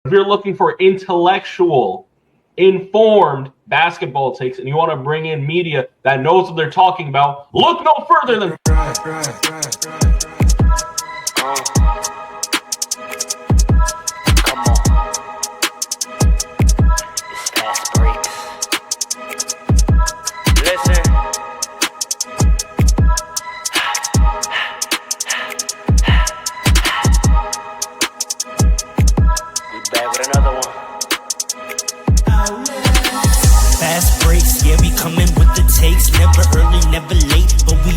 If you're looking for intellectual, informed basketball takes and you want to bring in media that knows what they're talking about, look no further than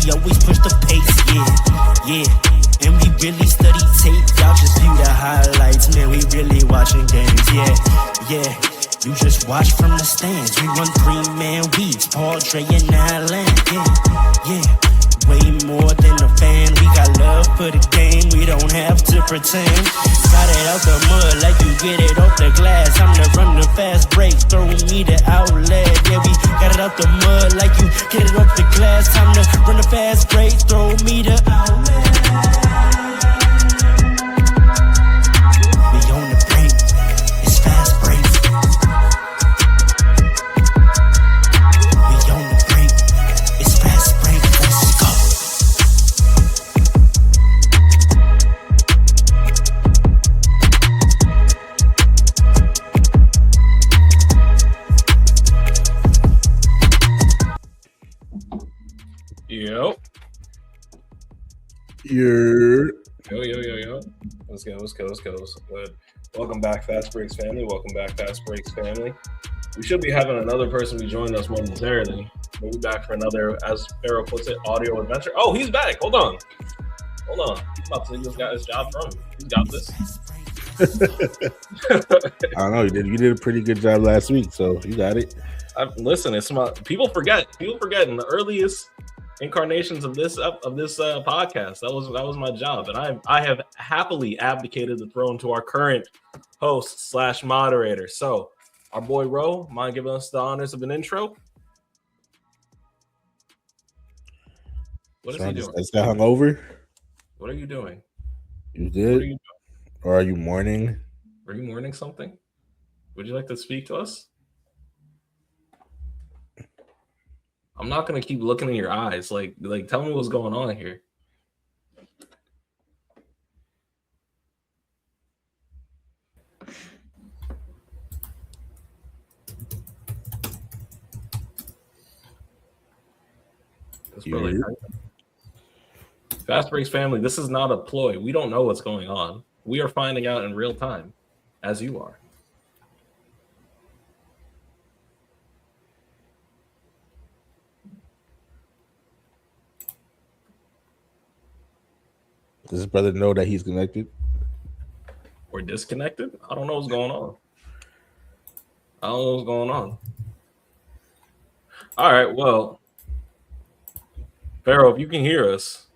always push the pace, yeah. And we really study tape, y'all just view the highlights, man, we really watching games, yeah. You just watch from the stands, we run 3-man weeks, Paul, Dre, and Allen, yeah. Way more than a fan, we got love for the game, we don't have to pretend. Got it out the mud like you get it off the glass. I'm to run the fast break, throw me the outlet. Yeah, we got it out the mud like you get it off the glass. Time to run the fast break, throw me the outlet. We on the break, it's fast break. We on the break, it's fast break. Let's go. Yo. Let's go. Good. Welcome back, Fastbreaks family. We should be having another person be joining us momentarily. We'll be back for another, as Pharaoh puts it, audio adventure. Oh, he's back. Hold on. He's about to just got his job from him. He's got this. I don't know. You did a pretty good job last week, so you got it. Listen, it's my people forget in the earliest incarnations of this podcast. That was my job, and I have happily abdicated the throne to our current host / moderator. So, our boy Ro, mind giving us the honors of an intro? What is he doing? Is that hungover? What are you doing? You did? What are you doing? Or are you mourning? Are you mourning something? Would you like to speak to us? I'm not gonna keep looking in your eyes. Like, tell me what's going on here. Fast Breaks family, this is not a ploy. We don't know what's going on. We are finding out in real time, as you are. Does his brother know that he's connected? Or disconnected? I don't know what's going on. All right, well, Pharaoh, if you can hear us.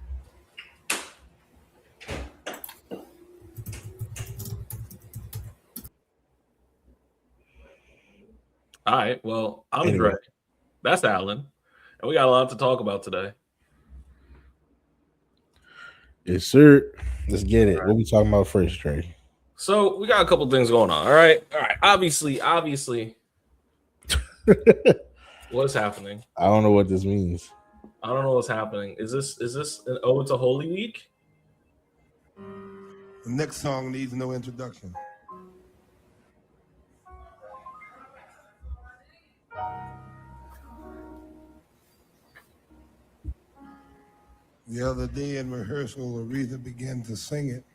All right, well, I'm Dre. That's Alan. And we got a lot to talk about today. Yes, sir. Let's get it. What are we talking about first, Trey? So we got a couple things going on. All right. Obviously. What's happening? I don't know what this means. I don't know what's happening. Is this an Ode to Holy Week? The next song needs no introduction. The other day in rehearsal, Aretha began to sing it.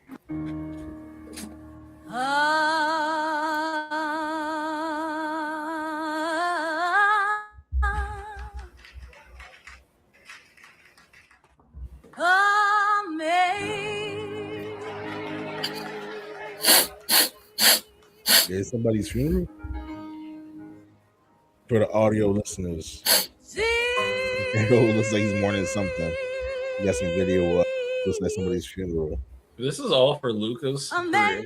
Is somebody's funeral? For the audio listeners, it looks like he's mourning something. You got some video up. Looks like somebody's funeral. This is all for Luka's career,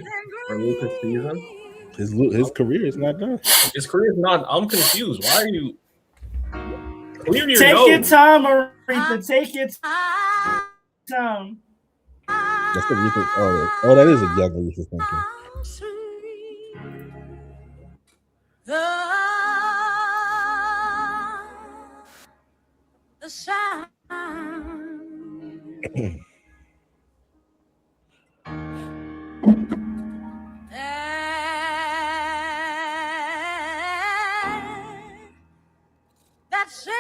for Luka's season. His career is not done. His career is not. I'm confused. Why are you? Clear your Take nose. your time, Aretha. Take your time. That's the Aretha. Oh, that is a young Aretha thinking. the sound that sings.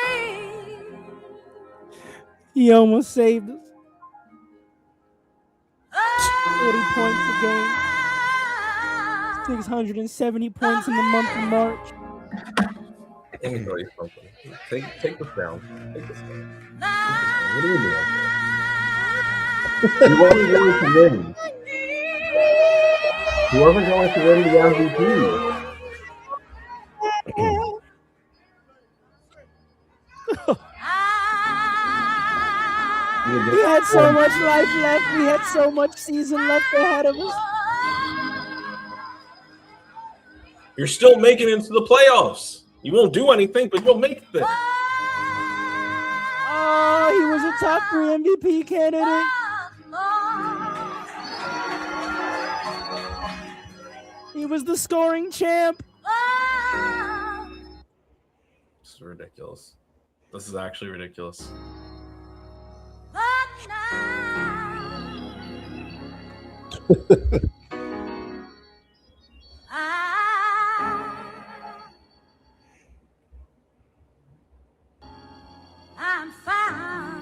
He almost saved us. 40 points a game. 670 points in the month of March. Let me tell you something. Take this down. Take this down. What are you doing? You wasn't going to win. You wasn't going to win the MVP. We had so much life left. We had so much season left ahead of us. You're still making it into the playoffs. You won't do anything, but you'll make it. Oh, he was a top 3 MVP candidate. He was the scoring champ. This is ridiculous. This is actually ridiculous. I'm found.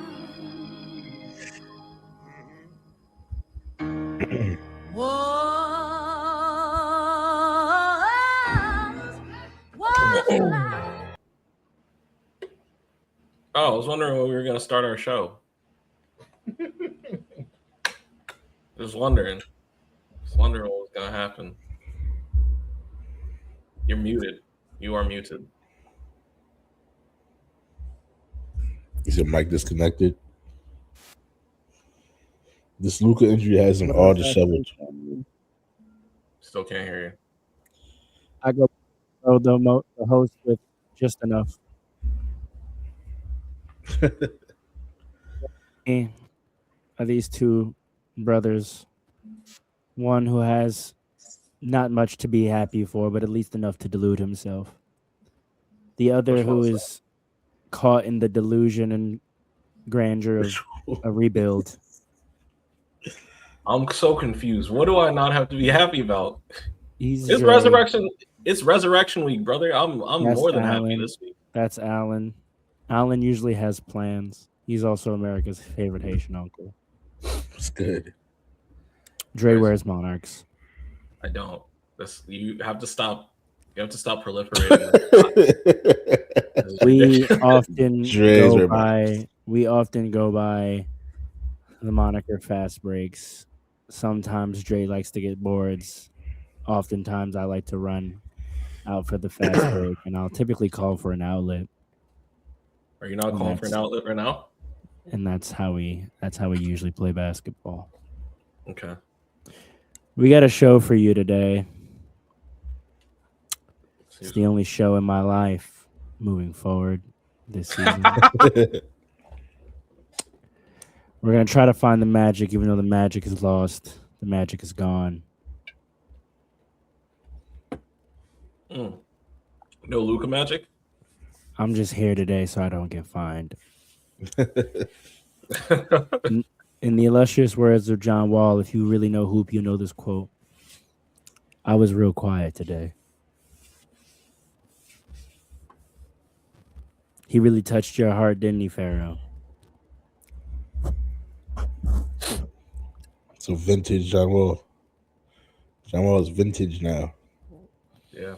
Oh, I was wondering when we were going to start our show. Just wondering what was going to happen. You're muted. You are muted. Is your mic disconnected? This Luka injury has him all disheveled. Still can't hear you. I go the host with just enough. Are these two brothers? One who has not much to be happy for, but at least enough to delude himself. The other who is caught in the delusion and grandeur of a rebuild. I'm so confused. What do I not have to be happy about? It's resurrection. It's resurrection week, brother. I'm more than happy this week. That's Alan. Alan usually has plans. He's also America's favorite Haitian uncle. It's good. Dre wears Monarchs. I don't. You have to stop. You have to stop proliferating. We often go by the moniker Fastbreaks. Sometimes Dre likes to get boards. Oftentimes I like to run out for the fast break, and I'll typically call for an outlet. Are you not calling for an outlet right now? And that's how we usually play basketball. Okay. We got a show for you today. It's the only show in my life moving forward this season. We're going to try to find the magic, even though the magic is lost. The magic is gone. No Luka magic? I'm just here today so I don't get fined. In the illustrious words of John Wall, if you really know hoop, you know this quote. I was real quiet today. He really touched your heart, didn't he, Pharaoh? So vintage John Wall. John Wall is vintage now. Yeah.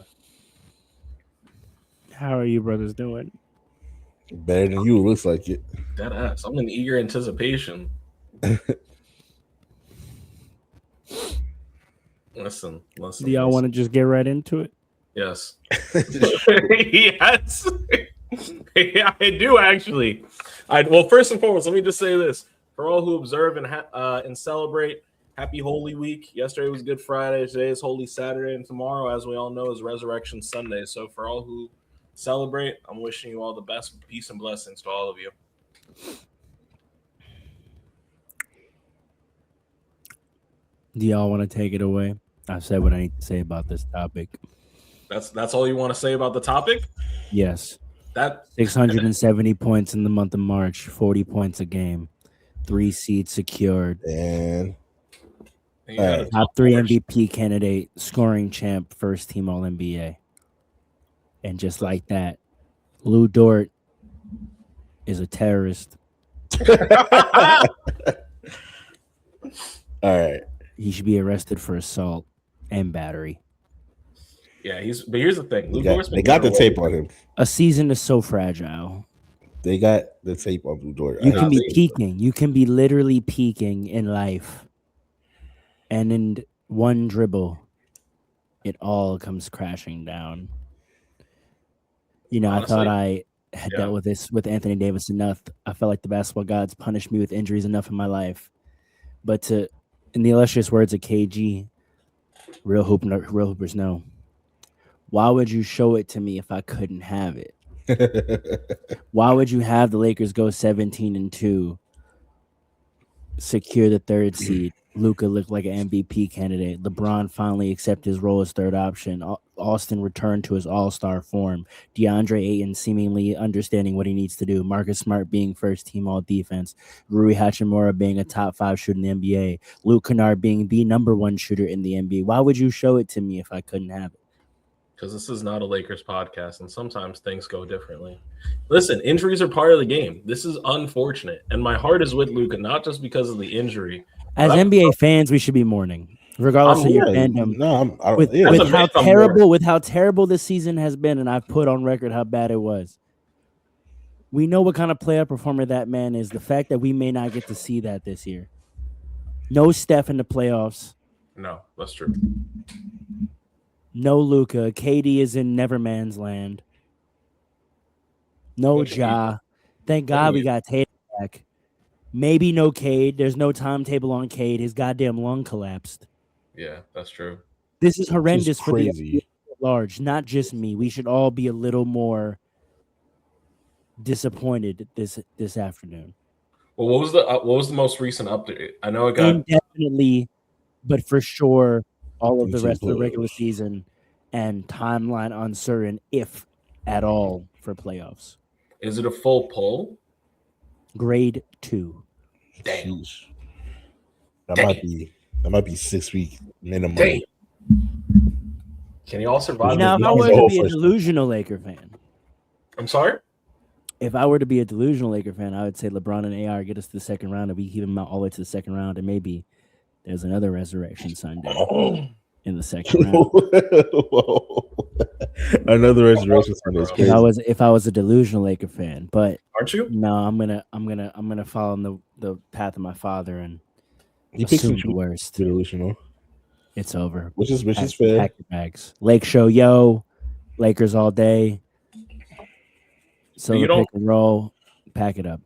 How are you brothers doing? Better than you, it looks like it. That ass. I'm in eager anticipation. Listen. Do y'all want to just get right into it? Yes. Yes. Yeah, I do actually. Well, first and foremost, let me just say this. For all who observe and celebrate, happy Holy Week. Yesterday was Good Friday. Today is Holy Saturday. And tomorrow, as we all know, is Resurrection Sunday. So for all who celebrate, I'm wishing you all the best. Peace and blessings to all of you. Do y'all want to take it away? I've said what I need to say about this topic. That's all you want to say about the topic? Yes. That 670 points in the month of March, 40 points a game, 3 seeds secured. And Top 3 MVP candidate, scoring champ, first team All NBA. And just like that, Lou Dort is a terrorist. All right. He should be arrested for assault and battery. Yeah, but here's the thing. They got the tape on him. A season is so fragile. They got the tape on Lou Dort. You can be peaking. You can be literally peaking in life. And in one dribble, it all comes crashing down. You know, honestly, I thought I had dealt with this with Anthony Davis enough. I felt like the basketball gods punished me with injuries enough in my life. But in the illustrious words of KG, real hoopers know. Why would you show it to me if I couldn't have it? Why would you have the Lakers go 17-2, secure the 3rd seed? Luka looked like an MVP candidate. LeBron finally accepted his role as 3rd option. Austin returned to his all-star form. DeAndre Ayton seemingly understanding what he needs to do. Marcus Smart being first team all defense. Rui Hachimura being a top 5 shooter in the NBA. Luke Kennard being the number 1 shooter in the NBA. Why would you show it to me if I couldn't have it? Because this is not a Lakers podcast, and sometimes things go differently. Listen, injuries are part of the game. This is unfortunate, and my heart is with Luka, not just because of the injury. As NBA fans, we should be mourning, regardless of your fandom. No, with how terrible this season has been, and I've put on record how bad it was. We know what kind of playoff performer that man is. The fact that we may not get to see that this year. No Steph in the playoffs. No, that's true. No Luka. KD is in Neverman's Land. No Ja. Thank God we got Tatum back. Maybe no Cade. There's no timetable on Cade. His goddamn lung collapsed. Yeah, that's true. This is horrendous for the NBA at large, not just me. We should all be a little more disappointed this afternoon. Well, what was the most recent update? I know it got indefinitely, but for sure, all of the rest of the regular season and timeline uncertain, if at all, for playoffs. Is it a full pull? Grade 2. Damn. That might be 6 week minimum. Damn. Can you all survive? Now, if I were to be a delusional Laker fan, I'm sorry. If I were to be a delusional Laker fan, I would say LeBron and AR get us to the second round, and we keep them out all the way to the second round, and maybe there's another resurrection Sunday in the second round. Whoa. Another resurrection Sunday is crazy. If I was a delusional Laker fan, but aren't you? No, I'm gonna follow the path of my father and you pick assume the worst. Delusional. It's over. Which is fair. Pack your bags. Lake Show, yo, Lakers all day. So pick and roll, pack it up.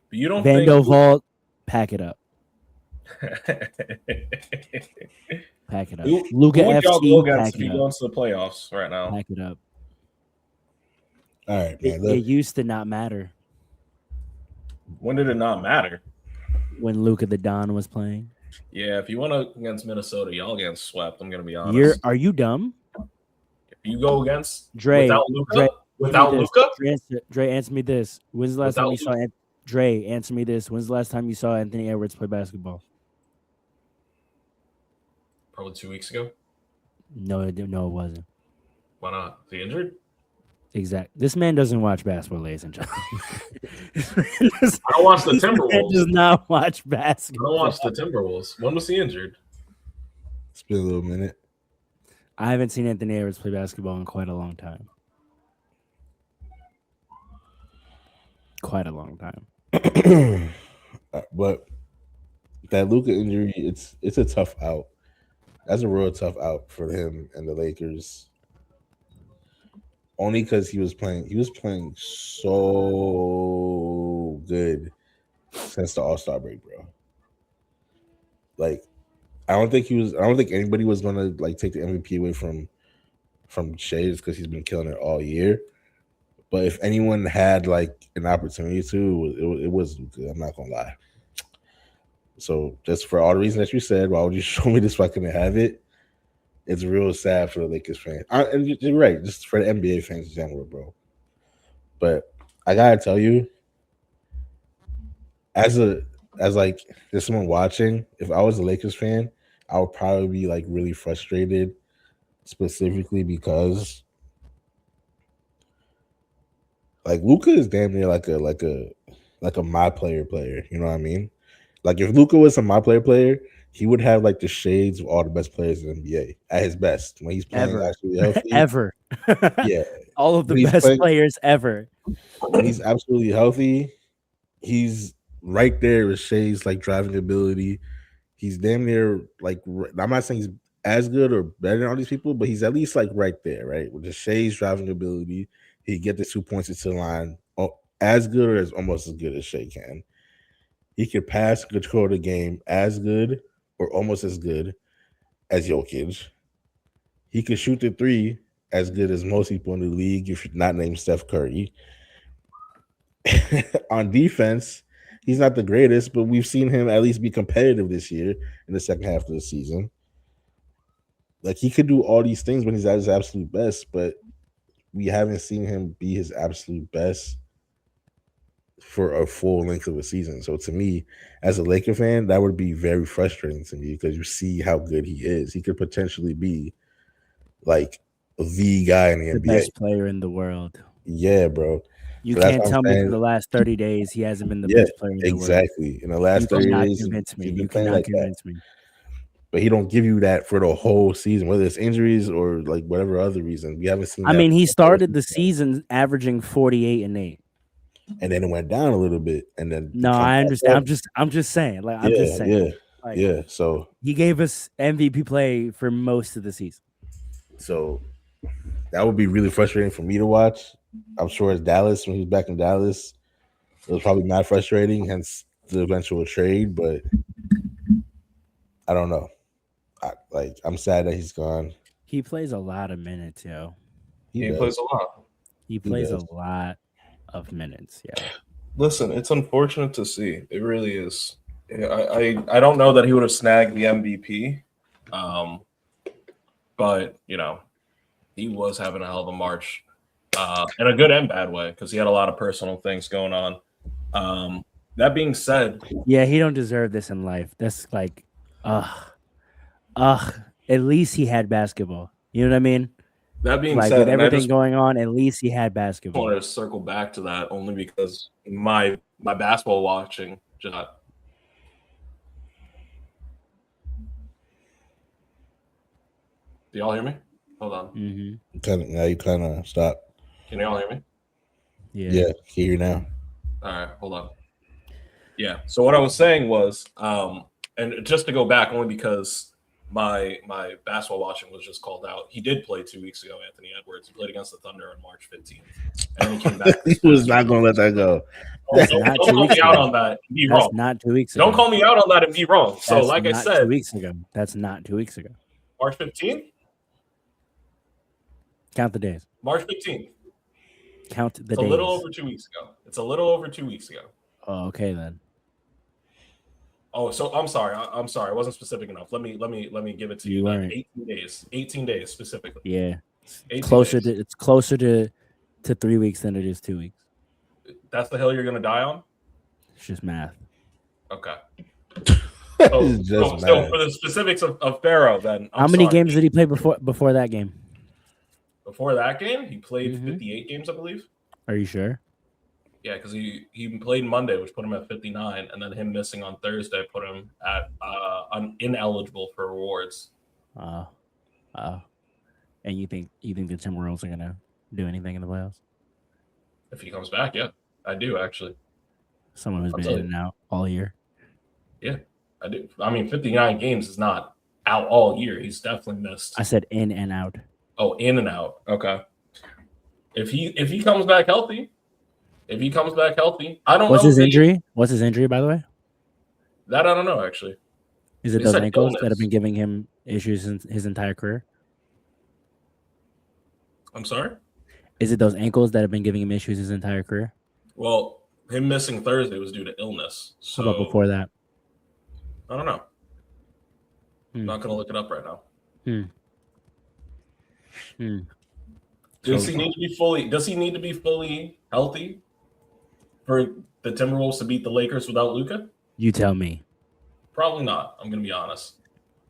But you don't Vando Vault, pack it up. Pack it up. Luka FC, pack it up. Going to the playoffs right now. Pack it up. All right, man. It used to not matter. When did it not matter? When Luka the Don was playing. Yeah, if you went against Minnesota, y'all getting swept. I'm gonna be honest. Are you dumb? If you go against Dre, without Luka, Dre, answer me this. When's the last time you saw Dre? Answer me this. When's the last time you saw Anthony Edwards play basketball? Probably 2 weeks ago. No, it wasn't. Why not? Is he injured? Exactly. This man doesn't watch basketball, ladies and gentlemen. I don't watch the Timberwolves. He does not watch basketball. I don't watch the Timberwolves. When was he injured? It's been a little minute. I haven't seen Anthony Edwards play basketball in quite a long time. But that Luka injury, it's a tough out. That's a real tough out for him and the Lakers. Only because he was playing so good since the All-Star break, bro. Like, I don't think anybody was gonna like take the MVP away from Shea just because he's been killing it all year. But if anyone had like an opportunity to, it was Luka. I'm not gonna lie. So just for all the reasons that you said, why would you show me this if I couldn't have it? It's real sad for the Lakers fans. And you're right, just for the NBA fans in general, bro. But I gotta tell you, as like there's someone watching, if I was a Lakers fan, I would probably be like really frustrated, specifically because like Luka is damn near like a my player. You know what I mean? Like if Luka was a my player, he would have like the shades of all the best players in the NBA at his best when he's playing actually healthy. Ever. Yeah. All of the best players ever. When he's absolutely healthy, he's right there with Shay's like driving ability. He's damn near like, I'm not saying he's as good or better than all these people, but he's at least like right there, right? With the Shay's driving ability, he get the 2 points into the line as good or as almost as good as Shay can. He can pass, control the game as good or almost as good as Jokic. He can shoot the three as good as most people in the league, if you're not named Steph Curry. On defense, he's not the greatest, but we've seen him at least be competitive this year in the second half of the season. Like he could do all these things when he's at his absolute best, but we haven't seen him be his absolute best for a full length of a season. So to me, as a Laker fan, that would be very frustrating to me because you see how good he is. He could potentially be like the guy in the NBA. Best player in the world. Yeah, bro. You can't tell me for the last 30 days he hasn't been the best player in the world. Exactly. In the last 30 days, convince me. You cannot convince me. But he don't give you that for the whole season, whether it's injuries or like whatever other reason. We haven't seen. I mean, he started the season averaging 48 and 8. And then it went down a little bit, and then no, I understand. I'm just saying. Like I'm just saying. Yeah. So he gave us MVP play for most of the season. So that would be really frustrating for me to watch. I'm sure as Dallas, when he was back in Dallas, it was probably not frustrating, hence the eventual trade. But I don't know. I'm sad that he's gone. He plays a lot of minutes, yo. He plays a lot. He plays a lot of minutes, yeah. Listen, it's unfortunate to see. It really is. I don't know that he would have snagged the MVP, but you know, he was having a hell of a March, in a good and bad way because he had a lot of personal things going on. That being said, yeah, he don't deserve this in life. That's like, at least he had basketball. You know what I mean? That being like, said, with everything going on, at least he had basketball. I wanted to circle back to that only because my basketball watching just. Do y'all hear me? Hold on. Mm-hmm. Now you kind of stop. Can y'all hear me? Yeah, can hear you now. All right, hold on. Yeah. So what I was saying was, and just to go back only because my basketball watching was just called out. He did play 2 weeks ago, Anthony Edwards. He played against the Thunder on March 15th. And he came back. He was not going to let that go. Don't call me out on that and be wrong. That's not 2 weeks ago. Don't call me out on that and be wrong. So That's like I not said. 2 weeks ago. That's not 2 weeks ago. March 15th? Count the days. March 15th. Count the days. It's a little over 2 weeks ago. It's a little over 2 weeks ago. Oh, okay then. Oh, so I'm sorry. I'm sorry. I wasn't specific enough. Let me give it to you. 18 days. 18 days specifically. Yeah. It's closer to 3 weeks than it is 2 weeks. That's the hill you're gonna die on? It's just math. Okay. So for the specifics of Pharaoh, then how many games did he play before that game? Before that game, he played 58 games, I believe. Are you sure? Yeah, because he played Monday, which put him at 59, and then him missing on Thursday put him at ineligible for awards. And you think the Timberwolves are gonna do anything in the playoffs? If he comes back, yeah, I do actually. Someone who's been in and out all year. Yeah, I do. I mean, 59 games is not out all year. He's definitely missed. I said in and out. Oh, in and out. Okay. If he comes back healthy, I don't know. What's his injury? What's his injury, by the way? That I don't know, actually. Is it those ankles that have been giving him issues in his entire career? I'm sorry? Is it those ankles that have been giving him issues his entire career? Well, him missing Thursday was due to illness. So how about before that? I don't know. I'm not going to look it up right now. Does he need to be fully healthy for the Timberwolves to beat the Lakers without Luka? You tell me. Probably not. I'm gonna be honest.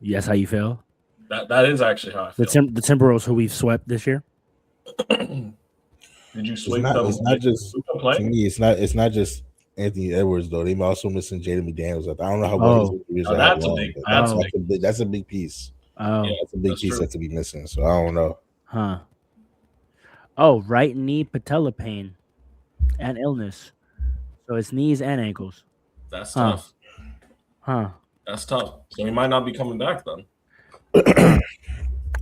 Yes, how you feel? That is actually how I feel. The Timberwolves who we've swept this year. Did you sweep them? It's not just play? to me. It's not just Anthony Edwards though. They're also missing Jaden McDaniels. I don't know how well he's that's a big piece. Oh, that's a big piece that to be missing. So I don't know. Huh. Oh, right knee patella pain and illness. So it's knees and ankles. That's tough. Huh. That's tough. So he might not be coming back then.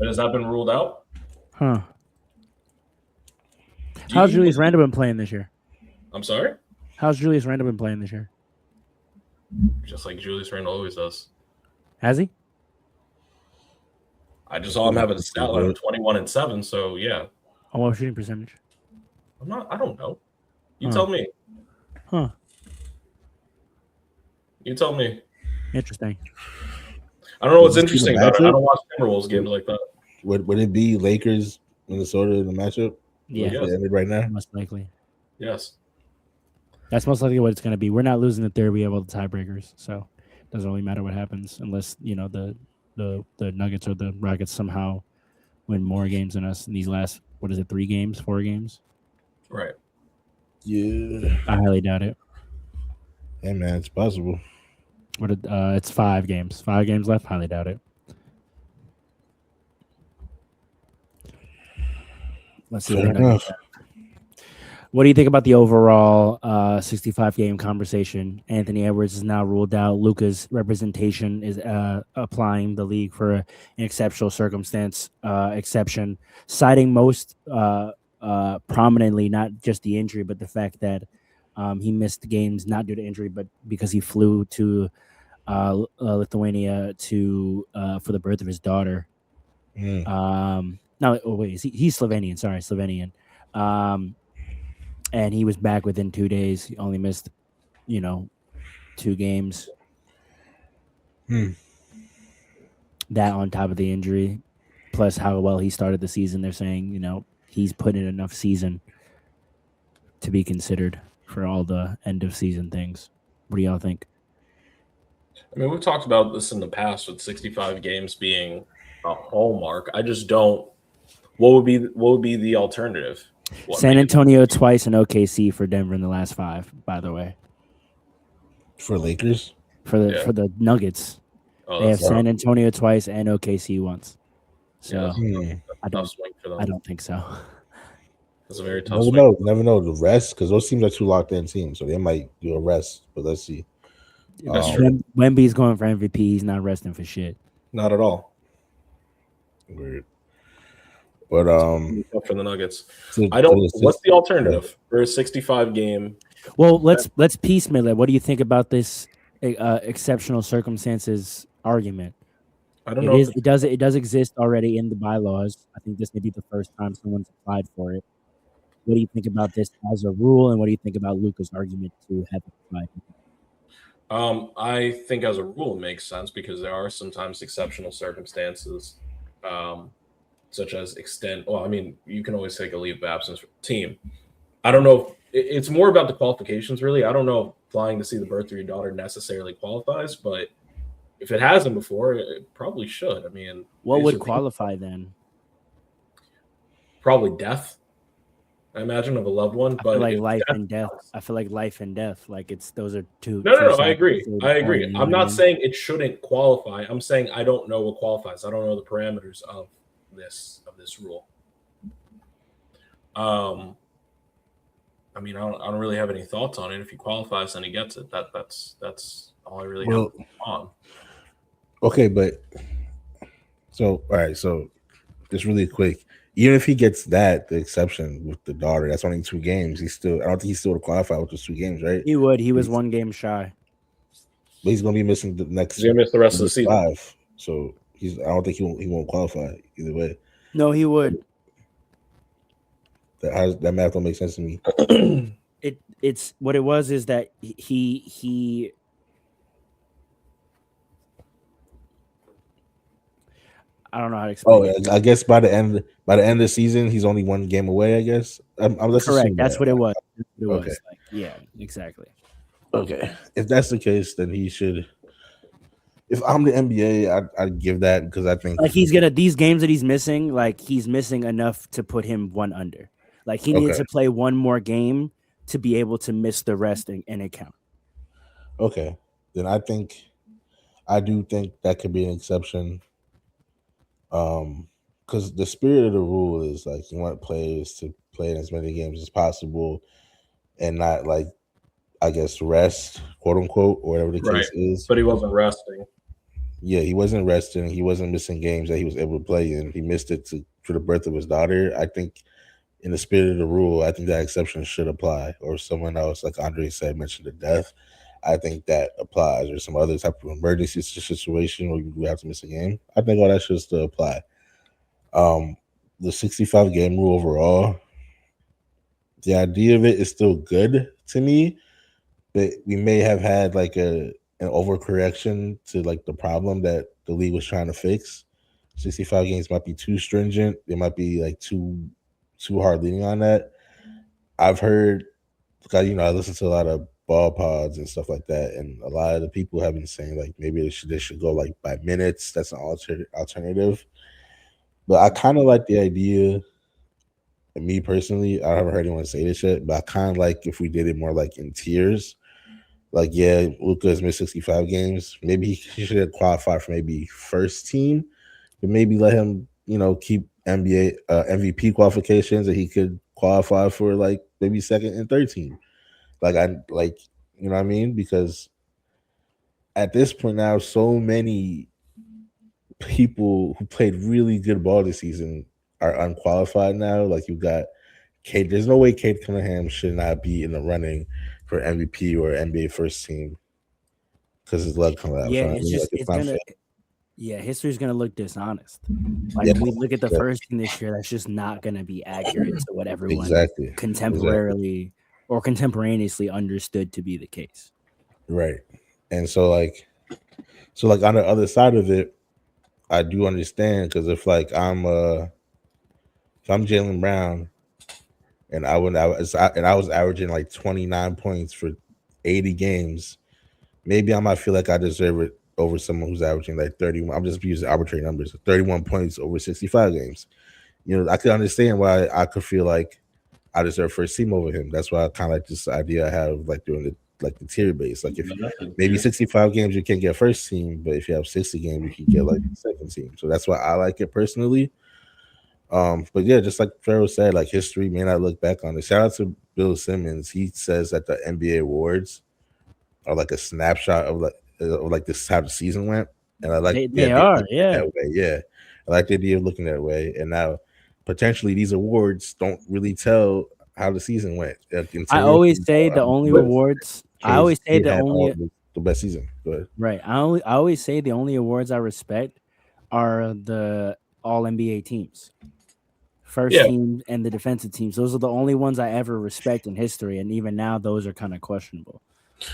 Has that been ruled out? Huh. How's Julius Randle been playing this year? I'm sorry? How's Julius Randle been playing this year? Just like Julius Randle always does. Has he? I just saw him have a stat line of 21-7, so yeah. Oh, what shooting percentage? I don't know. You tell me. Huh. You tell me. Interesting. I don't know what's interesting about it. I don't watch Timberwolves games like that. Would it be Lakers, Minnesota in the matchup? Yeah. Right now? Most likely. Yes. That's most likely what it's going to be. We're not losing the third. We have all the tiebreakers, so it doesn't really matter what happens unless the Nuggets or the Rockets somehow win more games than us in these last 4 games. Right. Yeah. I highly doubt it. Hey man, it's possible. It's 5 games. 5 games left. Highly doubt it. Let's see. What do you think about the overall 65-game conversation? Anthony Edwards is now ruled out. Luka's representation is applying the league for an exceptional circumstance exception, citing most prominently not just the injury, but the fact that he missed games not due to injury, but because he flew to Lithuania for the birth of his daughter. He's Slovenian. Sorry, Slovenian. And he was back within 2 days. He only missed, 2 games. That on top of the injury, plus how well he started the season, they're saying, he's put in enough season to be considered for all the end of season things. What do y'all think? I mean, we've talked about this in the past with 65 games being a hallmark. I just don't. What would be the alternative? San Antonio twice and OKC for Denver in the last 5, by the way. For Lakers? For the Nuggets. They have San Antonio twice and OKC once. So I don't think so. That's a very tough Never know the rest, because those teams are 2 locked in teams, so they might do a rest, but let's see. Wemby's going for MVP. He's not resting for shit. Not at all. Weird. But for the Nuggets, what's the alternative for a 65 game? Well, let's piecemeal it. What do you think about this exceptional circumstances argument? I don't know. It does exist already in the bylaws. I think this may be the first time someone's applied for it. What do you think about this as a rule, and what do you think about Luka's argument to have it applied? I think as a rule it makes sense because there are sometimes exceptional circumstances. Such as extend. Well, I mean, you can always take a leave of absence for the team. I don't know. It's more about the qualifications, really. I don't know if flying to see the birth of your daughter necessarily qualifies, but if it hasn't before, it probably should. I mean, what would qualify then? Probably death. I imagine of a loved one, but like life and death. I feel like life and death. Like those are two. No. I agree. I'm not saying it shouldn't qualify. I'm saying I don't know what qualifies. I don't know the parameters of this rule. I mean, I don't really have any thoughts on it. If he qualifies and he gets it, that's all I really have on. Okay, but all right, so just really quick, even if he gets the exception with the daughter, that's only 2 games. I don't think he's still to qualify with those 2 games, right? He would. He was 1 game shy. But he's gonna be missing the next. He's gonna miss the rest of the season. 5. So I don't think he won't qualify either way. No, he would. That math don't make sense to me. It's what it was is that he I don't know how to explain it. I guess by the end of the season, he's only one game away. I guess. Let's Correct. assume That's that. what it was. It Okay. was like, yeah, exactly. Okay, if that's the case, then he should. If I'm the NBA, I'd give that because I think Like he's gonna these games that he's missing, like he's missing enough to put him one under. Like he needs to play one more game to be able to miss the rest and it count. Okay, then I do think that could be an exception. Because the spirit of the rule is like you want players to play in as many games as possible and not like I guess rest, quote unquote, or whatever the case is. But he wasn't resting. Yeah, he wasn't resting. He wasn't missing games that he was able to play in. He missed it for the birth of his daughter. I think in the spirit of the rule, I think that exception should apply. Or someone else, like Andre said, mentioned the death. I think that applies. Or some other type of emergency situation where you have to miss a game. I think all that should still apply. The 65 game rule overall, the idea of it is still good to me, but we may have had like an overcorrection to like the problem that the league was trying to fix. 65 games might be too stringent. It might be like too hard leaning on that. I've heard, I listen to a lot of ball pods and stuff like that, and a lot of the people have been saying like maybe they should go like by minutes. That's an alternative. But I kind of like the idea. And me personally, I haven't heard anyone say this yet, but I kind of like if we did it more like in tiers. Like, yeah, Luka's missed 65 games. Maybe he should have qualified for maybe first team, but maybe let him, keep NBA MVP qualifications that he could qualify for like maybe second and third team. Like you know what I mean? Because at this point now, so many people who played really good ball this season are unqualified now. Like you got Kate. There's no way Kate Cunningham should not be in the running for MVP or NBA first team because his leg coming out. Yeah, history's gonna look dishonest. Like Yeah, if we look at the first team this year, that's just not gonna be accurate to what everyone contemporaneously understood to be the case. Right. And so like on the other side of it, I do understand because if I'm Jaylen Brown and I was averaging like 29 points for 80 games, maybe I might feel like I deserve it over someone who's averaging like 31. I'm just using arbitrary numbers, 31 points over 65 games. I could understand why I could feel like I deserve first team over him. That's why I kind of like this idea I have like doing the tier base. Like if maybe 65 games you can't get first team, but if you have 60 games you can get like second team. So that's why I like it personally. But yeah, just like Pharaoh said, like history may not look back on it. Shout out to Bill Simmons. He says that the NBA awards are like a snapshot of like this how the season went, and I like they are, yeah. That way. Yeah, I like the idea of looking that way. And now potentially these awards don't really tell how the season went. I always say the only awards. I always say the best season. Go ahead. Right. I always say the only awards I respect are the All NBA teams. First team and the defensive teams. Those are the only ones I ever respect in history. And even now, those are kind of questionable.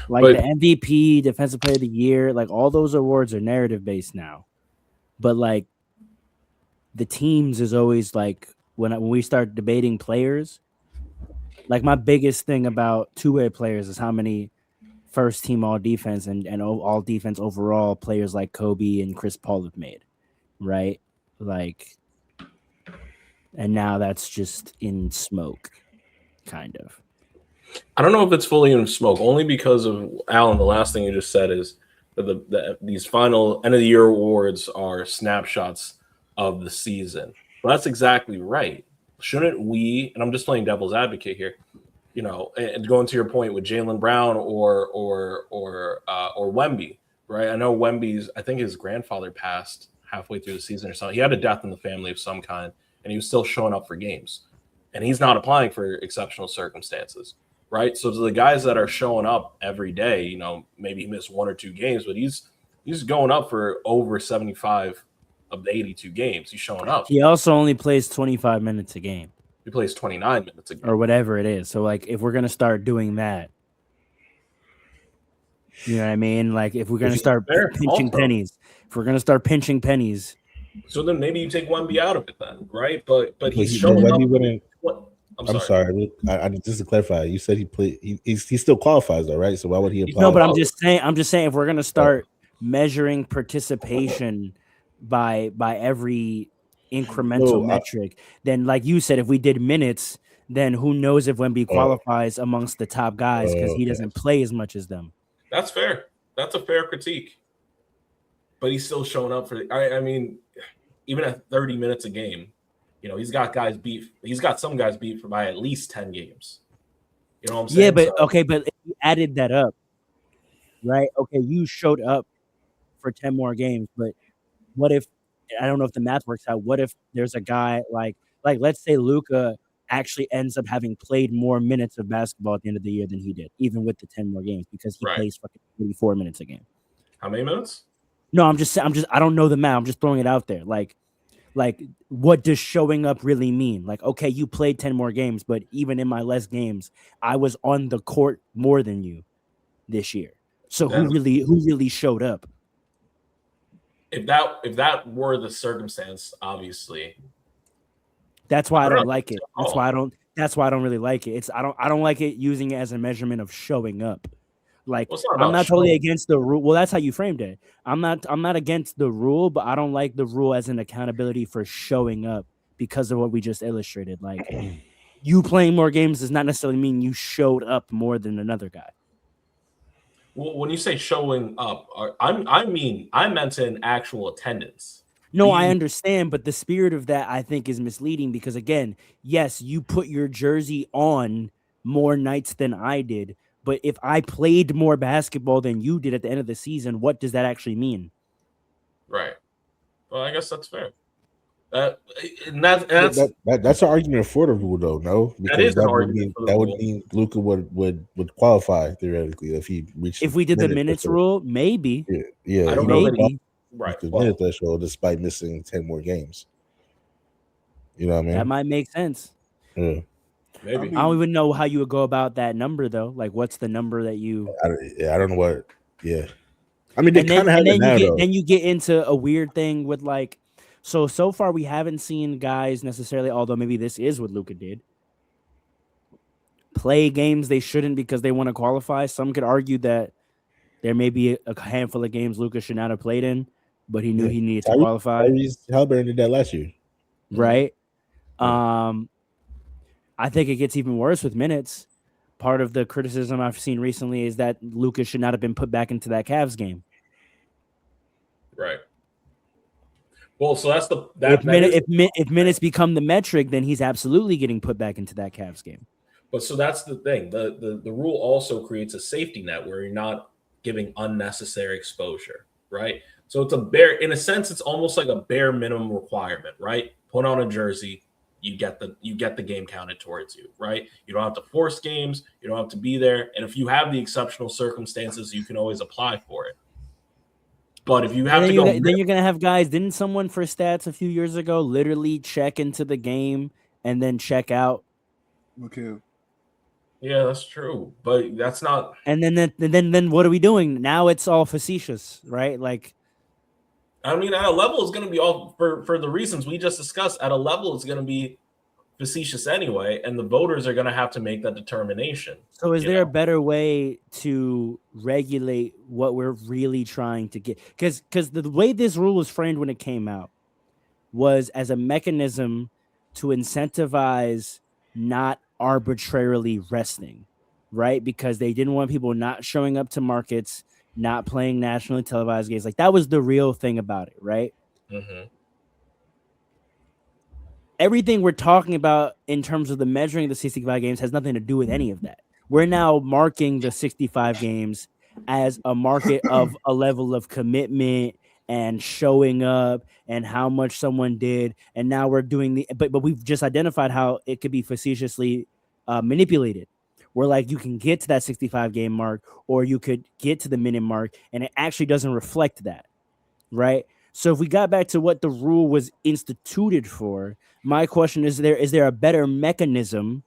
Like the MVP, Defensive Player of the Year, like all those awards are narrative based now. But like the teams is always like when we start debating players, like my biggest thing about two-way players is how many first team all defense and all defense overall players like Kobe and Chris Paul have made. Right. Like, and now that's just in smoke, kind of. I don't know if it's fully in smoke, only because of Alan. The last thing you just said is that these final end of the year awards are snapshots of the season. Well, that's exactly right. Shouldn't we? And I'm just playing devil's advocate here. And going to your point with Jaylen Brown or Wemby, right? I know Wemby's. I think his grandfather passed halfway through the season or something. He had a death in the family of some kind, and he was still showing up for games. And he's not applying for exceptional circumstances, right? So the guys that are showing up every day, maybe he missed one or two games, but he's going up for over 75 of the 82 games. He's showing up. He also only plays 25 minutes a game. He plays 29 minutes a game. Or whatever it is. So, like, if we're going to start doing that, you know what I mean? Like, if we're going to start pinching pennies, So then maybe you take Wemby out of it then, right? But he's But showing up. Wemby wouldn't. I'm sorry. I just to clarify, you said he played. He still qualifies though, right? So why would he apply? No, but I'm just saying if we're gonna start measuring participation by every incremental metric, then like you said, if we did minutes, then who knows if Wemby qualifies amongst the top guys because he doesn't play as much as them. That's fair. That's a fair critique. But he's still showing up for. I mean, even at 30 minutes a game, he's got guys beat. He's got some guys beat for by at least 10 games. You know what I'm saying? Yeah, but okay, but if you added that up, right? Okay, you showed up for 10 more games, but what if, I don't know if the math works out, what if there's a guy like let's say Luka actually ends up having played more minutes of basketball at the end of the year than he did, even with the 10 more games, because he plays fucking 34 minutes a game. How many minutes? No, I don't know the math. I'm just throwing it out there. Like what does showing up really mean? Like, okay, you played 10 more games, but even in my less games, I was on the court more than you this year. So who really showed up? If that were the circumstance, obviously. That's why I don't like it. That's why I don't really like it. I don't like it using it as a measurement of showing up. Like, I'm not totally against the rule. Well, that's how you framed it. I'm not against the rule, but I don't like the rule as an accountability for showing up because of what we just illustrated. Like, you playing more games does not necessarily mean you showed up more than another guy. Well, when you say showing up, I meant in actual attendance. No, I understand, but the spirit of that I think is misleading because, again, yes, you put your jersey on more nights than I did. But if I played more basketball than you did at the end of the season, what does that actually mean? Right. Well, I guess that's fair. That's an argument for the rule, though. No, because that would mean Luka would qualify theoretically if he reached. If we did the minutes rule, maybe. Yeah, I don't know. Right. The minute threshold, despite missing 10 more games. You know what I mean? That might make sense. Yeah. Maybe. I don't even know how you would go about that number though. Like, what's the number that you? I don't know what. Yeah, I mean, they kind of have it now. Then you get into a weird thing with like, so far we haven't seen guys necessarily. Although maybe this is what Luka did. Play games they shouldn't because they want to qualify. Some could argue that there may be a handful of games Luka should not have played in, but he knew he needed to qualify. Halliburton did that last year, right? I think it gets even worse with minutes. Part of the criticism I've seen recently is that Luka should not have been put back into that Cavs game. Right. Well, so that's if minutes become the metric, then he's absolutely getting put back into that Cavs game. But so that's the thing. The rule also creates a safety net where you're not giving unnecessary exposure, right? So it's in a sense, it's almost like a bare minimum requirement, right? Put on a jersey. You get the game counted towards you, right? You don't have to force games. You don't have to be there. And if you have the exceptional circumstances, you can always apply for it. But if you have to go, then you're gonna have guys. Didn't someone for stats a few years ago literally check into the game and then check out? Okay. Yeah, that's true, but that's not. And then what are we doing now? It's all facetious, right? Like. I mean, at a level, it's going to be all for the reasons we just discussed. At a level, it's going to be facetious anyway, and the voters are going to have to make that determination. So is there a better way to regulate what we're really trying to get? Because the way this rule was framed when it came out was as a mechanism to incentivize not arbitrarily resting, right? Because they didn't want people not showing up to markets, not playing nationally televised games. Like, that was the real thing about it, right? Mm-hmm. Everything we're talking about in terms of the measuring of the 65 games has nothing to do with any of that. We're now marking the 65 games as a market of a level of commitment and showing up and how much someone did. And now we're doing but we've just identified how it could be facetiously manipulated. Where like you can get to that 65 game mark or you could get to the minute mark and it actually doesn't reflect that, right? So if we got back to what the rule was instituted for, my question is there a better mechanism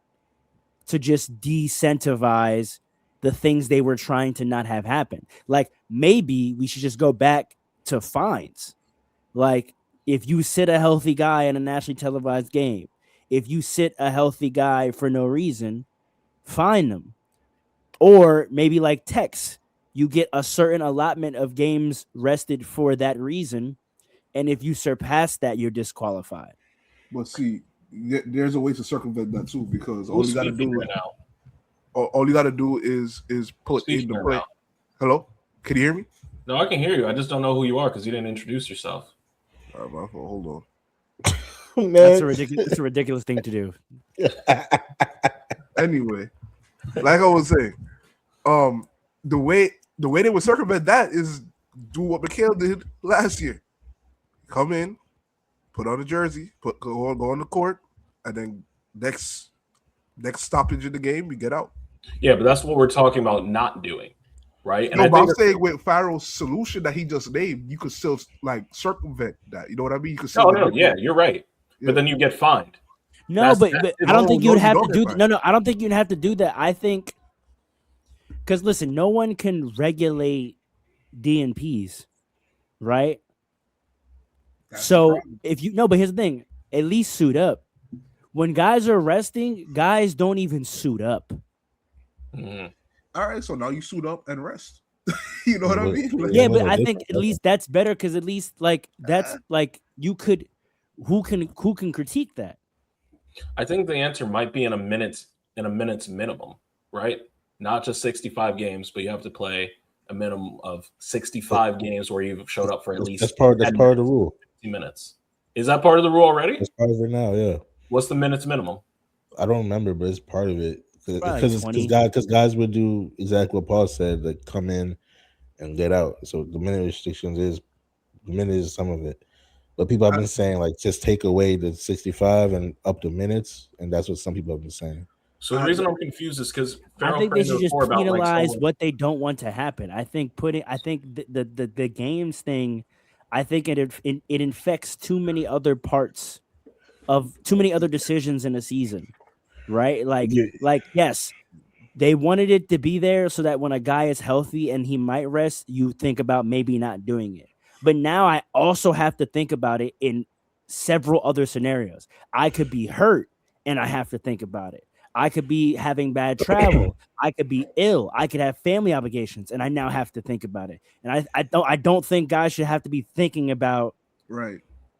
to just decentivize the things they were trying to not have happen? Like maybe we should just go back to fines. Like if you sit a healthy guy in a nationally televised game, if you sit a healthy guy for no reason, fine them. Or maybe like Tex, you get a certain allotment of games rested for that reason, and if you surpass that, you're disqualified. But see, there's a way to circumvent that too, because all Who's you got to speaking do right now? all you got to do is put in Speaking the right play. now. Hello, can you hear me? No, I can hear you. I just don't know who you are because you didn't introduce yourself. All right, hold on. That's a ridiculous. It's a ridiculous thing to do. Anyway, like I was saying, the way they would circumvent that is do what McHale did last year. Come in, put on a jersey, go on the court, and then next stoppage in the game, we get out. Yeah, but that's what we're talking about not doing, right? And No, I but I'm think saying with Farrell's solution that he just named, you could still like circumvent that. You know what I mean? You could still yeah, you're right. Yeah. But then you get fined. No, but I don't think you'd have to do. that. No, I don't think you'd have to do that. I think because listen, no one can regulate DNPs, right? So if you but here's the thing: at least suit up. When guys are resting, guys don't even suit up. Mm-hmm. All right, so now you suit up and rest. You know what I mean? Like, Yeah, but I think at least that's better because at least like that's like you could. Who can critique that? I think the answer might be in a minute's minimum, right? Not just 65 games, but you have to play a minimum of 65 games where you've showed up for at least that's part of the rule. 50 minutes. Is that part of the rule already? It's part of it now, yeah. What's the minutes minimum? I don't remember, but it's part of it because 20. guys would do exactly what Paul said, like come in and get out. So the minute restrictions is some of it. But people have been saying like just take away the 65 and up the minutes, and that's what some people have been saying. So the reason I'm confused is because I think they should just penalize what they don't want to happen. I think the games thing, I think it infects too many other parts of too many other decisions in a season, right? Like yes, they wanted it to be there so that when a guy is healthy and he might rest, you think about maybe not doing it. But now I also have to think about it in several other scenarios. I could be hurt and I have to think about it. I could be having bad travel. I could be ill. I could have family obligations, and I now have to think about it. And I don't think guys should have to be thinking about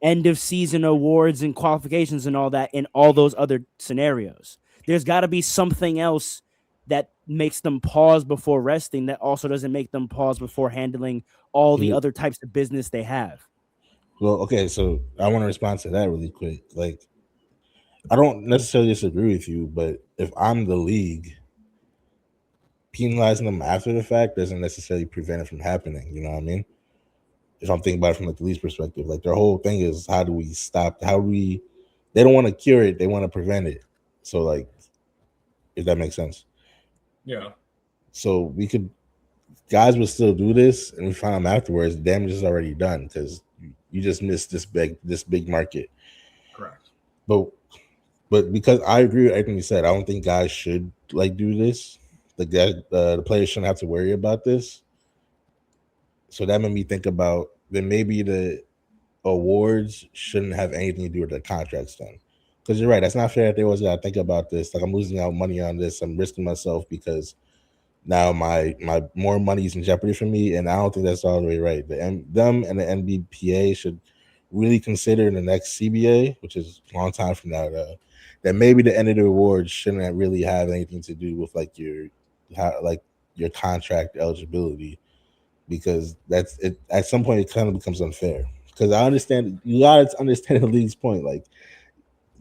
end of season awards and qualifications and all that in all those other scenarios. There's got to be something else that makes them pause before resting that also doesn't make them pause before handling all the other types of business they have. Well, okay, so I want to respond to that really quick. Like, I don't necessarily disagree with you, but if I'm the league, penalizing them after the fact doesn't necessarily prevent it from happening. You know what I mean? If I'm thinking about it from like the league's perspective, like their whole thing is how do we stop? They don't want to cure it, they want to prevent it. So like, if that makes sense. Yeah. So guys would still do this, and we find them afterwards. The damage is already done because you just missed this big market. Correct. But because I agree with everything you said, I don't think guys should like do this. The players shouldn't have to worry about this. So that made me think about then maybe the awards shouldn't have anything to do with the contracts done. Because you're right, that's not fair that they always gotta think about this. Like I'm losing out money on this, I'm risking myself because now my more money is in jeopardy for me, and I don't think that's all the way right. Them and the NBPA should really consider in the next CBA, which is a long time from now, that maybe the end of the awards shouldn't really have anything to do with like your contract eligibility, because that's it. At some point, it kind of becomes unfair. Because I understand you gotta understand the league's point. Like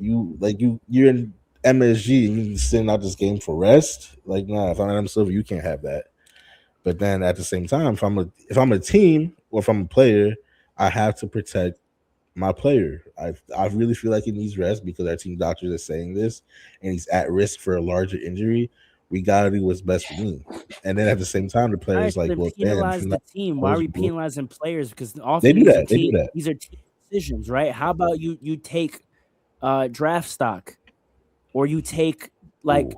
you're in MSG and you sitting out this game for rest. Like, nah, if I'm Adam Silver, you can't have that. But then at the same time, if I'm a team or if I'm a player, I have to protect my player. I really feel like he needs rest because our team doctors are saying this, and he's at risk for a larger injury. We gotta do what's best for me. And then at the same time, the players like, well, penalize the team. Why are we penalizing players? Because often they do that. These are team decisions, right? How about you take draft stock, or you take like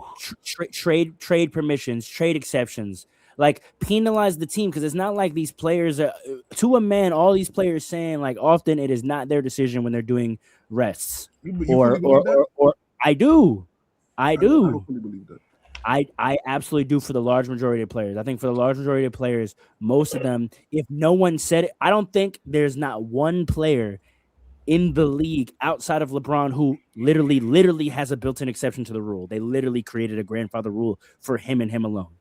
trade permissions, trade exceptions, Like, penalize the team, because it's not like these players are, to a man, all these players saying, like, often it is not their decision when they're doing rests. Or I do. I don't fully believe that. I absolutely do for the large majority of players. I think for the large majority of players, most of them, if no one said it, I don't think there's not one player in the league outside of LeBron who literally has a built-in exception to the rule. They literally created a grandfather rule for him and him alone.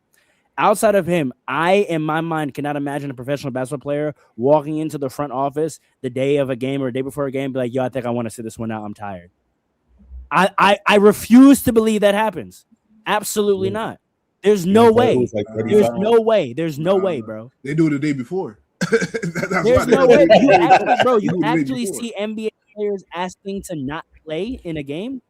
Outside of him, I, in my mind, cannot imagine a professional basketball player walking into the front office the day of a game or a day before a game, be like, yo, I think I want to sit this one out. I'm tired. I refuse to believe that happens. Absolutely not. There's no way. There's no way. There's no way, bro. They do it the day before. There's no way. You actually see NBA players asking to not play in a game?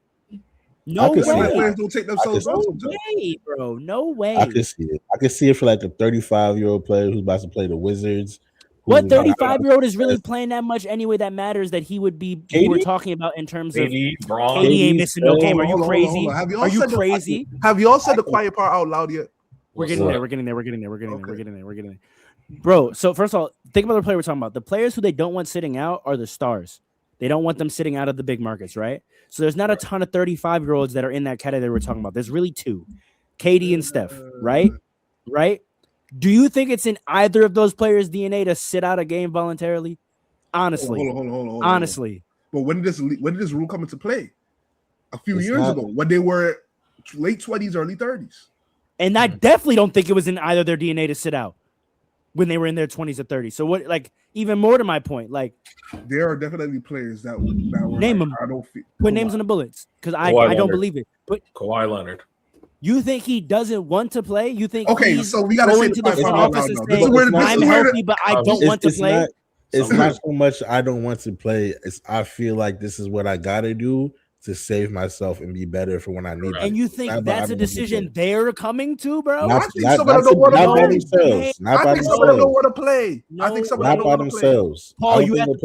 No way. Players don't take themselves out. No way, bro. No way. I can see it. I can see it for like a 35-year-old player who's about to play the Wizards. What 35-year-old is really playing that much anyway that matters that he would be we were talking about in terms of KD ain't missing no game. Are you crazy? Are you crazy? Have you all said the quiet part out loud yet? We're getting there. Bro, so first of all, think about the player we're talking about. The players who they don't want sitting out are the stars. They don't want them sitting out of the big markets, right? So there's not a ton of 35-year-olds that are in that category we're talking about. There's really two, KD and Steph, right? Right? Do you think it's in either of those players' DNA to sit out a game voluntarily? Honestly. Hold on. Honestly. But when did this rule come into play? A few years ago, when they were late 20s, early 30s. And I definitely don't think it was in either their DNA to sit out when they were in their 20s or 30s. So what, like, even more to my point, like, there are definitely players that were name like, them. I don't feel, put names on the bullets because I don't believe it. But Kawhi Leonard. You think he doesn't want to play? You think so we got to say to the front office and say, I'm healthy, but I don't want to play? It's not so much I don't want to play. It's I feel like this is what I got to do to save myself and be better for when I need it. And you think that's a decision they're coming to, bro? I think some of them don't want to play. I think some of them don't want to play. I think some of them don't want to play. Paul, you have to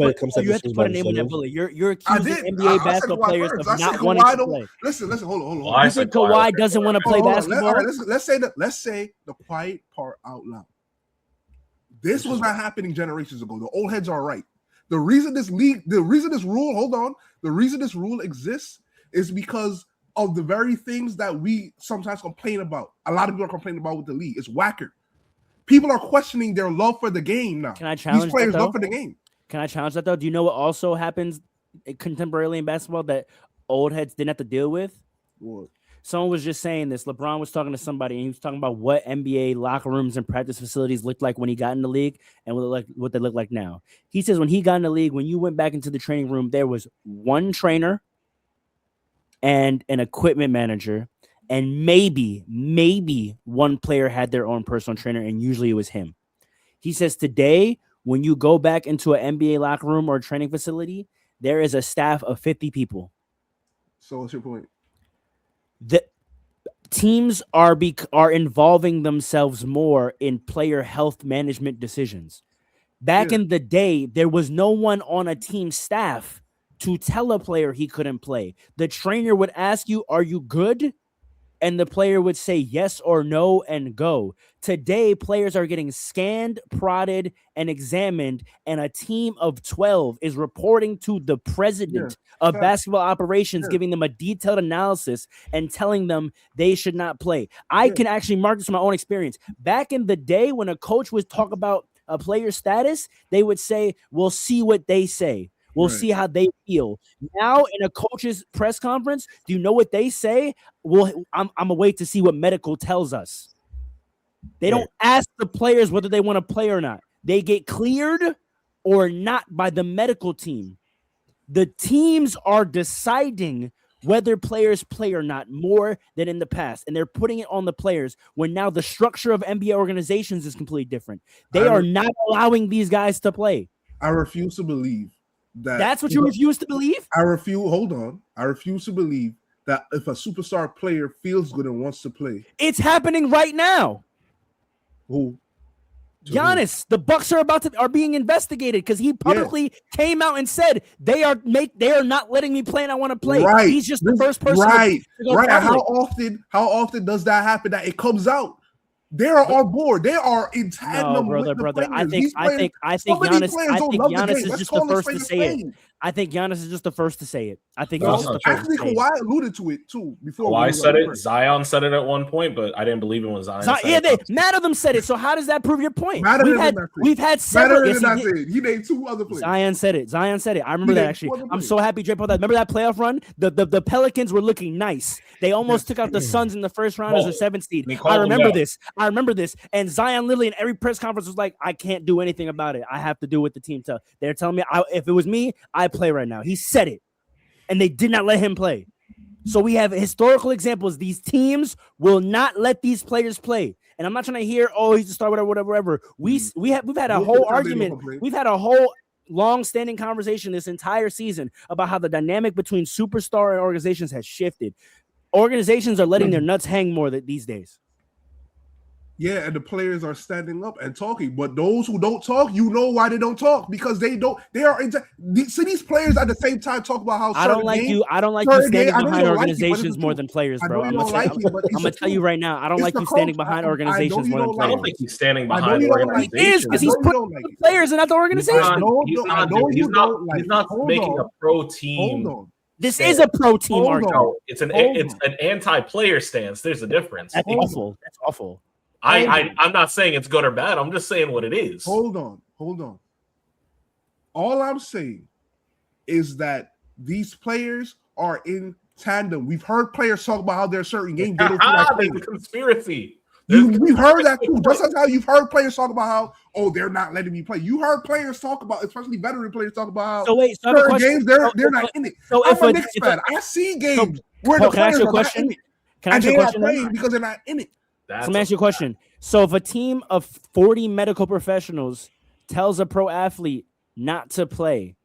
put a name on that bullet. You're accusing NBA basketball players of not wanting to play. Listen, hold on. You think Kawhi doesn't want to play basketball? Let's say the quiet part out loud. This was not happening generations ago. The old heads are right. The reason this rule exists is because of the very things that we sometimes complain about. A lot of people are complaining about with the league. It's whacker. People are questioning their love for the game now. Can I challenge these players' that, though? love for the game? Can I challenge that though? Do you know what also happens contemporarily in basketball that old heads didn't have to deal with? What? Someone was just saying this. LeBron was talking to somebody, and he was talking about what NBA locker rooms and practice facilities looked like when he got in the league and what they look like now. He says when he got in the league, when you went back into the training room, there was one trainer and an equipment manager, and maybe one player had their own personal trainer, and usually it was him. He says today, when you go back into an NBA locker room or a training facility, there is a staff of 50 people. So what's your point? The teams are involving themselves more in player health management decisions. Back in the day, there was no one on a team staff to tell a player he couldn't play. The trainer would ask you, "Are you good?" And the player would say yes or no and go. Today, players are getting scanned, prodded, and examined, and a team of 12 is reporting to the president of basketball operations, giving them a detailed analysis and telling them they should not play. I can actually mark this from my own experience. Back in the day, when a coach would talk about a player's status, they would say, "We'll see what they say. We'll see how they feel." Now, in a coach's press conference, do you know what they say? Well, I'm gonna wait to see what medical tells us. They don't ask the players whether they want to play or not. They get cleared or not by the medical team. The teams are deciding whether players play or not more than in the past, and they're putting it on the players when now the structure of NBA organizations is completely different. They are not allowing these guys to play. I refuse to believe that's what you refuse to believe? I refuse to believe that if a superstar player feels good and wants to play. It's happening right now. Who? Giannis. The Bucks are being investigated because he publicly came out and said they are not letting me play and I want to play. Right. He's just the first person. Right. How often does that happen that it comes out? They are on board. They are in tandem with the brother. players. I think Giannis is just the first to say it. I think Giannis is just the first to say it. I think he's just the first. Actually, Kawhi alluded to it too before. Kawhi said it. Zion said it at one point, but I didn't believe it when Zion. None of them said it. So how does that prove your point? We've had several. He named 2 other players. Zion said it. I remember that actually. I'm so happy Dre pulled that. Remember that playoff run? The Pelicans were looking nice. They almost took out the Suns in the first round as a 7th seed. I remember this. And Zion literally in every press conference was like, I can't do anything about it. I have to do what the team tells. They're telling me if it was me, I'd play right now. He said it. And they did not let him play. So we have historical examples. These teams will not let these players play. And I'm not trying to hear, he's a star, whatever. We've had a whole argument. We've had a whole long-standing conversation this entire season about how the dynamic between superstar and organizations has shifted. Organizations are letting their nuts hang more these days. Yeah, and the players are standing up and talking. But those who don't talk, you know why they don't talk, because they don't. They are these players at the same time talk about how I don't like you standing behind organizations more than players, bro. I'm gonna tell you right now, I don't like you standing behind organizations more than players. I don't think he's standing behind organizations. He is, because he's putting the players and not the organization. He's not making a pro team. This is a pro team argument. It's an anti-player stance. There's a difference. That's awful. That's awful. I'm not saying it's good or bad. I'm just saying what it is. Hold on. All I'm saying is that these players are in tandem. We've heard players talk about how there's certain games. There's a conspiracy. We've heard that too. Just as how you've heard players talk about how, they're not letting me play. You heard players talk about, especially veteran players talk about how certain games they're not in it. So I'm a Knicks fan. I see games where the players are not in it. Can I ask you a question? Playing because they're not in it. So let me ask you a question. So if a team of 40 medical professionals tells a pro athlete not to play,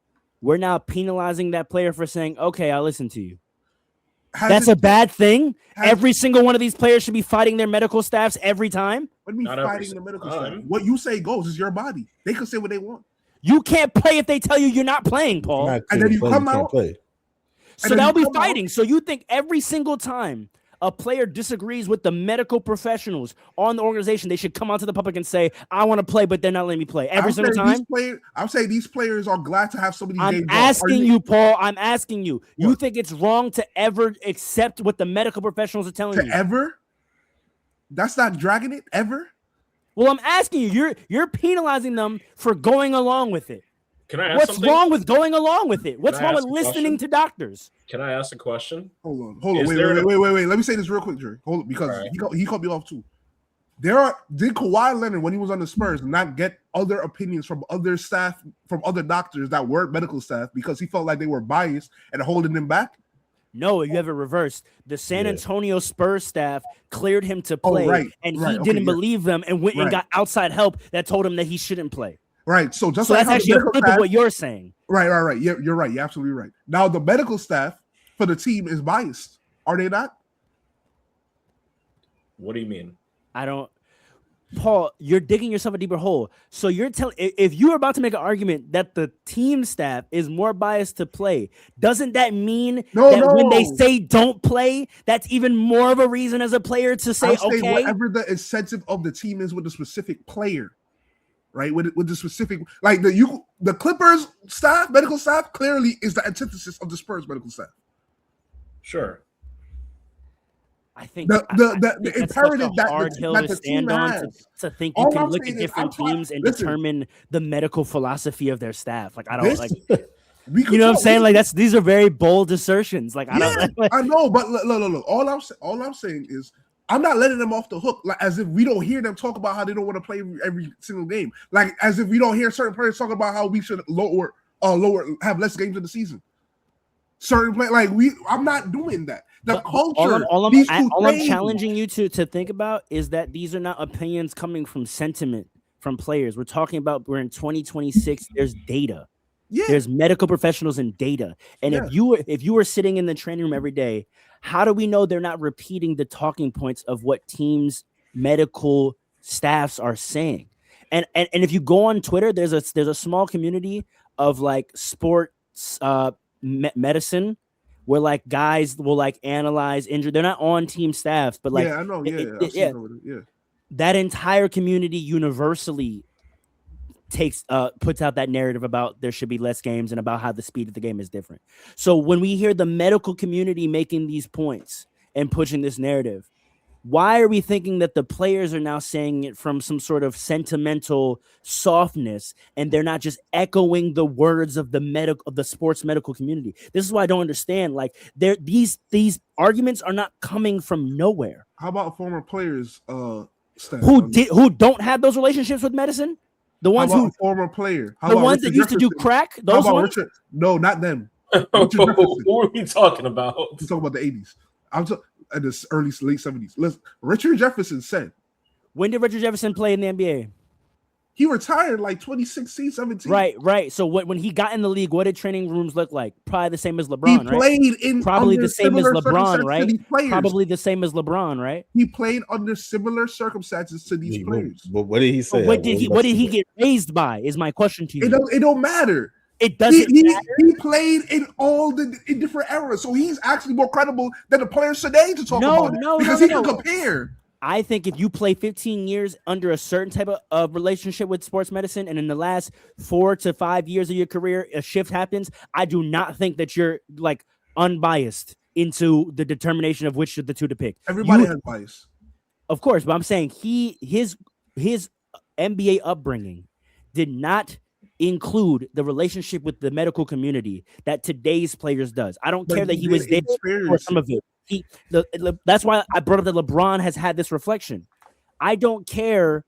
we're now penalizing that player for saying, okay, I'll listen to you. That's a bad thing? Every single one of these players should be fighting their medical staffs every time? What do you mean fighting the medical staff? What you say goes. It's your body. They can say what they want. You can't play if they tell you you're not playing, Paul. And then you come out. So that'll be fighting. So you think every single time a player disagrees with the medical professionals on the organization, they should come out to the public and say, I want to play, but they're not letting me play every single time? I'm saying these players are glad to have some of these games. I'm asking you, Paul. I'm asking you. What? You think it's wrong to ever accept what the medical professionals are telling you? Ever? That's not dragging it? Ever? Well, I'm asking you. You're penalizing them for going along with it. Can I ask What's wrong with going along with it? What's wrong with listening to doctors? Can I ask a question? Hold on. Wait. Let me say this real quick, Jerry. Hold on, because he cut me off too. Did Kawhi Leonard, when he was on the Spurs, not get other opinions from other staff, from other doctors that weren't medical staff, because he felt like they were biased and holding him back? No, you have it reversed. The San Antonio Spurs staff cleared him to play, and he didn't believe them and went and got outside help that told him that he shouldn't play. Right. So that's actually a flip of what you're saying. Right. Yeah, you're right. You're absolutely right. Now the medical staff for the team is biased. Are they not? What do you mean? I don't. Paul, you're digging yourself a deeper hole. So you're telling, if you're about to make an argument that the team staff is more biased to play, doesn't that mean when they say don't play, that's even more of a reason as a player to say okay? Whatever the incentive of the team is with the specific player. Right, with the specific, like the Clippers staff, medical staff, clearly is the antithesis of the Spurs medical staff. Sure, I think the imperative that the team has to think you can look at different teams and determine the medical philosophy of their staff. Like I don't like. You know what I'm saying? Like these are very bold assertions. Like I don't. I know, but look. All I'm saying is, I'm not letting them off the hook, like as if we don't hear them talk about how they don't want to play every single game, like as if we don't hear certain players talk about how we should have less games in the season. Certain play, I'm not doing that. The culture. All I'm challenging you to think about is that these are not opinions coming from sentiment from players. We're talking about we're in 2026. There's data. Yeah. There's medical professionals and data. And if you were sitting in the training room every day, how do we know they're not repeating the talking points of what teams' medical staffs are saying? And if you go on Twitter, there's a small community of like sports medicine where like guys will like analyze injury. They're not on team staffs, but like I know. that entire community universally puts out that narrative about there should be less games and about how the speed of the game is different. So when we hear the medical community making these points and pushing this narrative, why are we thinking that the players are now saying it from some sort of sentimental softness and they're not just echoing the words of the sports medical community? This is why I don't understand. Like, these arguments are not coming from nowhere. How about former players who don't have those relationships with medicine? The ones who former player, the ones that used to do crack, those ones. No, not them. Who are we talking about? We're talking about the 80s. I'm talking at the late 70s. Richard Jefferson said. When did Richard Jefferson play in the NBA? He retired like 2016, 17. Right. So when he got in the league, what did training rooms look like? Probably the same as LeBron, he played in probably the same as LeBron, right? Probably the same as LeBron, right? He played under similar circumstances to these players. But what did he say? What did he get raised by? Is my question to you. It don't matter. It doesn't matter. He played in in different eras, so he's actually more credible than the players today to talk about it. Because he can compare. I think if you play 15 years under a certain type of relationship with sports medicine, and in the last 4 to 5 years of your career, a shift happens, I do not think that you're like unbiased into the determination of which of the two to pick. Everybody has bias. Of course, but I'm saying his NBA upbringing did not include the relationship with the medical community that today's players does. I don't care that he was there for some of it. That's why I brought up that LeBron has had this reflection. I don't care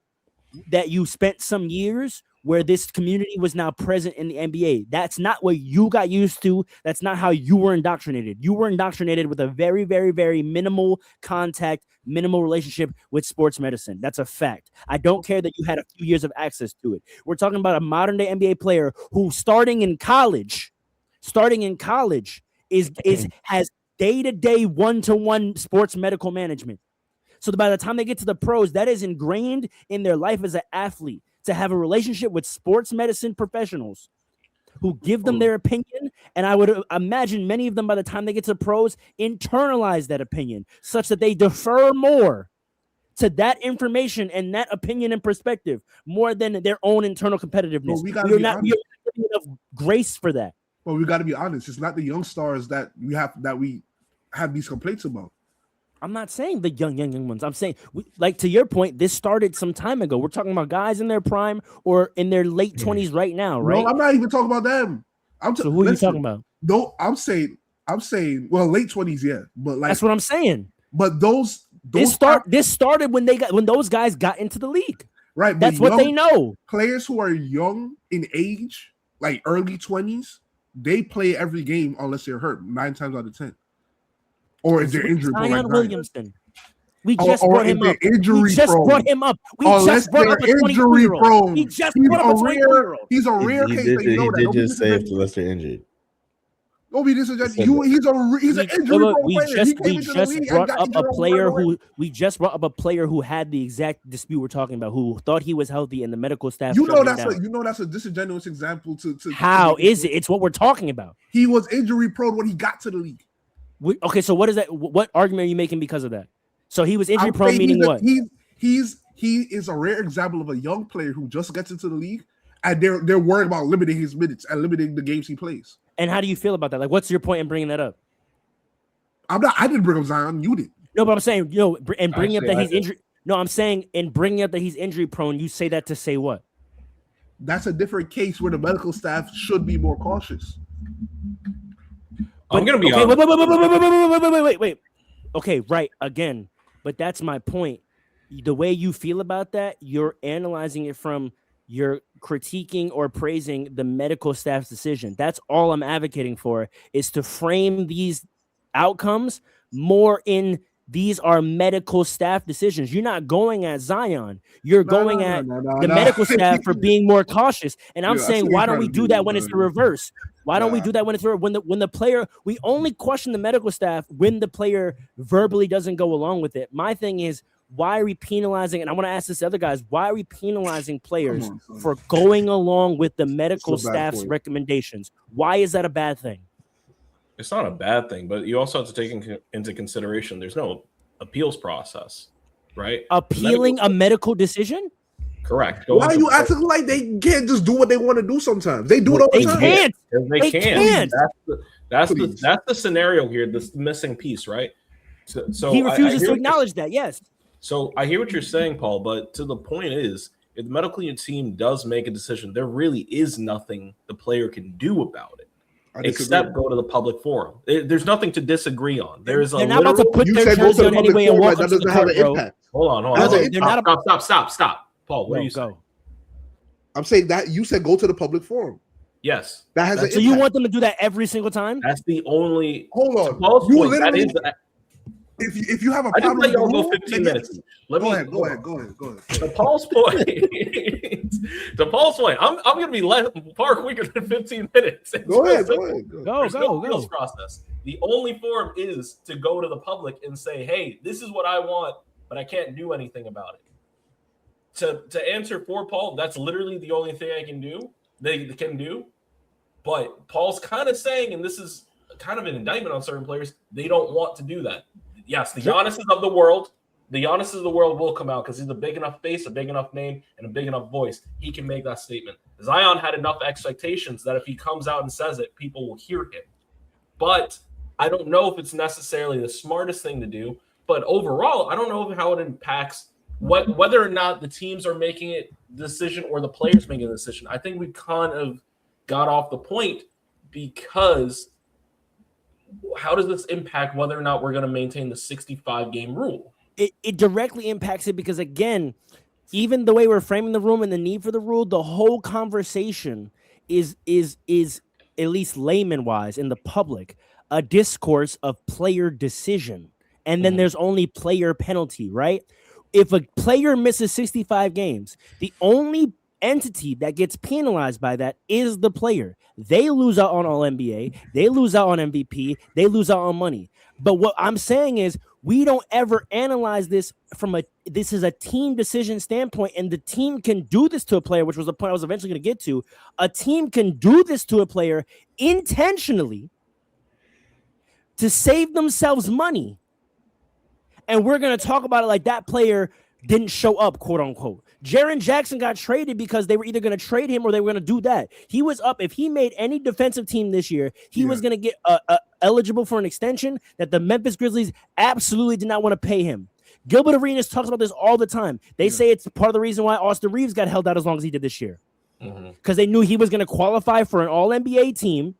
that you spent some years where this community was now present in the NBA. That's not what you got used to. That's not how you were indoctrinated. You were indoctrinated with a very, very, very minimal contact, minimal relationship with sports medicine. That's a fact. I don't care that you had a few years of access to it. We're talking about a modern day NBA player who starting in college has day-to-day one-to-one sports medical management. So by the time they get to the pros, that is ingrained in their life as an athlete, to have a relationship with sports medicine professionals who give them their opinion. And I would imagine many of them, by the time they get to the pros, internalize that opinion such that they defer more to that information and that opinion and perspective more than their own internal competitiveness. We are not giving enough grace for that. Well, we got to be honest. It's not the young stars that we have these complaints about. I'm not saying the young ones. I'm saying, like, to your point, this started some time ago. We're talking about guys in their prime or in their late 20s right now, right? No, I'm not even talking about them. So who are you talking about? No, I'm saying, well, late 20s, yeah. But like, that's what I'm saying. But this started when those guys got into the league. Right. That's what they know. Players who are young in age, like early 20s, they play every game unless they're hurt 9 times out of 10. Or if they're injured. Zion Williamson. We just brought him up. We just brought him up. We just brought up a 23-year-old. We just brought up a 23-year-old. He's a rare case that you know that. He did just say unless they're injured. He's an injury prone player. We just brought up a player who had the exact dispute we're talking about, who thought he was healthy and the medical staff. That's a disingenuous example to how is it? It's what we're talking about. He was injury prone when he got to the league. Okay, so what is that? What argument are you making because of that? So he was injury prone, meaning what? He is a rare example of a young player who just gets into the league, and they're worried about limiting his minutes and limiting the games he plays. And how do you feel about that? Like, what's your point in bringing that up? I didn't bring up Zion. You did. No, but I'm saying, and bringing up that he's injured. No, I'm saying, and bringing up that he's injury prone, you say that to say what? That's a different case where the medical staff should be more cautious. I'm gonna be honest. Wait. Okay, right. Again, but that's my point. The way you feel about that, you're analyzing it from you're critiquing or praising the medical staff's decision. That's all I'm advocating for, is to frame these outcomes more in these are medical staff decisions. You're not going at Zion. You're going at the medical staff for being more cautious. And I'm saying, why don't we do that when it's the reverse? Why don't we do that when it's when the player? We only question the medical staff when the player verbally doesn't go along with it. My thing is, why are we penalizing? And I want to ask this to other guys: why are we penalizing players for going along with the medical staff's recommendations? Why is that a bad thing? It's not a bad thing, but you also have to take into consideration there's no appeals process. right? Appealing a medical deciation? Correct. Why are you acting like they can't just do what they want to do sometimes? They do it all the They time. can't. They can't. That's Please. the scenario here. This missing piece, right? So He refuses I to acknowledge that. Yes. So I hear what you're saying, Paul, but to the point is, if the medical team does make a decision, there really is nothing the player can do about it, except go to the public forum. There's nothing to disagree on. There's They're not about to put their jersey on anyway and walk up to the court, bro. Hold on. Stop. Paul, what are you saying? I'm saying that you said go to the public forum. Yes. That has an So you want them to do that every single time? That's the only. Hold on. Paul's You point, literally. that is If you have a I just problem let y'all with the go rule, 15 minutes. Go ahead. To Paul's point, I'm going to be far quicker than 15 minutes. Go ahead. Go. Process. The only form is to go to the public and say, hey, this is what I want, but I can't do anything about it. To answer for Paul, that's literally the only thing I can do. They can do. But Paul's kind of saying, and this is kind of an indictment on certain players, they don't want to do that. Yes, the Giannis's of the world will come out because he's a big enough face, a big enough name, and a big enough voice. He can make that statement. Zion had enough expectations that if he comes out and says it, people will hear him. But I don't know if it's necessarily the smartest thing to do. But overall, I don't know how it impacts whether or not the teams are making a decision or the players making a decision. I think we kind of got off the point because how does this impact whether or not we're going to maintain the 65-game rule? It directly impacts it because, again, even the way we're framing the room and the need for the rule, the whole conversation is at least layman-wise in the public, a discourse of player decision. And then there's only player penalty, right? If a player misses 65 games, the only entity that gets penalized by that is the player. They lose out on All-NBA. They lose out on MVP. They lose out on money. But what I'm saying is we don't ever analyze this this is a team decision standpoint, and the team can do this to a player, which was the point I was eventually going to get to. A team can do this to a player intentionally to save themselves money. And we're going to talk about it like that player didn't show up, quote unquote. Jaren Jackson got traded because they were either going to trade him or they were going to do that. He was up. If he made any defensive team this year, he was going to get eligible for an extension that the Memphis Grizzlies absolutely did not want to pay him. Gilbert Arenas talks about this all the time. They say it's part of the reason why Austin Reeves got held out as long as he did this year. Because they knew he was going to qualify for an All-NBA team,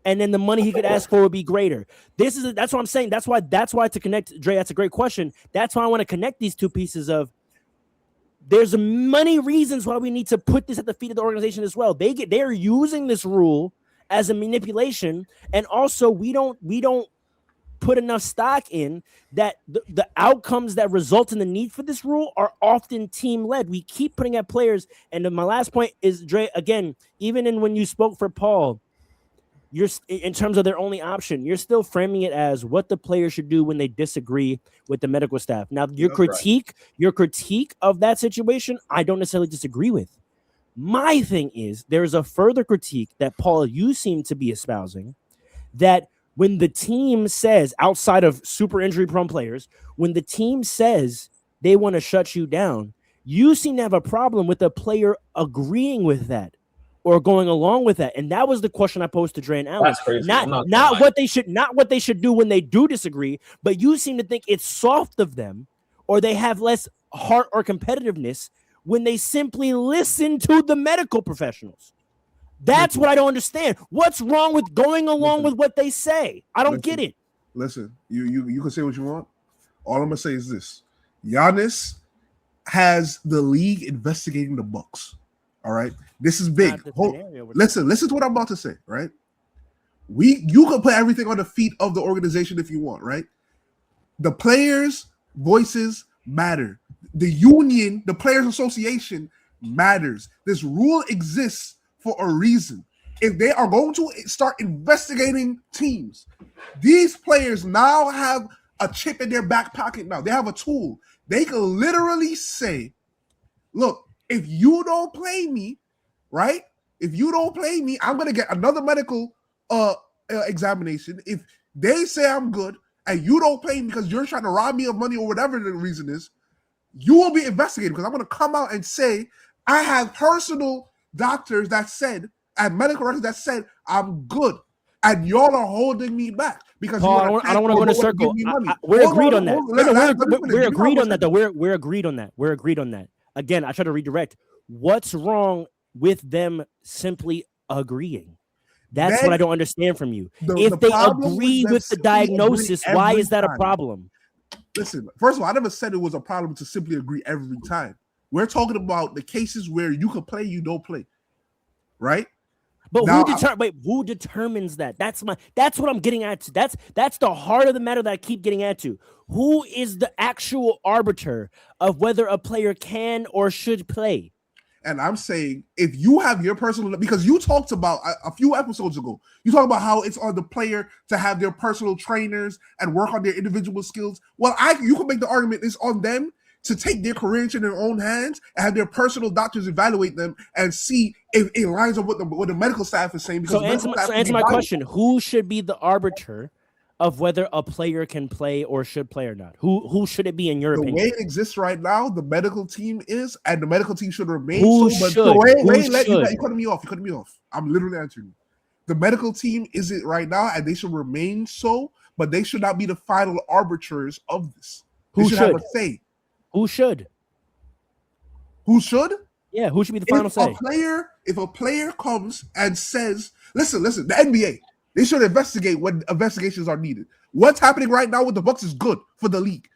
and then the money he could ask for would be greater. That's what I'm saying. That's why to connect, Dre, that's a great question. That's why I want to connect these two pieces of there's many reasons why we need to put this at the feet of the organization as well. They're using this rule as a manipulation, and also we don't put enough stock in that the outcomes that result in the need for this rule are often team-led. We keep putting at players, and then my last point is, Dre, again, even when you spoke for Paul, you're in terms of their only option, you're still framing it as what the players should do when they disagree with the medical staff. Now, your critique of that situation, I don't necessarily disagree with. My thing is there's a further critique that, Paul, you seem to be espousing, that when the team says, outside of super injury-prone players, when the team says they want to shut you down, you seem to have a problem with a player agreeing with that or going along with that. And that was the question I posed to Dre and Alan. That's crazy. Not what they should do when they do disagree, but you seem to think it's soft of them, or they have less heart or competitiveness when they simply listen to the medical professionals. That's what I don't understand. What's wrong with going along with what they say? I don't get it. Listen, you can say what you want. All I'm gonna say is this: Giannis has the league investigating the Bucks. All right, this is big. Listen to what I'm about to say. Right, you can put everything on the feet of the organization if you want. Right, the players' voices matter. The union, the Players Association matters. This rule exists for a reason. If they are going to start investigating teams, these players now have a chip in their back pocket. Now they have a tool. They can literally say, look, if you don't play me, right? If you don't play me, I'm going to get another medical examination. If they say I'm good and you don't play me because you're trying to rob me of money or whatever the reason is, you will be investigated because I'm going to come out and say I have personal doctors that said and medical records that said I'm good, and y'all are holding me back because Paul, I don't want to go in a circle. We're agreed on that. We're agreed on that. Though we're agreed on that. We're agreed on that. Again, I try to redirect. What's wrong with them simply agreeing? That's what I don't understand from you. If they agree with the diagnosis, why is that a problem? Listen, first of all, I never said it was a problem to simply agree every time. We're talking about the cases where you can play, you don't play, right? But who determines that? That's what I'm getting at. That's the heart of the matter that I keep getting at to. Who is the actual arbiter of whether a player can or should play? And I'm saying if you have your personal, because you talked about a few episodes ago, you talked about how it's on the player to have their personal trainers and work on their individual skills. Well, you can make the argument it's on them to take their career into their own hands and have their personal doctors evaluate them and see if it lines up with what the medical staff is saying. Because answer my question. Who should be the arbiter of whether a player can play or should play or not? Who should it be in your opinion? The way it exists right now, the medical team is, and the medical team should remain. You cutting me off. I'm literally answering you. The medical team is it right now, and they should remain so, but they should not be the final arbiters of this. Who should have a say? Who should? Who should? Yeah, who should be the final say? If a player comes and says, listen, the NBA, they should investigate when investigations are needed. What's happening right now with the Bucks is good for the league.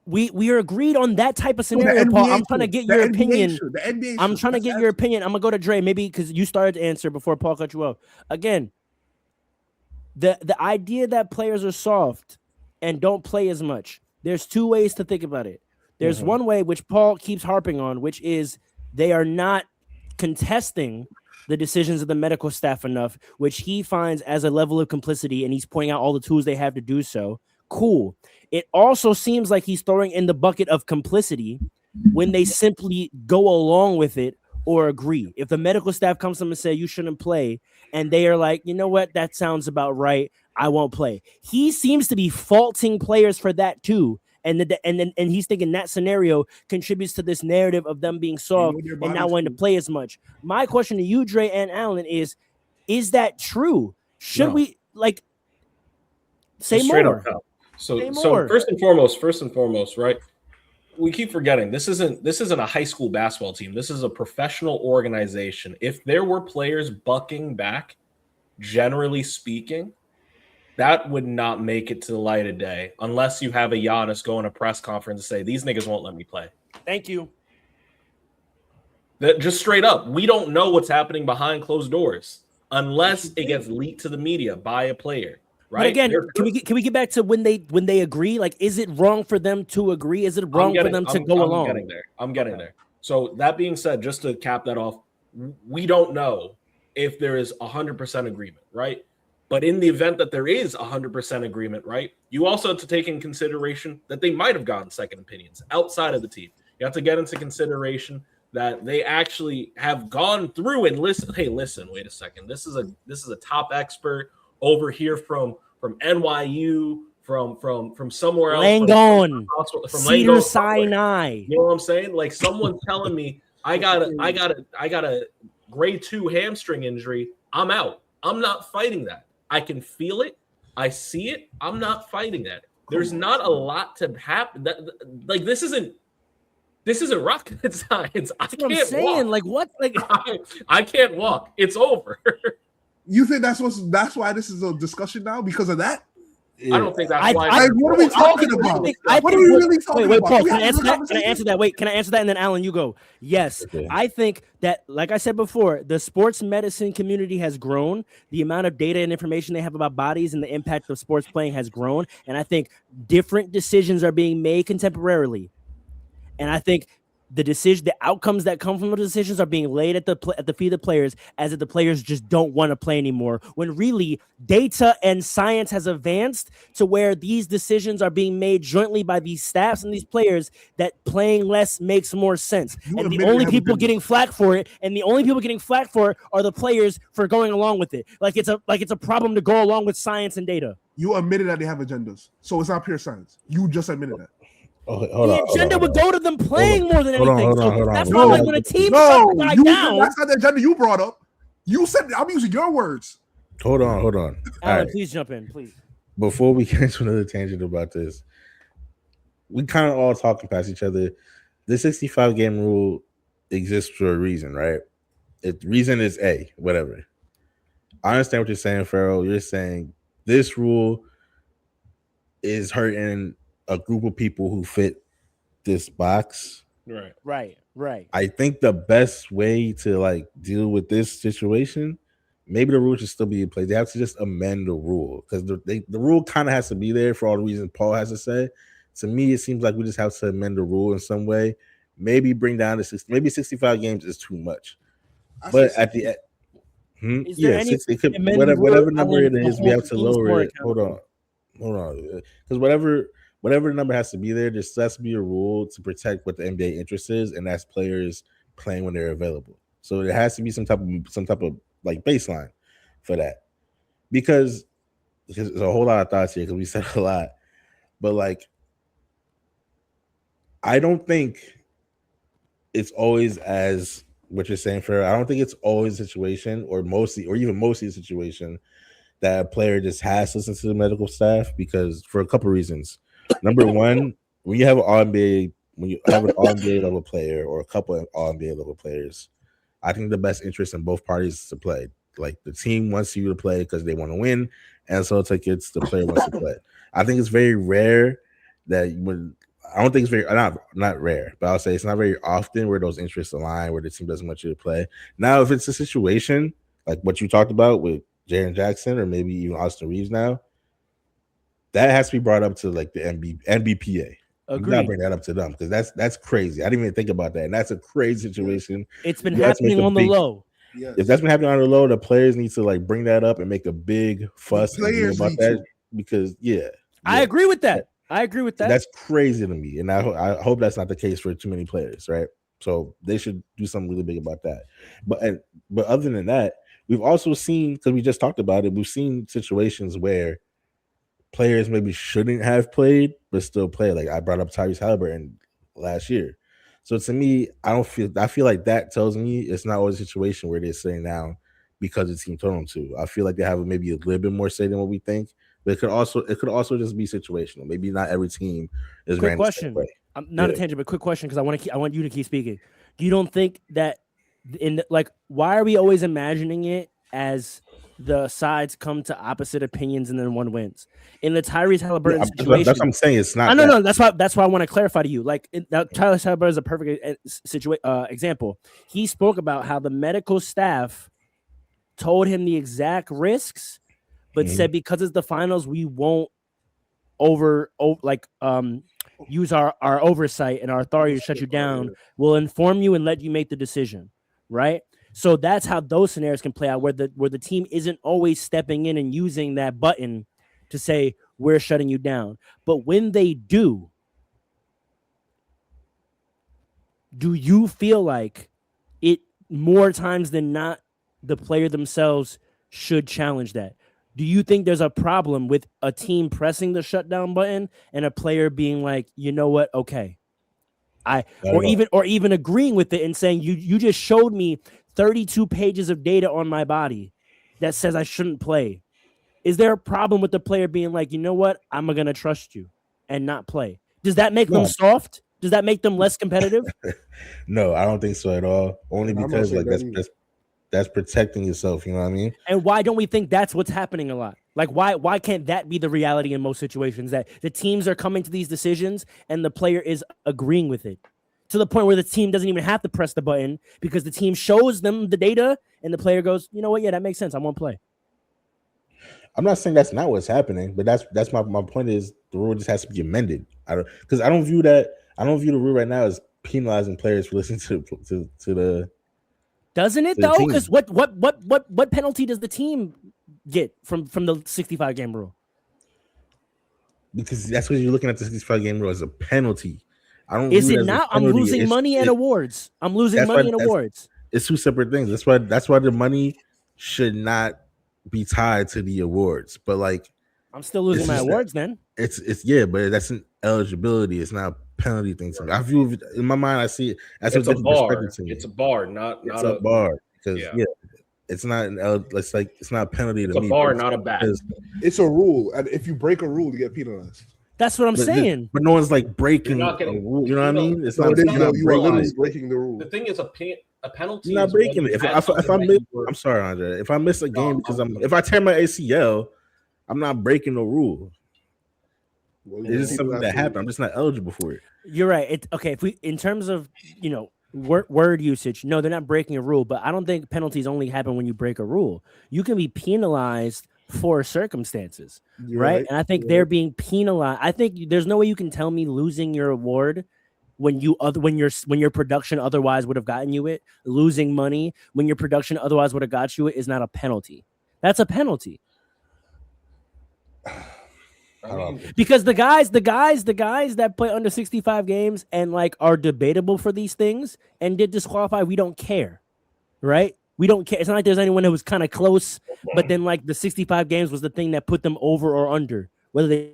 We are agreed on that type of scenario, Paul. I'm trying to get your opinion. I'm trying to get your opinion. I'm gonna go to Dre, maybe because you started to answer before Paul cut you off. Again, the idea that players are soft and don't play as much. There's two ways to think about it. There's one way, which Paul keeps harping on, which is they are not contesting the decisions of the medical staff enough, which he finds as a level of complicity, and he's pointing out all the tools they have to do so. Cool. It also seems like he's throwing in the bucket of complicity when they simply go along with it or agree. If the medical staff comes to them and say you shouldn't play, and they are like, you know what, that sounds about right, I won't play. He seems to be faulting players for that too. And he's thinking that scenario contributes to this narrative of them being soft and not wanting to play as much. My question to you, Dre and Alan, is that true? Should we say more? So first and foremost, right? We keep forgetting this isn't a high school basketball team. This is a professional organization. If there were players bucking back, generally speaking, that would not make it to the light of day unless you have a Giannis go in a press conference and say, these niggas won't let me play. Thank you. That just straight up, we don't know what's happening behind closed doors unless it gets leaked to the media by a player, right? But again, can we get back to when they agree? Like, is it wrong for them to agree? Is it wrong for them to go along? I'm getting there. So that being said, just to cap that off, we don't know if there is 100% agreement, right? But in the event that there is 100% agreement, right, you also have to take in consideration that they might have gotten second opinions outside of the team. You have to get into consideration that they actually have gone through and listen. Hey, listen, wait a second. This is a top expert over here from NYU, from somewhere else. Langone, from Cedar Sinai. You know what I'm saying? Like someone telling me I got a grade 2 hamstring injury. I'm out. I'm not fighting that. I can feel it. I see it. I'm not fighting that. There's not a lot to happen. This isn't rocket science. I can't walk. Like what? Like I can't walk. It's over. You think that's why this is a discussion now because of that? I don't think that's why. What are we talking about? What are we really talking about? Paul, can I answer that? Wait, can I answer that? And then Alan, you go. Yes, okay. I think that, like I said before, the sports medicine community has grown. The amount of data and information they have about bodies and the impact of sports playing has grown. And I think different decisions are being made contemporarily. And I think the outcomes that come from the decisions are being laid at the feet of the players, as if the players just don't want to play anymore. When really data and science has advanced to where these decisions are being made jointly by these staffs and these players, that playing less makes more sense. And the only people getting flack for it, are the players for going along with it. Like it's a problem to go along with science and data. You admitted that they have agendas, so it's not pure science. You just admitted that. The agenda would go to them playing more than anything. Hold on. That's why I'm like, when a team shut the guy down. That's not the agenda you brought up. You said I'm using your words. Hold on. Alan, please jump in, please. Before we get into another tangent about this, we kind of all talking past each other. The 65 game rule exists for a reason, right? The reason is whatever. I understand what you're saying, Farrell. You're saying this rule is hurting a group of people who fit this box. Right. I think the best way to like deal with this situation, maybe the rule should still be in place. They have to just amend the rule because the rule kind of has to be there for all the reasons Paul has to say. To me, it seems like we just have to amend the rule in some way. Maybe bring down to 60. Maybe 65 games is too much. But at the end, whatever number it is, we have to lower it. Hold on, because whatever number has to be there, there has to be a rule to protect what the NBA interest is, and that's players playing when they're available. So there has to be some type of like baseline for that, because there's a whole lot of thoughts here because we said a lot, but like I don't think it's always as what you're saying, Farrell. I don't think it's always a situation, or even mostly a situation that a player just has to listen to the medical staff, because for a couple of reasons. Number one, when you have an All-NBA level player or a couple of All-NBA level players, I think the best interest in both parties is to play. Like the team wants you to play because they want to win, and so tickets the player wants to play. I think it's very rare that I don't think it's very not rare, but I'll say it's not very often where those interests align, where the team doesn't want you to play. Now, if it's a situation like what you talked about with Jaren Jackson or maybe even Austin Reeves now, that has to be brought up to like the NBPA. You gotta bring that up to them because that's crazy. I didn't even think about that, and that's a crazy situation. It's been happening on the low. Yes. If that's been happening on the low, the players need to like bring that up and make a big fuss about that because I agree with that. That's crazy to me, and I hope that's not the case for too many players, right? So they should do something really big about that. But other than that, we've also seen, because we just talked about it, we've seen situations where players maybe shouldn't have played but still play. Like I brought up Tyrese Halliburton last year. So to me, I feel like that tells me it's not always a situation where they're sitting down because the team told them to. I feel like they have maybe a little bit more say than what we think. But it could also just be situational. Maybe not every team is ran the same way. I'm not a tangent, but quick question because I want you to keep speaking. You don't think that why are we always imagining it as the sides come to opposite opinions and then one wins? In the Tyrese Halliburton situation, that's what I'm saying. It's not. No. That's why I want to clarify to you. Like Tyrese Halliburton is a perfect example. He spoke about how the medical staff told him the exact risks, but said because it's the finals, we won't use our oversight and our authority to shut you down. We'll inform you and let you make the decision, right? So that's how those scenarios can play out, where the team isn't always stepping in and using that button to say we're shutting you down. But when they do you feel like it more times than not the player themselves should challenge that? Do you think there's a problem with a team pressing the shutdown button and a player being like, you know what, okay, or even agreeing with it and saying you just showed me 32 pages of data on my body that says I shouldn't play? Is there a problem with the player being like, you know what, I'm gonna trust you and not play? Does that make them soft? Does that make them less competitive? No, I don't think so at all. Only because like that's protecting yourself, you know what I mean? And why don't we think that's what's happening a lot? Like, why can't that be the reality in most situations, that the teams are coming to these decisions and the player is agreeing with it to the point where the team doesn't even have to press the button because the team shows them the data and the player goes, you know what? Yeah, that makes sense. I won't play. I'm not saying that's not what's happening, but that's my point is the rule just has to be amended. I don't view the rule right now as penalizing players for listening to the. Doesn't it though? Because what penalty does the team get from the 65 game rule? Because that's what you're looking at the 65 game rule as a penalty. I don't. Is it not? I'm losing money and awards. I'm losing money and awards. It's two separate things. That's why the money should not be tied to the awards. But like, I'm still losing my awards then. But that's an eligibility. It's not penalty thing to me. I view it, in my mind, I see it as It's a a different bar. perspective to me. It's a bar, not a bar because yeah. it's not it's like it's not a penalty to It's me. a bar, not a bat. It's a rule, and if you break a rule, you get penalized. That's what I'm saying. But no one's like breaking You're not getting- a rule. You know what I mean? It's No, not. it is, It's not you are literally breaking. breaking the rule. The thing is, a penalty. You're not is when breaking you it. had If I something miss, that you were- I'm sorry, Andre. If I miss a game because if I tear my ACL, I'm not breaking the rule. Well, It's just something that happened. I'm just not eligible for it. You're right. Okay, if we in terms of word usage, no, they're not breaking a rule. But I don't think penalties only happen when you break a rule. You can be penalized for circumstances, right? And I think they're being penalized. I think there's no way you can tell me losing your award when your production otherwise would have gotten you it, losing money when your production otherwise would have got you it is not a penalty. That's a penalty. Because the guys that play under 65 games and like are debatable for these things and did disqualify, we don't care, right? We don't care. It's not like there's anyone that was kind of close, but then like the 65 games was the thing that put them over or under, whether they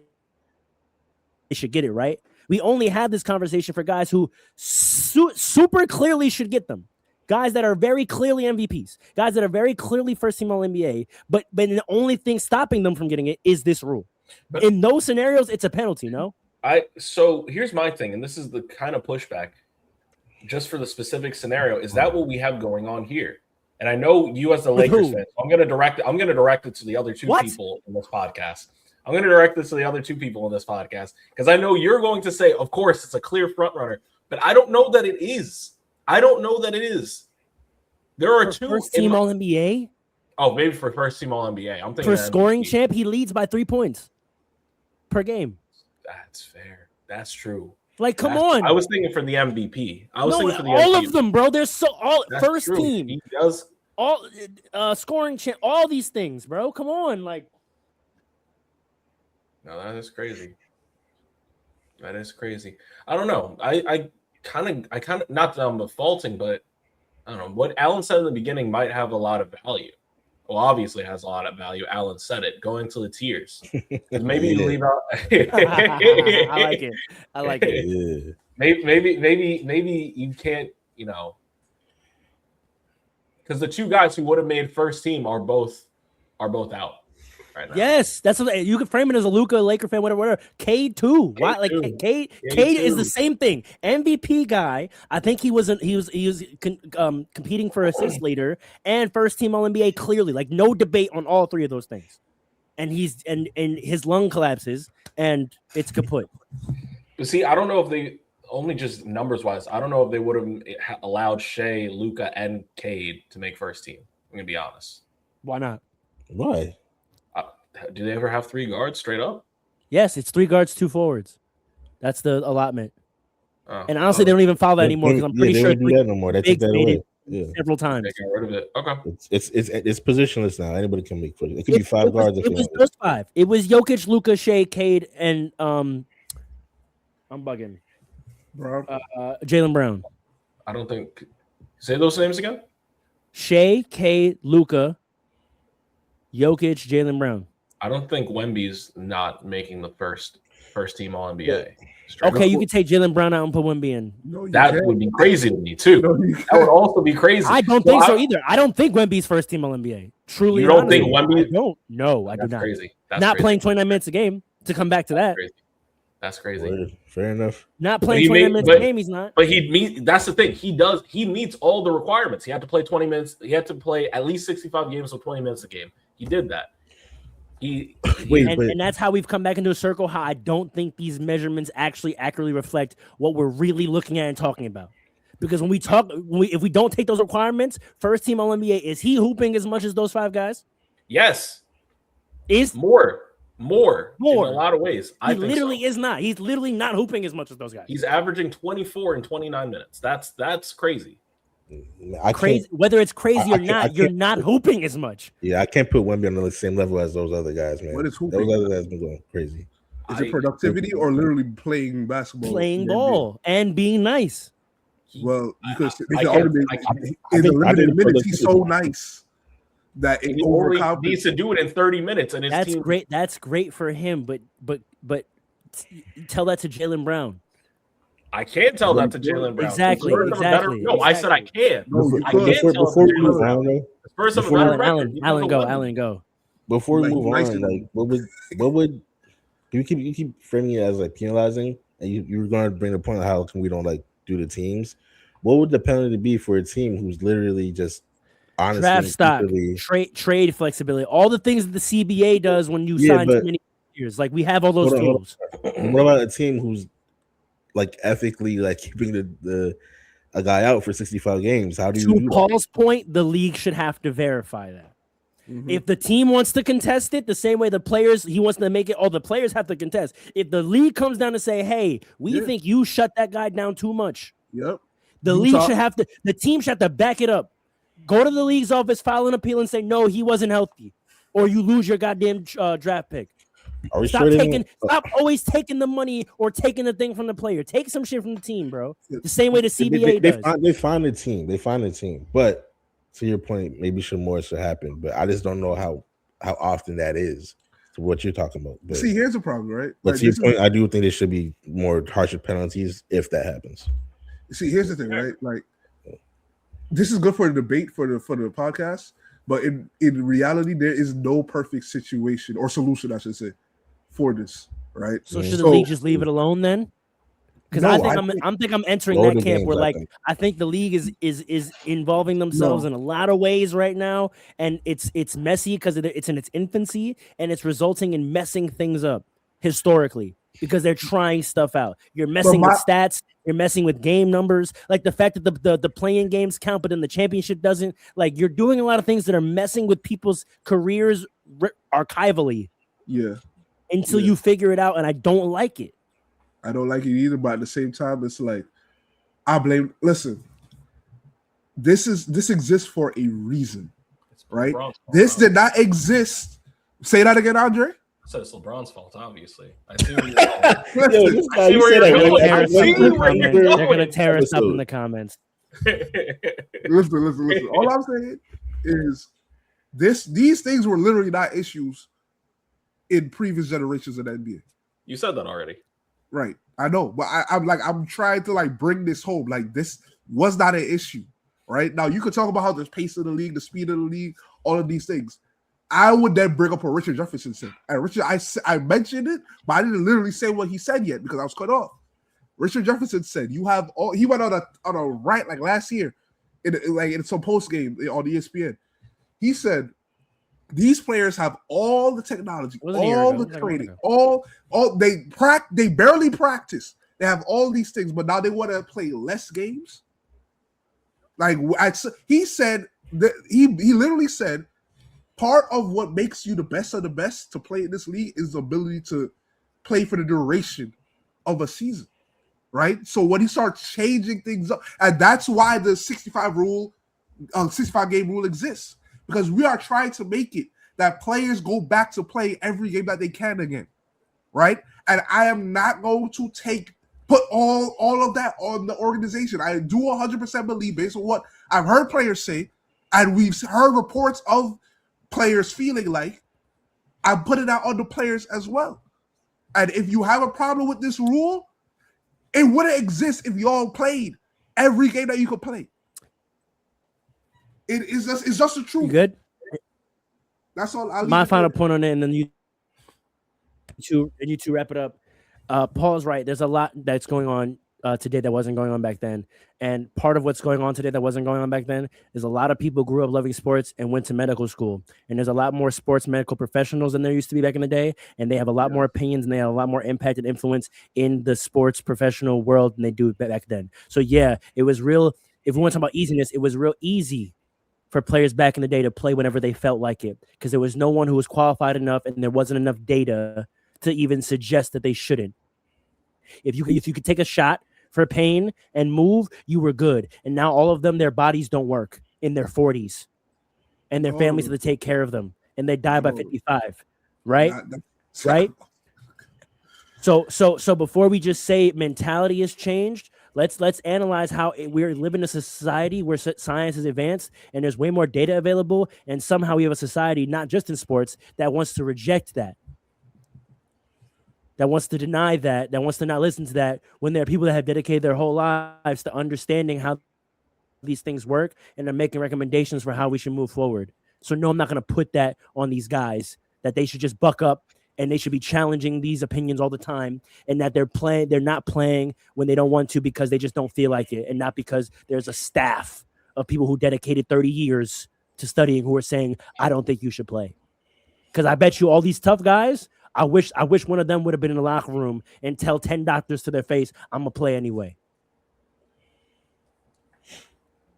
should get it, right? We only had this conversation for guys who super clearly should get them. Guys that are very clearly MVPs, guys that are very clearly first team All-NBA, but the only thing stopping them from getting it is this rule. But in those scenarios, it's a penalty, no? So here's my thing, and this is the kind of pushback just for the specific scenario. Is that what we have going on here? And I know you as the Lakers fan, so I'm gonna direct it to the other two people in this podcast. I'm gonna direct this to the other two people in this podcast because I know you're going to say, of course, it's a clear front runner, but I don't know that it is. There are two first team All-NBA. Oh, maybe for first team All-NBA. I'm thinking for scoring champ, he leads by 3 points per game. That's fair. That's true. Like, come on. I was thinking for the MVP. Thinking for the all MVP. of them, bro. They're That's first true. team. He does all scoring champ. All these things, bro. Come on, like. No, that is crazy. I don't know. I kind of not that I'm faulting, but I don't know what Alan said in the beginning might have a lot of value. Well, obviously it has a lot of value. Alan said it. Going to the tiers. Maybe you leave out. I like it. Yeah. Maybe you can't. Because the two guys who would have made first team are both out right now. Yes, that's what you could frame it as a Luka Laker fan, whatever. Cade too. Why? Like Cade is the same thing. MVP guy. I think he was competing for assist leader and first team All-NBA clearly. Like no debate on all three of those things. And he's and his lung collapses and it's kaput. But see, I don't know if they only just numbers wise. I don't know if they would have allowed Shea, Luka, and Cade to make first team. I'm gonna be honest. Why not? Why? Do they ever have three guards straight up? Yes, it's 3 guards, 2 forwards. That's the allotment. And honestly, they don't even follow that anymore because I'm pretty sure they don't do that no more. They took that away. Several times. They got rid of it. Okay. It's positionless now. Anybody can make first. It could be 5 guards. It was just 5. It was Jokic, Luka, Shea, Cade, and I'm bugging. Jaylen Brown. I don't think. Say those names again. Shea, Cade, Luka, Jokic, Jaylen Brown. I don't think Wemby's not making the first team All-NBA. Okay, you could take Jaylen Brown out and put Wemby in. That would be crazy to me too. That would also be crazy. I don't think so either. I don't think Wemby's first team All-NBA. Truly, you don't think Wemby? No, I do not. Crazy. That's not crazy. playing 29 minutes a game. To come back to that, that's crazy. Fair enough. Not playing 29 minutes a game. He's not. But that's the thing. He meets all the requirements. He had to play 20 minutes. He had to play at least 65 games with 20 minutes a game. He did that. And that's how we've come back into a circle. How I don't think these measurements actually accurately reflect what we're really looking at and talking about. Because when we talk, if we don't take those requirements, first team All-NBA, is he hooping as much as those 5 guys? Yes. Is more in a lot of ways. He literally is not. He's literally not hooping as much as those guys. He's averaging 24 and 29 minutes. That's crazy. Crazy. Whether it's crazy or not, you're not hooping as much. Yeah, I can't put Wemby on the same level as those other guys, man. What is hooping? Those other guys been going crazy. Is it productivity or literally playing basketball? Playing ball and being nice. Well, because in the limited minutes, he's so nice that it overcompensates. Needs to do it in 30 minutes, and that's great. That's great for him. But tell that to Jaylen Brown. I can't tell that to Jaylen Brown. Exactly. No, I said I can. No, you I could. can't tell Before it we to move Jaylen Brown. on, though, The first of a before- better record. He Allen, took go. a win. Allen, go. Before we Like, move nice on, to- like what would you keep framing it as like penalizing, and you were going to bring the point of how come we don't like do the teams. What would the penalty be for a team who's literally just honestly Draft stock, completely- trade flexibility, all the things that the CBA does when you sign too many years. Like we have all those tools. What about a team who's like ethically like keeping a guy out for 65 games? How do you do Paul's point, the league should have to verify that. Mhm. If the team wants to contest it, the same way the players, he wants to make it, all the players have to contest. If the league comes down and say, hey, we think you shut that guy down too much. Yep. The league should have to, the team should have to back it up. Go to the league's office, file an appeal, and say, no, he wasn't healthy. Or you lose your goddamn draft pick. Stop always taking the money or taking the thing from the player. Take some shit from the team, bro. The same way the CBA does. They find a team. But to your point, maybe more should happen. But I just don't know how often that is to what you're talking about. But, see, here's the problem, right? But like, to your point, I do think there should be more harsher penalties if that happens. See, here's the thing, right? Like, this is good for the debate for the podcast, but in reality, there is no perfect situation or solution, I should say, for this, right? So should the league just leave it alone then? Because No, I think I'm entering that camp where like I think the league is involving themselves in a lot of ways right now, and it's messy because it's in its infancy and it's resulting in messing things up historically because they're trying stuff out. You're messing with stats, you're messing with game numbers, like the fact that the playing games count, but then the championship doesn't. Like you're doing a lot of things that are messing with people's careers archivally. Yeah. Until you figure it out, and I don't like it. I don't like it either, but at the same time, it's like listen, this exists for a reason, right? This did not exist. Say that again, Andre. I said it's LeBron's fault, obviously. I see where They're going to tear us up in the comments. Listen. All I'm saying is these things were literally not issues in previous generations of the NBA. You said that already. Right. I know, but I'm trying to like bring this home. Like this was not an issue, right? Now you could talk about how the pace of the league, the speed of the league, all of these things. I would then bring up what Richard Jefferson said. And Richard, I mentioned it, but I didn't literally say what he said yet because I was cut off. Richard Jefferson said he went on a rant like last year in some post game on ESPN. He said these players have all the technology, all the training, all they barely practice. They have all these things, but now they want to play less games. Like he said that he literally said part of what makes you the best of the best to play in this league is the ability to play for the duration of a season, right? So when he starts changing things up, and that's why the 65 game rule exists, because we are trying to make it that players go back to play every game that they can again, right? And I am not going to put all of that on the organization. I do 100% believe, based on what I've heard players say, and we've heard reports of players feeling like, I'm putting that on the players as well. And if you have a problem with this rule, it wouldn't exist if you all played every game that you could play. It's just the truth. You good? That's all. My final point on it, and then you two wrap it up. Paul's right. There's a lot that's going on today that wasn't going on back then. And part of what's going on today that wasn't going on back then is a lot of people grew up loving sports and went to medical school. And there's a lot more sports medical professionals than there used to be back in the day. And they have a lot more opinions and they have a lot more impact and influence in the sports professional world than they do back then. So yeah, it was real. If we want to talk about easiness, it was real easy for players back in the day to play whenever they felt like it, because there was no one who was qualified enough and there wasn't enough data to even suggest that they shouldn't. If you could take a shot for pain and move, you were good. And now all of them, their bodies don't work in their 40s and their families have to take care of them and they die by 55, right? Right? So before we just say mentality has changed, let's analyze how we're living in a society where science is advanced and there's way more data available, and somehow we have a society, not just in sports, that wants to reject that. that wants to deny that wants to not listen to that, when there are people that have dedicated their whole lives to understanding how these things work and are making recommendations for how we should move forward. So no, I'm not going to put that on these guys, that they should just buck up and they should be challenging these opinions all the time, and that they're not playing when they don't want to because they just don't feel like it, and not because there's a staff of people who dedicated 30 years to studying who are saying, I don't think you should play. Because I bet you all these tough guys, I wish one of them would have been in the locker room and tell 10 doctors to their face, I'm going to play anyway.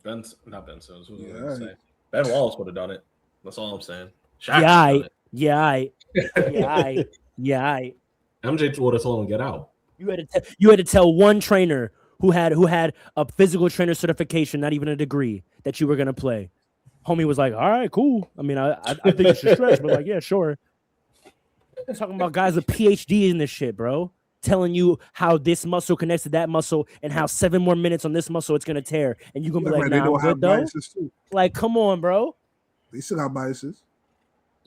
Not Ben Simmons. Who was I gonna say? Ben Wallace would have done it. That's all I'm saying. Yeah. MJ would have told him to get out. You had to tell one trainer who had a physical trainer certification, not even a degree, that you were gonna play. Homie was like, all right, cool. I mean, I think you should stretch, but like, yeah, sure. I'm talking about guys with PhD in this shit, bro. Telling you how this muscle connects to that muscle and how 7 more minutes on this muscle it's gonna tear, and you're gonna be like, nah, I'm good though. Like, come on, bro. They still have biases.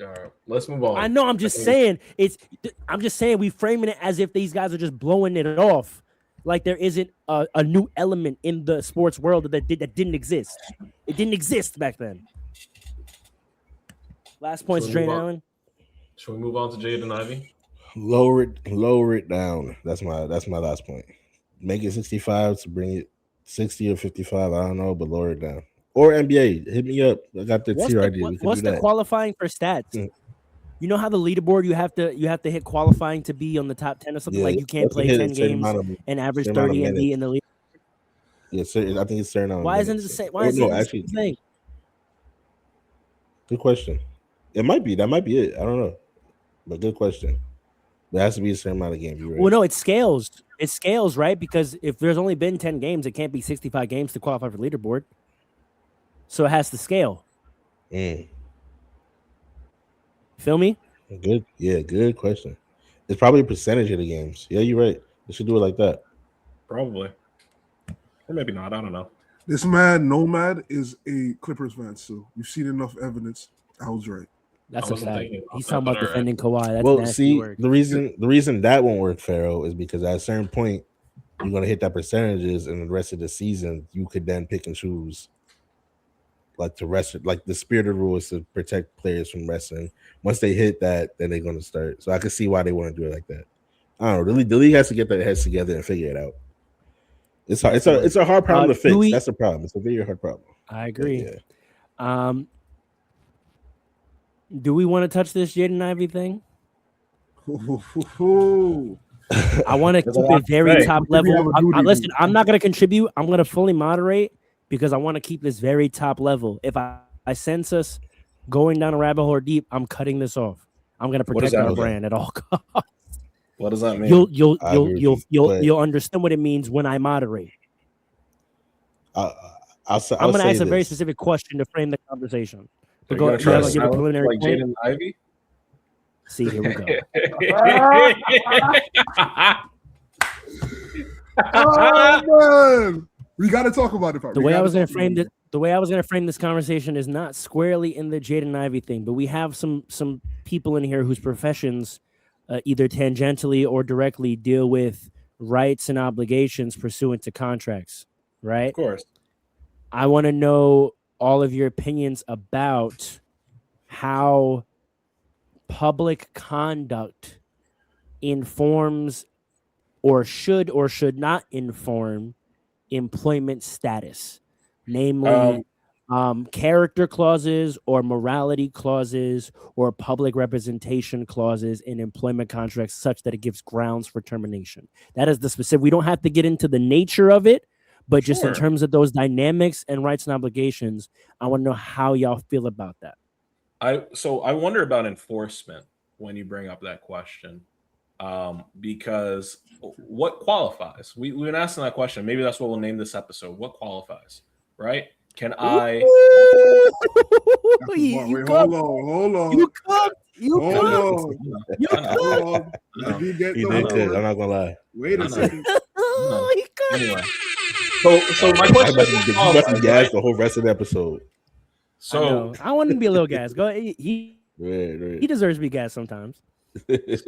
All right, let's move on. I know. I'm just saying we framing it as if these guys are just blowing it off, like there isn't a new element in the sports world that didn't exist. It didn't exist back then. Last points, Drain Allen. Should we move on to Jaden Ivey? Lower it down. That's my last point. Make it 65 to bring it 60 or 55. I don't know, but lower it down. Or NBA, hit me up. I got the tier idea. What's the qualifying for stats? You know how the leaderboard you have to hit qualifying to be on the top 10 or something, like you can't play 10 games and average 30 and be in the league. Yeah, I think it's certain. Why isn't it the same? Why is it the same thing? Good question. It might be. That might be it. I don't know, but good question. There has to be a certain amount of games. Right? Well, no, it scales. It scales, right? Because if there's only been 10 games, it can't be 65 games to qualify for leaderboard. So it has to scale. Feel me? Good. Yeah, good question. It's probably a percentage of the games. Yeah, you're right. They should do it like that. Probably. Or maybe not. I don't know. This man, Nomad, is a Clippers fan, so you've seen enough evidence. I was right. That's a fact. He's talking about defending Kawhi. That's well, nasty see, work. the reason that won't work, Pharaoh, is because at a certain point, you're going to hit that percentages, and the rest of the season, you could then pick and choose. Like the rest, like the spirit of the rule is to protect players from resting. Once they hit that, then they're going to start. So I can see why they want to do it like that. I don't know. The league has to get their heads together and figure it out. It's hard. It's a hard problem to fix. That's the problem. It's a very hard problem. I agree. Yeah. Do we want to touch this Jaden Ivey thing? I want to keep it very top level. Listen, I'm not going to contribute. I'm going to fully moderate because I want to keep this very top level. If I sense us going down a rabbit hole or deep, I'm cutting this off. I'm going to protect our brand at all costs. What does that mean? You'll understand what it means when I moderate. I'm going to ask a very specific question to frame the conversation. Give a preliminary like Jaden Ivey. See, here we go. Oh man, we got to talk about it. The way I was going to frame this conversation is not squarely in the Jaden Ivey thing, but we have some people in here whose professions either tangentially or directly deal with rights and obligations pursuant to contracts. Right? Of course. I want to know all of your opinions about how public conduct informs or should not inform employment status, namely character clauses or morality clauses or public representation clauses in employment contracts such that it gives grounds for termination. That is the specific. We don't have to get into the nature of it, but just in terms of those dynamics and rights and obligations, I want to know how y'all feel about that. I wonder about enforcement when you bring up that question, because what qualifies? We've been asking that question. Maybe that's what we'll name this episode. What qualifies, right? Can I? Hold on. You cooked. He did good. I'm not gonna lie. Wait a second. Anyway. So my question is, you must be gassed the whole rest of the episode. So I want him to be a little gassed. Go. He deserves to be gassed sometimes.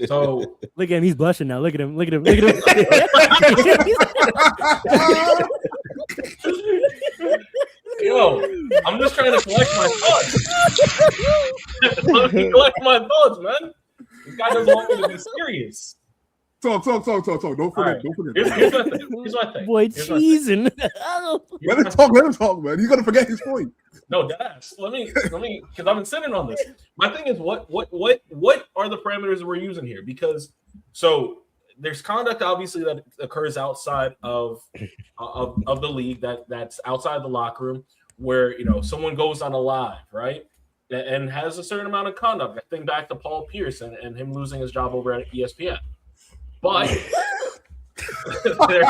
So Look at him. He's blushing now. Look at him. Look at him. Look at him. yo, I'm just trying to collect my thoughts. Let me collect my thoughts, man. This guy doesn't want me to be serious. Talk. Don't forget. Right. Don't forget. Here's my thing. Boy, Here's my thing. cheesing. Let him talk, man. He's gonna forget his point. No, that's let me because I've been sitting on this. My thing is what are the parameters that we're using here? Because so there's conduct obviously that occurs outside of the league that's outside the locker room where someone goes on a live, right? And has a certain amount of conduct. I think back to Paul Pierce and him losing his job over at ESPN. But there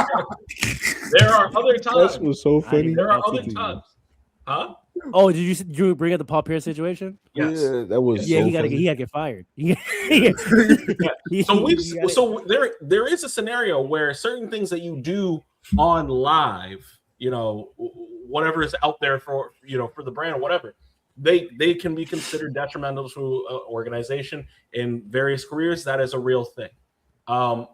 are other times. That was so funny. There are other times. Huh? Oh, did you bring up the Paul Pierce situation? Yes. Yeah, that was. Yeah, so he gotta funny. get fired. So there is a scenario where certain things that you do on live, whatever is out there for the brand or whatever, they can be considered detrimental to an organization in various careers. That is a real thing. But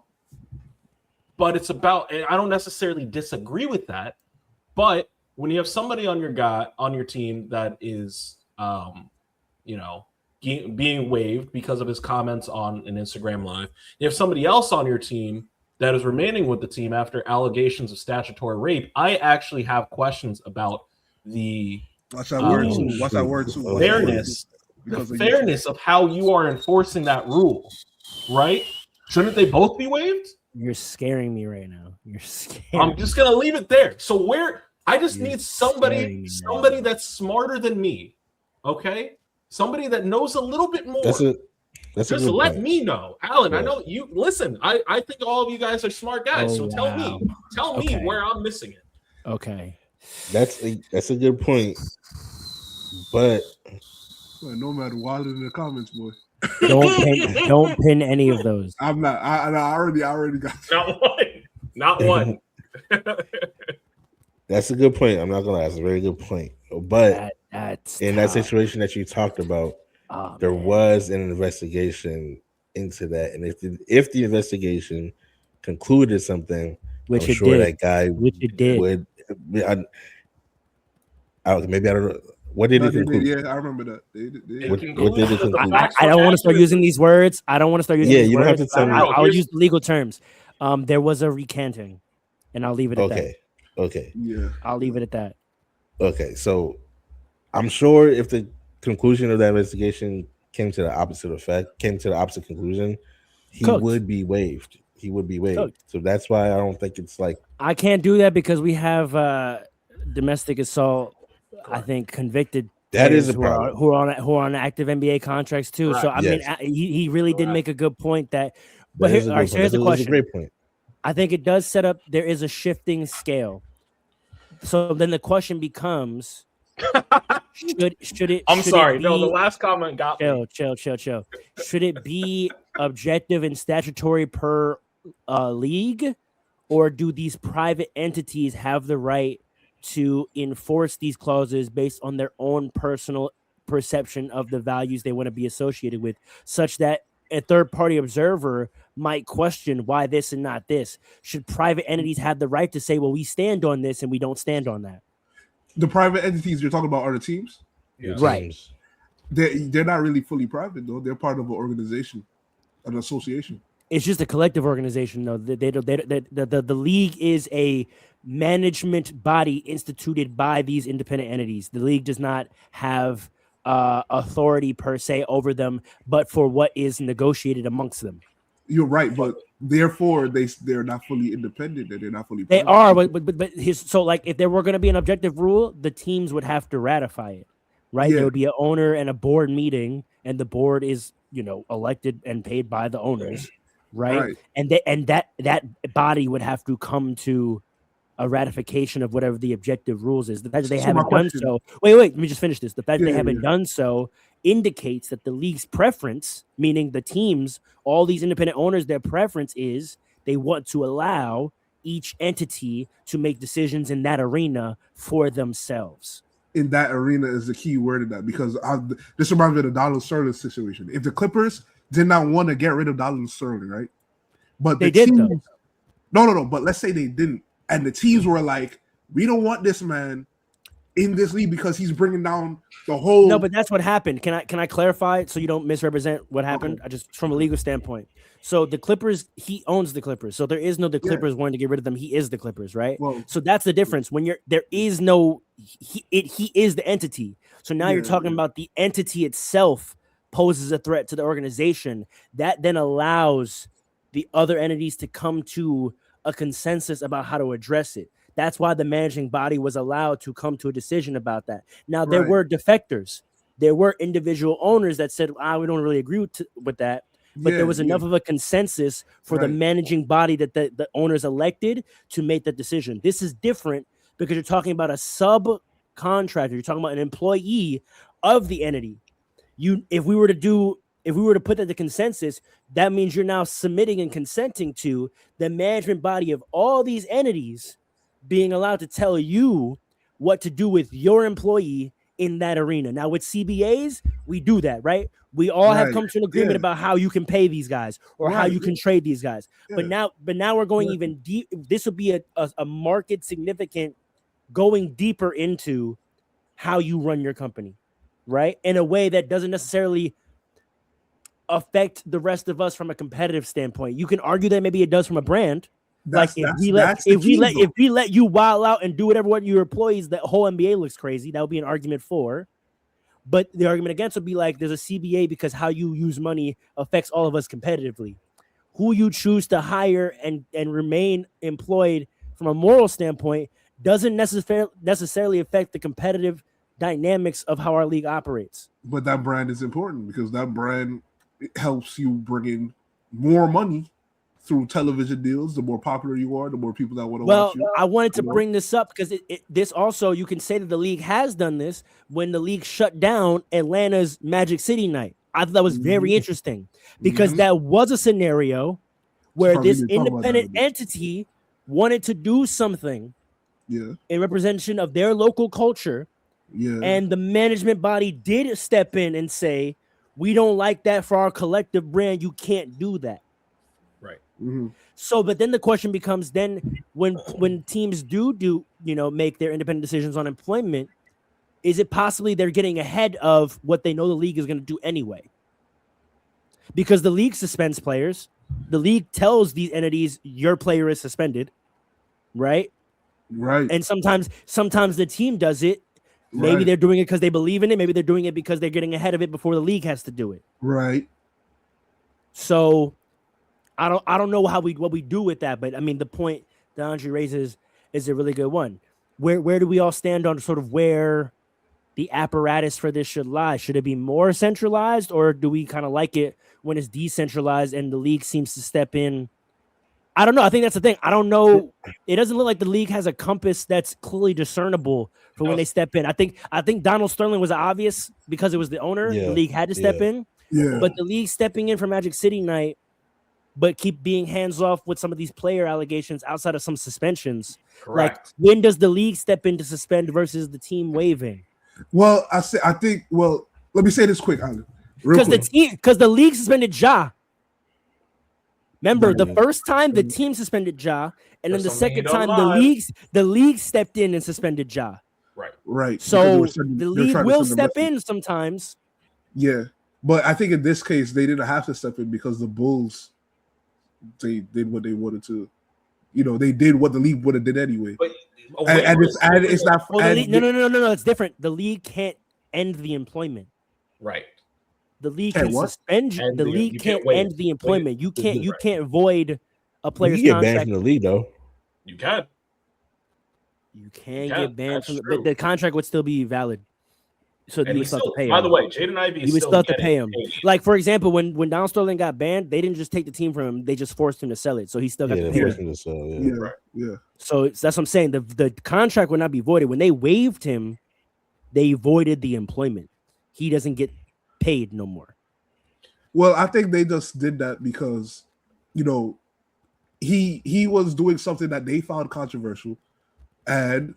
it's about, and I don't necessarily disagree with that, but when you have somebody on your team that is, being waived because of his comments on an Instagram live, you have somebody else on your team that is remaining with the team after allegations of statutory rape. I actually have questions about the Watch that word too. Watch that word too. fairness of how you are enforcing that rule, right? Shouldn't they both be waived? You're scaring me right now. You're scaring. I'm just gonna leave it there. So I just need somebody that's smarter than me. Okay, somebody that knows a little bit more. That's just let me know, Alan. I know you. Listen, I think all of you guys are smart guys. So tell me where I'm missing it. Okay, that's a good point. But no matter what in the comments, boy. Don't pin any of those. I'm not. I already got not one. That's a good point. I'm not gonna lie, that's a very good point. But that's in that situation that you talked about, there was an investigation into that, and if the investigation concluded something, which I'm it sure did, that guy would. Maybe I don't know. What did it conclude? Yeah, I remember that. What did it conclude? I don't want to start using these words. I don't want to start using these you words. don't have to tell me. I'll use legal terms. There was a recanting, and I'll leave it at that. Okay. Yeah. I'll leave it at that. Okay. So I'm sure if the conclusion of that investigation came to the opposite conclusion, he would be waived. So that's why I don't think it's like I can't do that because we have domestic assault. I think convicted. That is a problem. Who are on active NBA contracts too. Right. So I mean, he really did make a good point that. But here's the question. That's a great point. I think it does set up. There is a shifting scale. So then the question becomes: should it? I'm sorry. No, the last comment got me. Chill. Should it be objective and statutory per league, or do these private entities have the right to enforce these clauses based on their own personal perception of the values they want to be associated with, such that a third-party observer might question why this and not this? Should private entities have the right to say, well, we stand on this and we don't stand on that? The private entities you're talking about are the teams? Yeah. Right. They're not really fully private, though. They're part of an organization, an association. It's just a collective organization, though. The league is a management body instituted by these independent entities. The league does not have authority per se over them, but for what is negotiated amongst them. You're right, but therefore they're not fully independent and they're not fully. They are, but so like if there were going to be an objective rule, the teams would have to ratify it, right? Yeah. There would be an owner and a board meeting, and the board is elected and paid by the owners, right? And that body would have to come to a ratification of whatever the objective rules is. The fact that they haven't done so. Wait, let me just finish this. The fact that they haven't done so indicates that the league's preference, meaning the teams, all these independent owners, their preference is they want to allow each entity to make decisions in that arena for themselves. In that arena is the key word of that, because this reminds me of the Donald Sterling situation. If the Clippers did not want to get rid of Donald Sterling, right? But They did, though. No. But let's say they didn't, and the teams were like, "We don't want this man in this league because he's bringing down the whole." No, but that's what happened. Can I clarify so you don't misrepresent what happened? Okay. I just from a legal standpoint. So the Clippers, he owns the Clippers. So there is no the Clippers wanting to get rid of them. He is the Clippers, right? Well, so that's the difference. When there is no he is the entity. So now you're talking about the entity itself poses a threat to the organization. That then allows the other entities to come to a consensus about how to address it. That's why the managing body was allowed to come to a decision about that. Now, there were defectors. There were individual owners that said, we don't really agree with that. But there was enough of a consensus for the managing body that the owners elected to make the decision. This is different because you're talking about a subcontractor. You're talking about an employee of the entity. If we were to put that to consensus, that means you're now submitting and consenting to the management body of all these entities being allowed to tell you what to do with your employee in that arena. Now with CBAs, we do that, right? We all have come to an agreement about how you can pay these guys or how you can trade these guys. But now we're going even deep. This would be a market significant going deeper into how you run your company, right? In a way that doesn't necessarily affect the rest of us from a competitive standpoint. You can argue that maybe it does from a brand. If we let you wild out and do whatever what your employees, the whole NBA looks crazy. That would be an argument for. But the argument against would be like there's a CBA because how you use money affects all of us competitively. Who you choose to hire and remain employed from a moral standpoint doesn't necessarily affect the competitive dynamics of how our league operates. But that brand is important because that brand helps you bring in more money through television deals. The more popular you are, the more people that want to watch you. I wanted to bring this up because this also, you can say that the league has done this when the league shut down Atlanta's Magic City night. I thought that was very interesting because that was a scenario where this independent entity wanted to do something in representation of their local culture. And the management body did step in and say, we don't like that for our collective brand. You can't do that. Right. So, but then the question becomes then when teams do make their independent decisions on employment, is it possibly they're getting ahead of what they know the league is going to do anyway? Because the league suspends players. The league tells these entities your player is suspended, right? Right. And sometimes the team does it. Maybe they're doing it because they believe in it. Maybe they're doing it because they're getting ahead of it before the league has to do it. Right. So I don't know what we do with that, but I mean the point that Andre raises is a really good one. Where do we all stand on sort of where the apparatus for this should lie? Should it be more centralized, or do we kind of like it when it's decentralized and the league seems to step in? I don't know. I think that's the thing. I don't know. It doesn't look like the league has a compass that's clearly discernible for when they step in. I think Donald Sterling was obvious because it was the owner. The league had to step in. But the league stepping in for Magic City night, but keep being hands off with some of these player allegations outside of some suspensions. Correct. Like, when does the league step in to suspend versus the team waiving? Well, I think. Well, let me say this quick, Alan. Because the league suspended Ja. Remember, the first time the team suspended Ja, and then the second time the league stepped in and suspended Ja. Right. So the league will step in sometimes. Yeah, but I think in this case they didn't have to step in because the Bulls, they did what they wanted to. They did what the league would have did anyway. But, it's not. No. It's different. The league can't end the employment. Right. The league can suspend you. The league can't end the employment. You can't void a player's contract. You get banned from the league, though. You can. You can get banned from but the contract would still be valid. So you would still have to pay him. By the way, Jaden Ivey you would still have to pay him. Like, for example, when Donald Sterling got banned, they didn't just take the team from him; they just forced him to sell it. So he still got to pay him. Yeah. So that's what I'm saying. The contract would not be voided. When they waived him, they voided the employment. He doesn't get paid no more. Well, I think they just did that because, he was doing something that they found controversial, and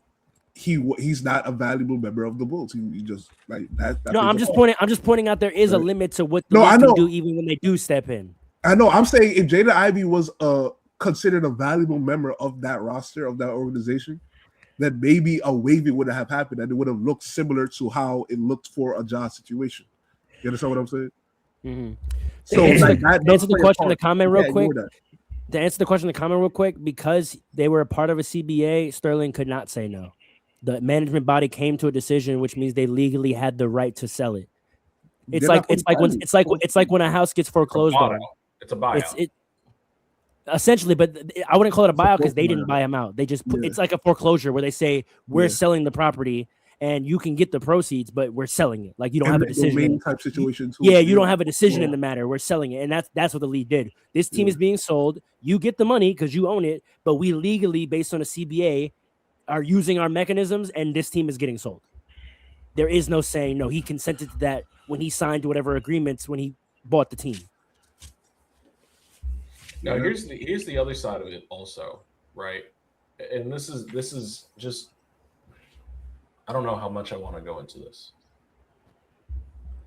he's not a valuable member of the Bulls. He just like that. No, I'm just pointing out there is a limit to what the No, I league know. can do even when they do step in. I know. I'm saying if Jaden Ivey was considered a valuable member of that roster of that organization, then maybe a waiving would have happened and it would have looked similar to how it looked for a John situation. You understand what I'm saying? Mm-hmm. So answer the question in the comment real quick. That. To answer the question in the comment real quick, because they were a part of a CBA, Sterling could not say no. The management body came to a decision, which means they legally had the right to sell it. It's like when a house gets foreclosed on. It's a buyout. Essentially, but I wouldn't call it a buyout because they didn't buy them out. They just it's like a foreclosure where they say we're selling the property and you can get the proceeds, but we're selling it. Like you don't have a decision. Type situation too. Yeah, you don't have a decision in the matter. We're selling it, and that's what the league did. This team is being sold. You get the money because you own it, but we legally, based on a CBA, are using our mechanisms, and this team is getting sold. There is no saying no. He consented to that when he signed whatever agreements when he bought the team. Now here's the other side of it also, right? And this is just I don't know how much I want to go into this.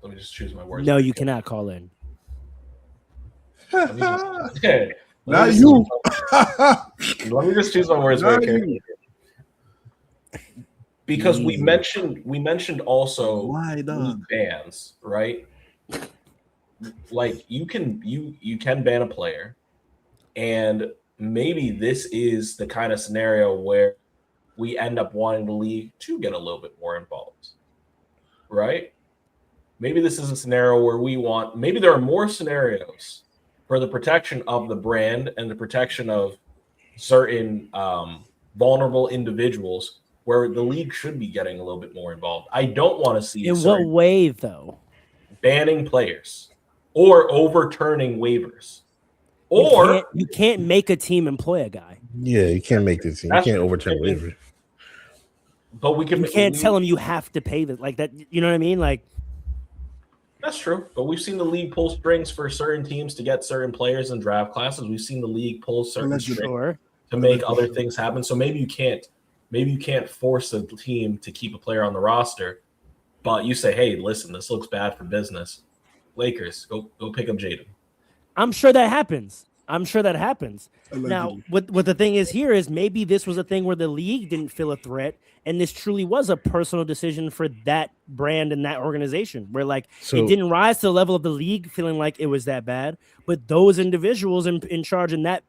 Let me just choose my words. No, you cannot call in. Let me just choose my words very carefully. Because we mentioned also league bans, right? Like you can ban a player, and maybe this is the kind of scenario where we end up wanting the league to get a little bit more involved, right? Maybe this is a scenario where maybe there are more scenarios for the protection of the brand and the protection of certain vulnerable individuals where the league should be getting a little bit more involved. I don't want to see in what way though? Banning players or overturning waivers. Or you can't make a team employ a guy. Yeah, you can't make this team. You can't overturn waivers. But we can't tell them you have to pay that like that. You know what I mean? Like that's true. But we've seen the league pull strings for certain teams to get certain players in draft classes. We've seen the league pull certain strings to make other things happen. So maybe you can't force a team to keep a player on the roster, but you say, hey, listen, this looks bad for business. Lakers, go pick up Jaden. I'm sure that happens. Now, what the thing is here is maybe this was a thing where the league didn't feel a threat, and this truly was a personal decision for that brand and that organization, where it didn't rise to the level of the league feeling like it was that bad, but those individuals in charge in that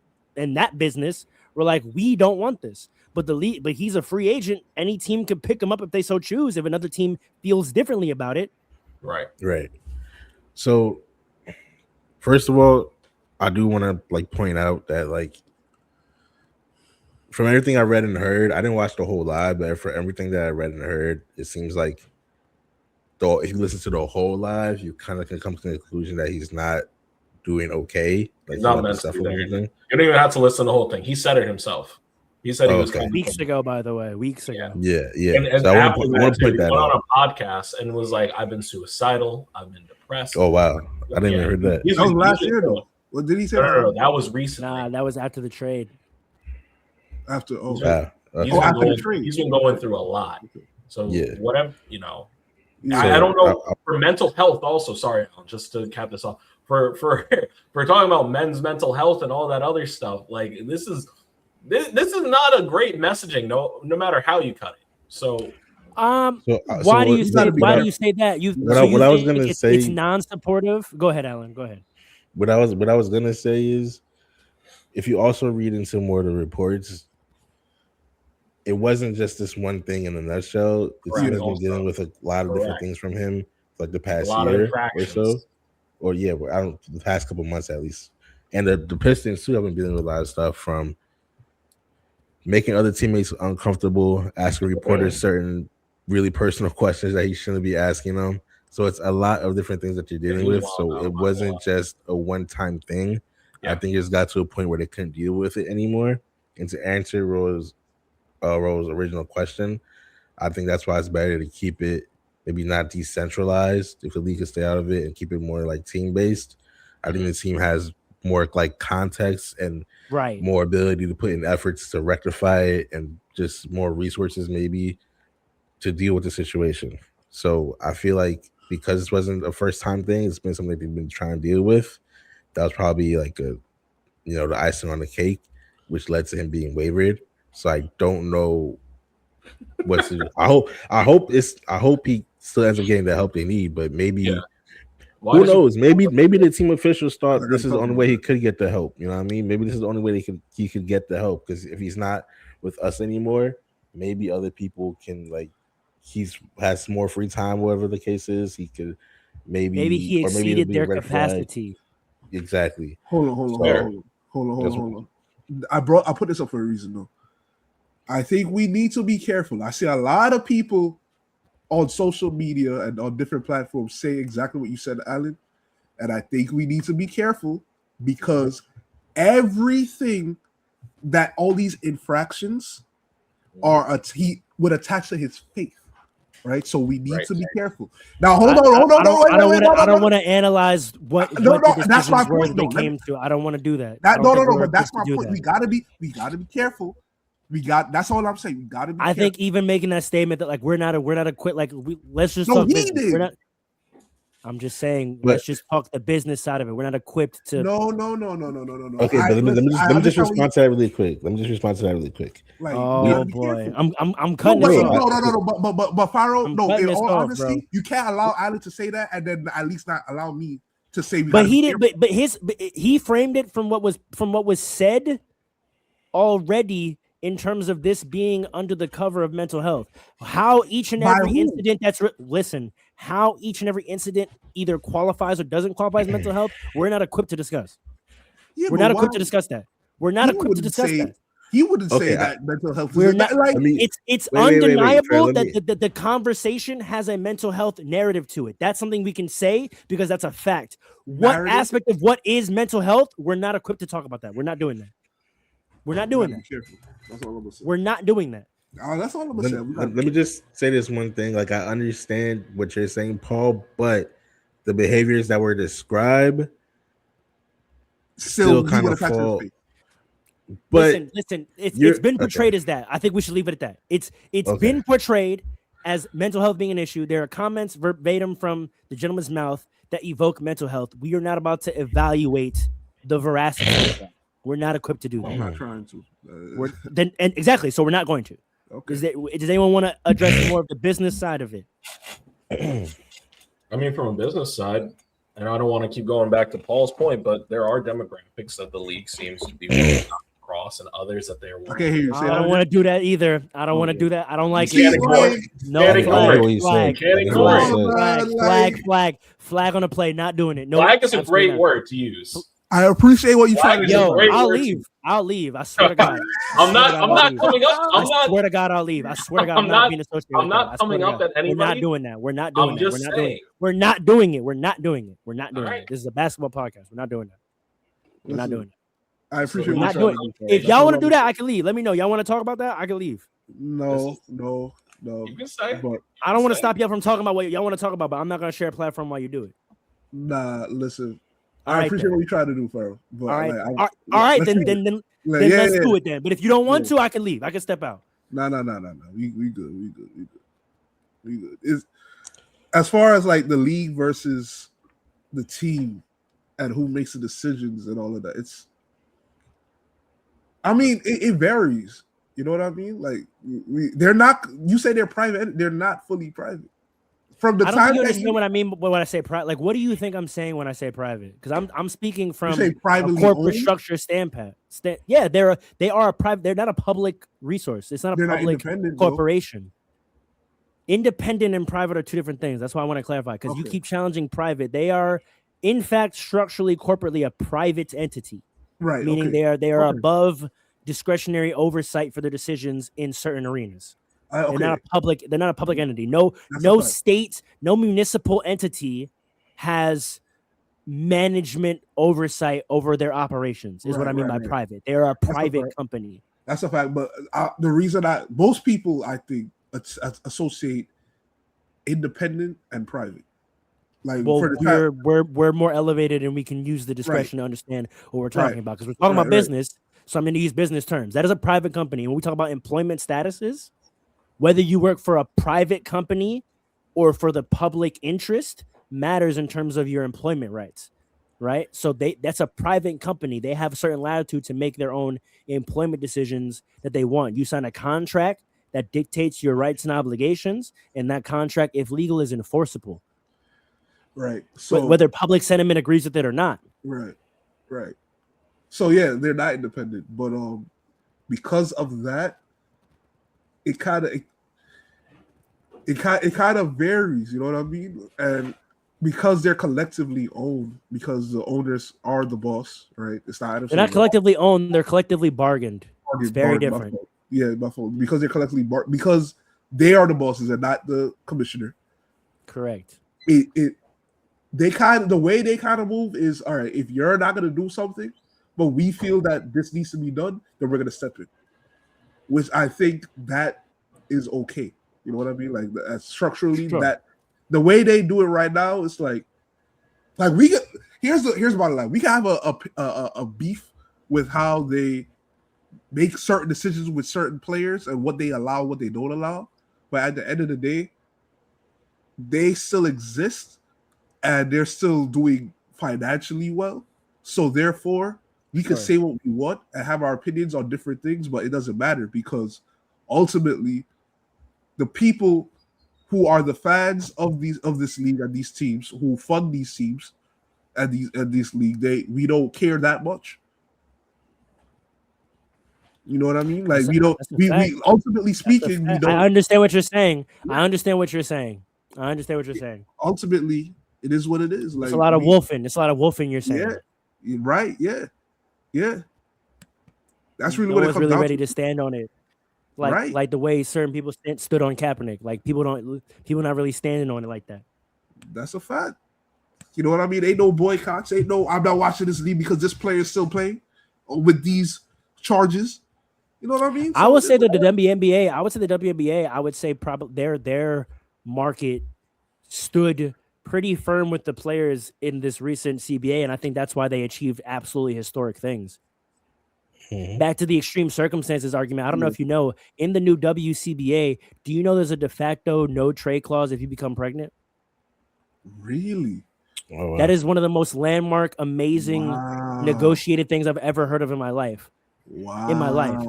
business were like, we don't want this. But the league, but he's a free agent. Any team could pick him up if they so choose. If another team feels differently about it, right. So, first of all, I do want to point out that from everything I read and heard, I didn't watch the whole live, but for everything that I read and heard, it seems like if you listen to the whole live, you kind of can come to the conclusion that he's not doing okay. He's not mentally there. You don't even have to listen to the whole thing. He said it himself. He said he was weeks ago, by the way, weeks ago. Yeah. And so I want to put that on a podcast and was like, I've been suicidal. I've been depressed. Oh, wow. I didn't even hear that. That was last year, though. What did he say? No, that was recently. Nah, that was after the trade. After the trade. He's been going through a lot. So whatever, I don't know for mental health also. Sorry, just to cap this off. For talking about men's mental health and all that other stuff, like this is not a great messaging, no matter how you cut it. So why do you say that? What I was gonna say, it's non-supportive. Go ahead, Alan. Go ahead. What I was gonna say is, if you also read into more of the reports, it wasn't just this one thing in a nutshell. The team has been dealing with a lot of different things from him, like the past year or so, the past couple months at least. And the Pistons too have been dealing with a lot of stuff, from making other teammates uncomfortable, asking reporters certain really personal questions that he shouldn't be asking them. So it's a lot of different things that you're dealing with. So it wasn't just a one-time thing. Yeah. I think it's got to a point where they couldn't deal with it anymore. And to answer Rose's original question, I think that's why it's better to keep it maybe not decentralized, if the league could stay out of it, and keep it more like team-based. I think the team has more context and more ability to put in efforts to rectify it, and just more resources maybe to deal with the situation. So I feel like because this wasn't a first time thing, it's been something they've been trying to deal with. That was probably like the icing on the cake, which led to him being waived. So I don't know what's. I hope he still ends up getting the help they need, but maybe. Who knows? Maybe the team officials thought this is the only way he could get the help. You know what I mean? Maybe this is the only way he could get the help, because if he's not with us anymore, maybe other people can, like, has more free time, whatever the case is. He could maybe he exceeded their capacity. Flag. Exactly. Hold on. I put this up for a reason though. I think we need to be careful. I see a lot of people on social media and on different platforms say exactly what you said, Alan. And I think we need to be careful, because everything that all these infractions are would attach to his faith, right? So we need to be careful. Now, hold on. I don't want to analyze what the that's my point. They came to. I don't want to do that. But that's my point. We gotta be careful. That's all I'm saying. We gotta be. I think even making that statement that, like, we're not equipped. Like, let's just talk business. We're not. I'm just saying, let's just talk the business side of it. We're not equipped to. No. Okay, but let me just respond to that really quick. Like, oh boy, I'm cutting this off. No. But Pharaoh, in all honesty, you can't allow Alan to say that, and then at least not allow me to say. But he did. But he framed it from what was said already. In terms of this being under the cover of mental health, how each and every incident how each and every incident either qualifies or doesn't qualify as mental health, we're not equipped to discuss. We're not equipped to discuss that. We're not equipped to discuss that. He wouldn't say that mental health. We're not. Like, it's undeniable that the conversation has a mental health narrative to it. That's something we can say because that's a fact. What aspect of what is mental health? We're not equipped to talk about that. We're not doing that. We're not doing that. That's all I'm gonna say. We're not doing that. That's all I'm gonna say. Let me just say this one thing. Like, I understand what you're saying, Paul, but the behaviors that were described still kind of fall. But listen, it's been portrayed as that. I think we should leave it at that. It's been portrayed as mental health being an issue. There are comments verbatim from the gentleman's mouth that evoke mental health. We are not about to evaluate the veracity of that. We're not equipped to do that. I'm not trying to. Exactly. So we're not going to. Okay. Does anyone want to address more of the business side of it? I mean, from a business side, and I don't want to keep going back to Paul's point, but there are demographics that the league seems to be across, and others that they're. Okay, I don't want to do that either. I don't want to do that. I don't like it. No flag on the play. Not doing it. No, flag is a great word to use. I appreciate what you're trying to do. I'll leave. I swear to God. I'm not coming up. I swear to God, I'll leave. I swear to God, I'm not being associated. I'm not coming up at anybody. We're not doing that. We're not doing that. We're not doing it. We're not doing it. This is a basketball podcast. We're not doing that. We're not doing it. I appreciate what you're doing. If y'all want to do that, I can leave. Let me know. Y'all want to talk about that? I can leave. No. You can say. But I don't want to stop y'all from talking about what y'all want to talk about, but I'm not going to share a platform while you do it. Nah, listen. I appreciate what you try to do, Pharaoh. All right. Then let's do it then. But if you don't want to, I can leave. I can step out. No. We good. It's, as far as like the league versus the team and who makes the decisions and all of that, it varies. You know what I mean? Like they're not. You say they're private. They're not fully private. From the I don't time think you understand what I mean when I say private. Like, what do you think I'm saying when I say private? Because I'm speaking from a corporate structure standpoint. Yeah, they are a private. They're not a public resource. It's not a public corporation. Though. Independent and private are two different things. That's why I want to clarify. Because you keep challenging private. They are, in fact, structurally, corporately, a private entity. Right. Meaning they are above discretionary oversight for their decisions in certain arenas. They're not a public entity. No state, no municipal entity has management oversight over their operations. Is what I mean by private. They are a private company. That's a fact. But the reason most people I think associate independent and private. Like, we're more elevated and we can use the discretion to understand what we're talking about, because we're talking about business. So I'm going to use business terms. That is a private company. When we talk about employment statuses, Whether you work for a private company or for the public interest matters in terms of your employment rights, right? So that's a private company. They have a certain latitude to make their own employment decisions that they want. You sign a contract that dictates your rights and obligations, and that contract, if legal, is enforceable. Right. So whether public sentiment agrees with it or not. Right. So yeah, they're not independent, but because of that, it kind of varies. You know what I mean? And because they're collectively owned, because the owners are the boss, right? It's not. They're not collectively owned; they're collectively bargained. It's very different. Yeah, my fault. Because they're collectively because they are the bosses and not the commissioner. Correct. The way they kind of move is, all right, if you're not going to do something, but we feel that this needs to be done, then we're going to step in. Which I think that is okay. You know what I mean? Like structurally, sure. That the way they do it right now, it's like we get here's about it. Like we can have a beef with how they make certain decisions with certain players and what they allow, what they don't allow. But at the end of the day, they still exist and they're still doing financially well. So therefore, we can say what we want and have our opinions on different things, but it doesn't matter because ultimately the people who are the fans of this league and these teams who fund these teams and this league, we don't care that much. You know what I mean? Like we ultimately speaking, we don't. I understand what you're saying. Ultimately, it is what it is. Like it's a lot of wolfing. It's a lot of wolfing. You're saying. Yeah, right. Yeah. That's really no what it one's comes really down ready to stand on it. Like the way certain people stood on Kaepernick. Like people not really standing on it like that. That's a fact. You know what I mean? Ain't no boycotts. Ain't no. I'm not watching this league because this player is still playing with these charges. You know what I mean? So I would say that the WNBA. I would say probably their market stood pretty firm with the players in this recent CBA, and I think that's why they achieved absolutely historic things. Mm-hmm. Back to the extreme circumstances argument. I don't know if you know, in the new WCBA, do you know there's a de facto no trade clause if you become pregnant? Really? Oh, wow. That is one of the most landmark, amazing negotiated things I've ever heard of in my life. Wow. In my life.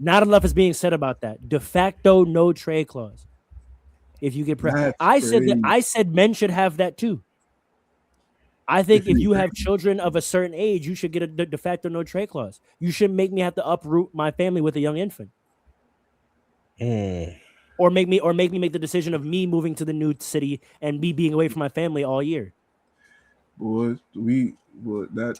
Not enough is being said about that. De facto no trade clause. If you get pregnant. I said men should have that too. I think if you have children of a certain age, you should get a de facto no trade clause. You shouldn't make me have to uproot my family with a young infant. Or make me make the decision of me moving to the new city and me being away from my family all year. Boy, that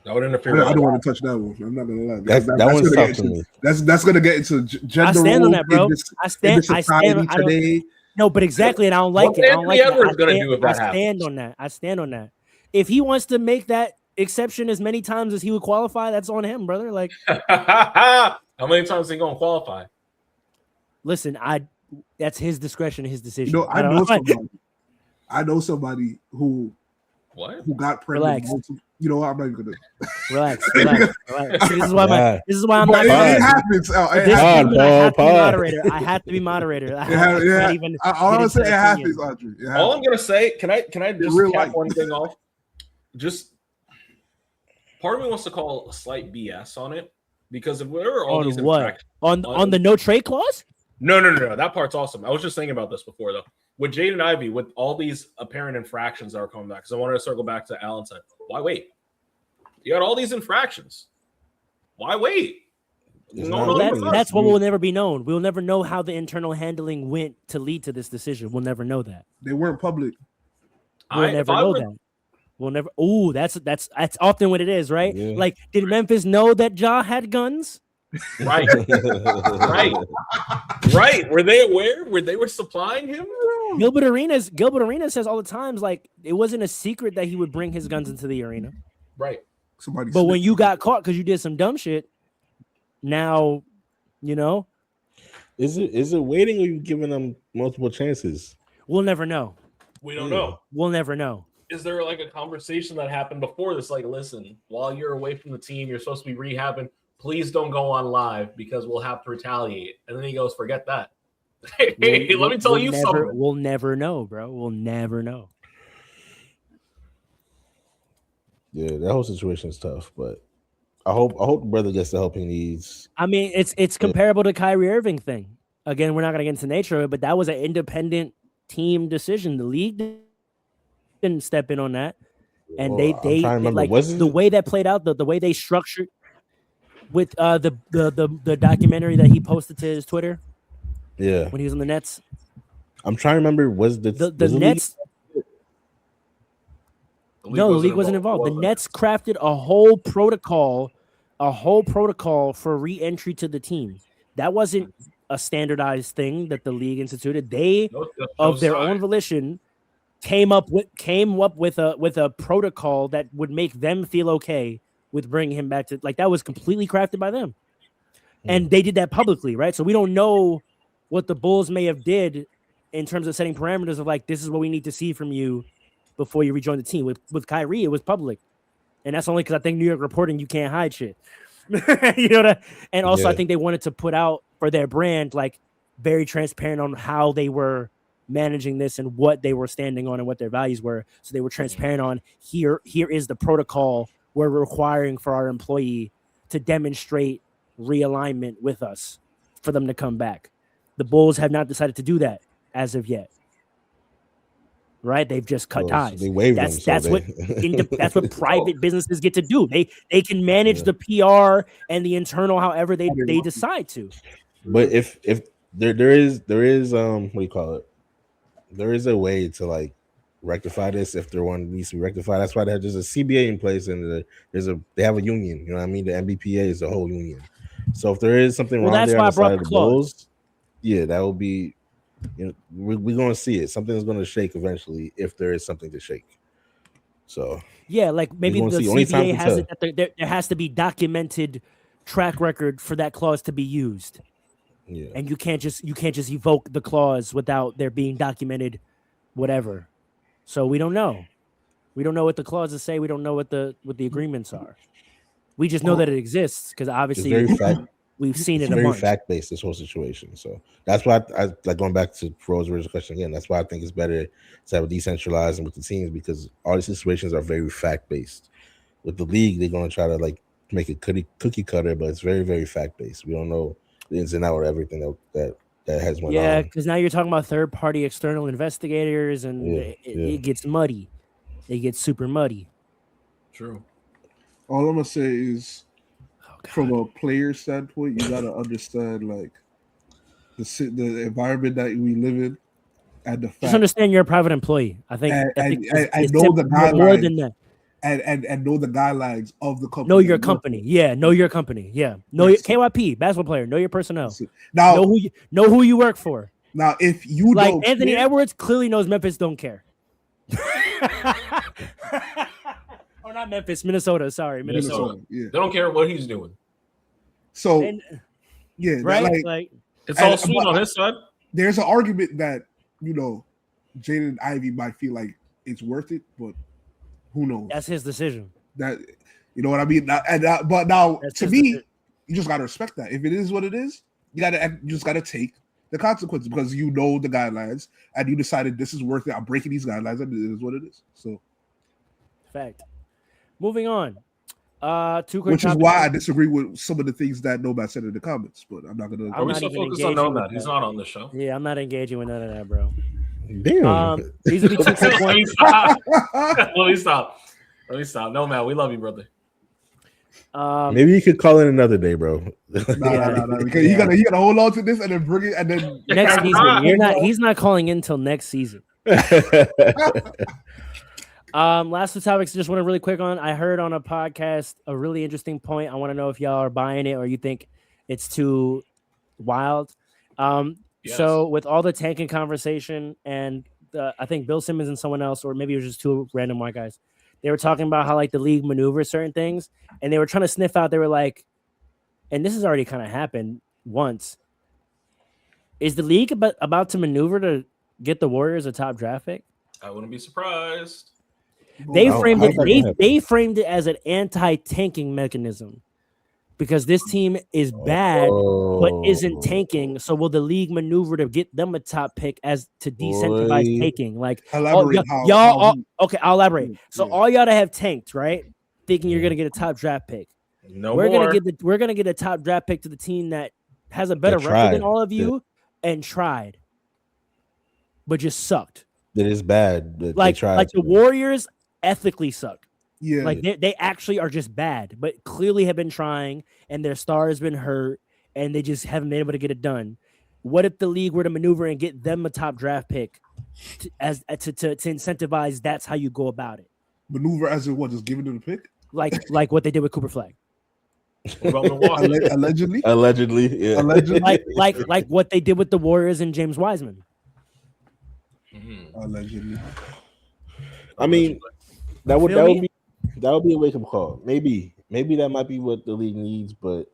would interfere. I don't want to touch that one. I'm not gonna lie. That one's tough to me. That's gonna get into gender. I stand on that, bro. I stand today. No, but exactly, and I don't like it. I don't like that. I stand on that. If he wants to make that exception as many times as he would qualify, that's on him, brother. Like, how many times is he gonna qualify? Listen, that's his discretion, his decision. You know, I know somebody who got pregnant. You know what? I'm not even gonna relax. This is why I'm not. It happens. I have to be moderator. All I'm saying, it happens, Audrey. All I'm gonna say, can I just cap one thing off? Just part of me wants to call a slight BS on it because if there were all these on the no trade clause. No, that part's awesome. I was just thinking about this before though. With Jaden Ivey, with all these apparent infractions that are coming back, because I wanted to circle back to Allen's side. Why wait? You got all these infractions. Why wait? That's what will never be known. We'll never know how the internal handling went to lead to this decision. We'll never know that. They weren't public. We'll never know that. We'll never. Oh, that's often what it is, right? Yeah. Like, did Memphis know that Ja had guns? Right. Right. Were they aware? They were supplying him? Gilbert Arenas says all the times, like, it wasn't a secret that he would bring his guns into the arena. Right. But when you got caught because you did some dumb shit, now, you know. Is it waiting or are you giving them multiple chances? We'll never know. We don't know. We'll never know. Is there like a conversation that happened before this? Like, listen, while you're away from the team, you're supposed to be rehabbing. Please don't go on live because we'll have to retaliate. And then he goes, forget that. Hey, let me tell you something. We'll never know, bro. We'll never know. Yeah, that whole situation is tough, but I hope the brother gets the help he needs. I mean, it's comparable to Kyrie Irving thing. Again, we're not gonna get into the nature of it, but that was an independent team decision. The league didn't step in on that, and I'm trying to remember. like the way that played out, the way they structured with the documentary that he posted to his Twitter. Yeah, when he was on the Nets. I'm trying to remember. Was the Nets? No, the league wasn't involved. The Nets crafted a whole protocol for re-entry to the team. That wasn't a standardized thing that the league instituted. They, of their own volition, came up with a protocol that would make them feel okay with bringing him back to, like, that was completely crafted by them. And they did that publicly, right? So we don't know what the Bulls may have did in terms of setting parameters of, like, this is what we need to see from you before you rejoin the team. With Kyrie, it was public. And that's only because I think New York reporting, you can't hide shit. You know what And also, I think they wanted to put out for their brand, like, very transparent on how they were managing this and what they were standing on and what their values were. So they were transparent on here is the protocol we're requiring for our employee to demonstrate realignment with us for them to come back. The Bulls have not decided to do that as of yet. Right? They've just cut ties. They waived that's what private businesses get to do. They can manage the PR and the internal however they decide to. But if there is what do you call it? There is a way to, like, rectify this if there one needs to be rectified. That's why there's a CBA in place and they have a union. You know what I mean? The MBPA is a whole union. So if there is something wrong there on the side of the Bulls, yeah, that will be. You know, we're going to see it. Something's going to shake eventually if there is something to shake. So yeah, like maybe the CBA has it that there has to be documented track record for that clause to be used. Yeah, and you can't just evoke the clause without there being documented whatever. So we don't know. We don't know what the clauses say. We don't know what the agreements are. We just know that it exists because obviously we've seen it. It's very fact based, this whole situation. So that's why I like going back to Fro's original question again. That's why I think it's better to have a decentralized and with the teams, because all these situations are very fact based. With the league, they're going to try to, like, make it cookie cutter, but it's very, very fact based. We don't know the ins and out of everything that has went on. Yeah, because now you're talking about third party external investigators, and it gets muddy. It gets super muddy. True. All I'm gonna say is, from a player standpoint, you gotta understand, like, the environment that we live in, and the fact. Just understand you're a private employee. I think. I know the guidelines. More than that. And know the guidelines of the company. Know your company. Yeah, know your company. Yeah. Know your KYP, basketball player. Know your personnel. Now, know who you work for. Now, if you like don't Anthony Edwards clearly knows Memphis don't care. Or not Memphis, Minnesota. Sorry, Minnesota. Yeah. They don't care what he's doing. So, right? Like it's all sweet on his side. There's an argument that, you know, Jaden Ivey might feel like it's worth it, but who knows? That's his decision. That, you know what I mean? But now, to me, you just gotta respect that. If it is what it is, you just gotta take the consequences, because you know the guidelines and you decided this is worth it. I'm breaking these guidelines, and it is what it is. So, fact. Moving on. Two quick which is why I disagree with some of the things that Nomad said in the comments, but I'm not gonna. Are we so focused on Nomad? He's not on the show. Yeah, I'm not engaging with none of that, bro. Damn. These will be two quick ones. Let me stop. Nomad, we love you, brother. Maybe you could call in another day, bro. No. Because you gotta hold on to this and then bring it, and then next season. He's not calling in until next season. Last two topics, just want to really quick on. I heard on a podcast a really interesting point. I want to know if y'all are buying it or you think it's too wild. Yes. So with all the tanking conversation and I think Bill Simmons and someone else, or maybe it was just two random white guys, they were talking about how, like, the league maneuvers certain things, and they were trying to sniff out. They were like, and this has already kind of happened once. Is the league about to maneuver to get the Warriors a top draft pick? I wouldn't be surprised. They framed it as an anti-tanking mechanism because this team is bad but isn't tanking. So will the league maneuver to get them a top pick as to decentivize taking? Like, Elaborate okay, I'll elaborate. So all y'all that have tanked, right? Thinking you're gonna get a top draft pick. We're gonna get a top draft pick to the team that has a better record than all of you and tried, but just sucked. That is bad. Like the Warriors ethically suck. Yeah, like they actually are just bad, but clearly have been trying, and their star has been hurt, and they just haven't been able to get it done. What if the league were to maneuver and get them a top draft pick to incentivize? That's how you go about it. Maneuver as in what? Just giving them the pick? Like what they did with Cooper Flag. Allegedly, yeah. Allegedly, like what they did with the Warriors and James Wiseman. Allegedly. I mean, that would be a wake-up call. Maybe that might be what the league needs, but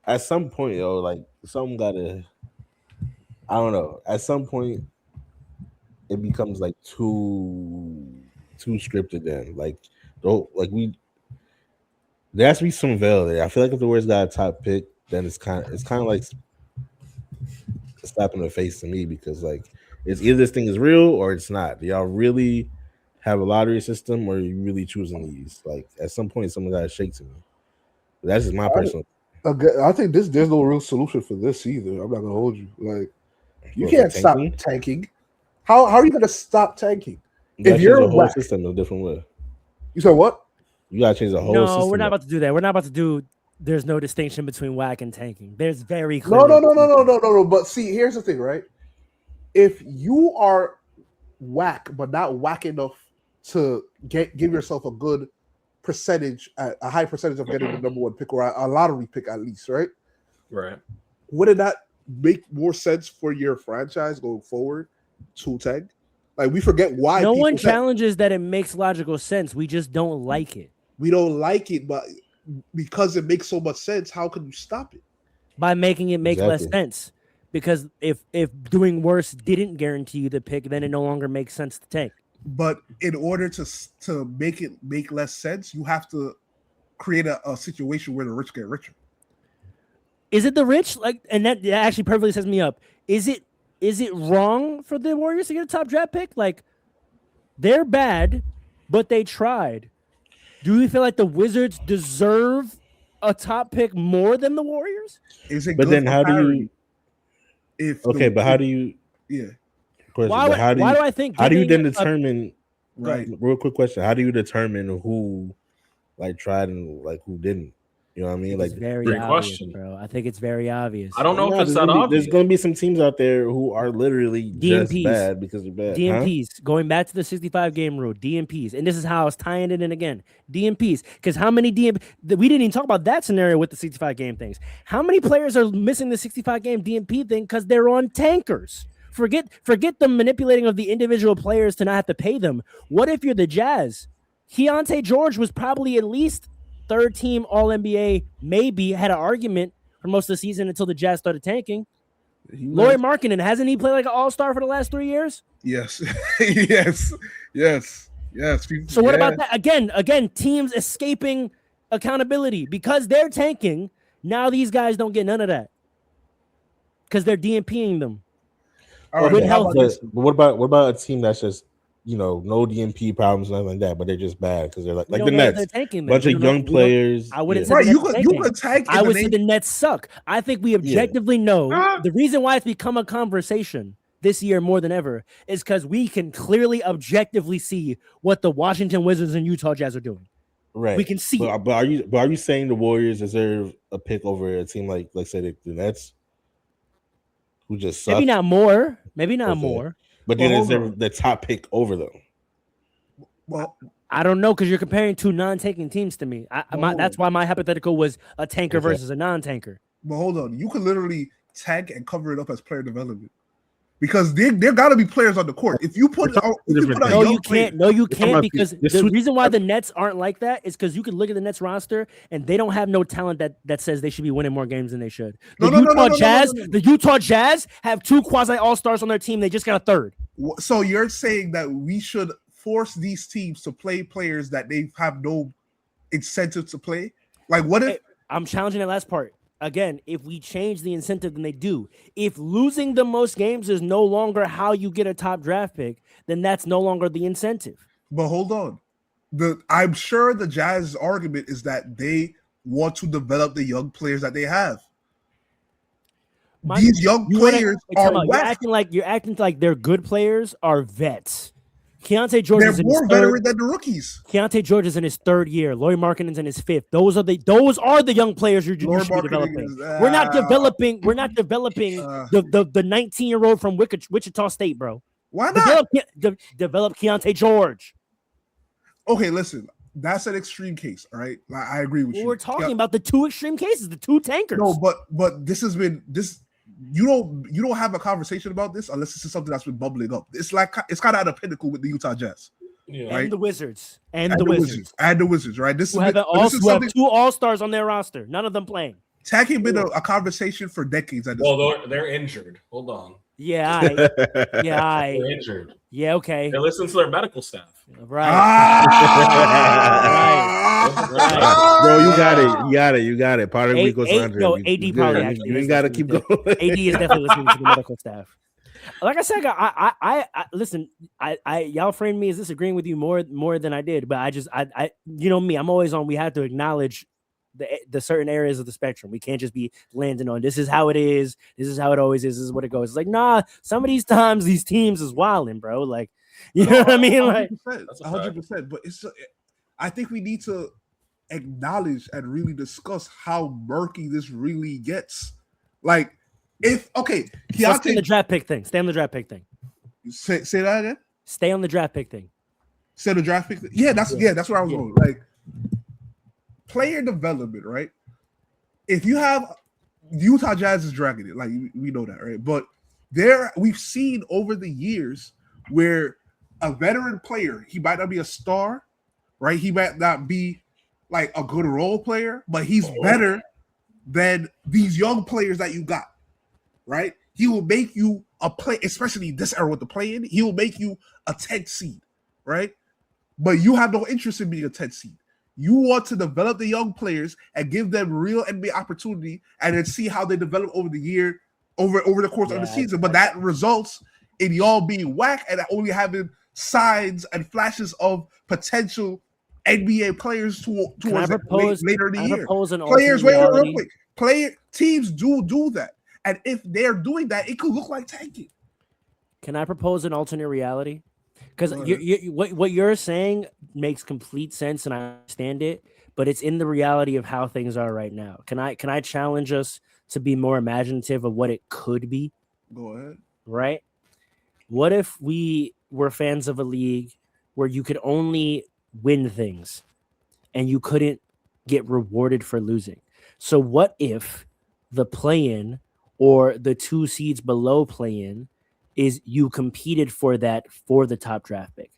at some point, like something gotta. I don't know. At some point, it becomes like too scripted. Then, there has to be some veil there. I feel like if the Warriors got a top pick, then it's kind of like a slap in the face to me, because like it's either this thing is real or it's not. Do y'all really have a lottery system, or are you really choosing these? Like at some point, someone got to shake to me. That's just my personal. I think there's no real solution for this either. I'm not gonna hold you. Like you can't stop tanking. How are you gonna stop tanking? If you're a whole system in a different way. You said what? You gotta change the whole system. No, we're not about to do that. We're not about to do. There's no distinction between whack and tanking. There's very clear. No. But see, here's the thing, right? If you are whack, but not whack enough to give yourself a good percentage, a high percentage of getting the number one pick or a lottery pick at least, right? Right. Wouldn't that make more sense for your franchise going forward to tank? Like we forget why. No one challenges that it makes logical sense. We just don't like it. We don't like it, but because it makes so much sense, how can you stop it? By making it make less sense. Because if doing worse didn't guarantee you the pick, then it no longer makes sense to take. But in order to make it make less sense, you have to create a situation where the rich get richer. Is it the rich? And that actually perfectly sets me up. Is it wrong for the Warriors to get a top draft pick? Like, they're bad, but they tried. Do we feel like the Wizards deserve a top pick more than the Warriors? But then how do you? How do you? Yeah. Why do I think? How do you then determine? Right. Real quick question: how do you determine who, tried and who didn't? You know what I mean? It's very great obvious, question, bro. I think it's very obvious. I don't know if it's that obvious. There's going to be some teams out there who are literally just bad because they're bad. DMPs, going back to the 65 game rule, DMPs. And this is how I was tying it in again. DMPs. Because how many we didn't even talk about that scenario with the 65 game things. How many players are missing the 65 game DMP thing because they're on tankers? Forget the manipulating of the individual players to not have to pay them. What if you're the Jazz? Keontae George was probably at least third team All-NBA, maybe had an argument for most of the season until the Jazz started tanking. Lauri Markkanen, hasn't he played like an all-star for the last 3 years? Yes. yes. So what about that? Again, teams escaping accountability because they're tanking. Now these guys don't get none of that because they're DMPing them. All right, but what about a team that's just no DMP problems, nothing like that, but they're just bad because they're like the Nets, bunch of young players. I wouldn't say you could tank. I would say the Nets suck. I think we objectively know the reason why it's become a conversation this year more than ever is because we can clearly objectively see what the Washington Wizards and Utah Jazz are doing. Right, we can see. But are you saying the Warriors deserve a pick over a team like say the Nets, who just suck? Maybe not more. But then is there the top pick over them? Well, I don't know because you're comparing two non-tanking teams to me. That's why my hypothetical was a tanker versus a non-tanker. But hold on, you can literally tank and cover it up as player development because there got to be players on the court. If you put you can't because the reason why the Nets aren't like that is because you can look at the Nets roster and they don't have no talent that says they should be winning more games than they should. The Utah Jazz have two quasi all-stars on their team. They just got a third. So you're saying that we should force these teams to play players that they have no incentive to play? Like what if I'm challenging that last part. Again, if we change the incentive, then they do. If losing the most games is no longer how you get a top draft pick, then that's no longer the incentive. But hold on. I'm sure the Jazz's argument is that they want to develop the young players that they have. These young players are whack. You're acting like their good players are vets. Keontae George They're is in more his veteran than the rookies. Keontae George is in his third year. Lauri Markkanen's in his fifth. Those are the young players you should be developing. We're not developing the 19-year-old from Wichita State, bro. Why not? Develop Keontae George. Okay, listen. That's an extreme case, all right? I agree with you. We're talking about the two extreme cases, the two tankers. No, but this has been this. You don't have a conversation about this unless this is something that's been bubbling up. It's kind of at a pinnacle with the Utah Jazz, right? And the Wizards, and the Wizards, right? This have two All-Stars on their roster. None of them playing. Tag has been a conversation for decades. They're injured. Hold on. They're injured. Yeah, okay. They listen to their medical staff. Right. Right. Bro, you got it. Part of Rico's Andre. No, AD probably actually. You got to keep going. AD is definitely listening to the medical staff. Like I said, I listen. Y'all framed me as disagreeing with you more than I did, but I you know me. I'm always on. We have to acknowledge the certain areas of the spectrum. We can't just be landing on this is how it is. This is how it always is. This is what it goes. It's like, nah, some of these times these teams is wilding, bro. Like, you know what I mean? Like 100%. But I think we need to acknowledge and really discuss how murky this really gets. Like, stay on the draft pick thing. Say that again. Stay on the draft pick thing. Say the draft pick. Yeah, that's where I was going. Like, player development, right? If you have Utah Jazz is dragging it, like we know that, right? But we've seen over the years where a veteran player, he might not be a star, right? He might not be like a good role player, but he's better than these young players that you got, right? He will make you a play, especially this era with the play-in. He will make you a 10th seed, right? But you have no interest in being a 10th seed. You want to develop the young players and give them real NBA opportunity, and then see how they develop over the year, over the course of the season. But that results in y'all being whack and only having signs and flashes of potential NBA players later in the year. Players, real quick. Teams do that, and if they're doing that, it could look like tanking. Can I propose an alternate reality? Because what you're saying makes complete sense, and I understand it, but it's in the reality of how things are right now. Can I challenge us to be more imaginative of what it could be? Go ahead. Right? What if we were fans of a league where you could only win things and you couldn't get rewarded for losing? So what if the play-in or the 2 seeds below play-in is you competed for that for the top draft pick?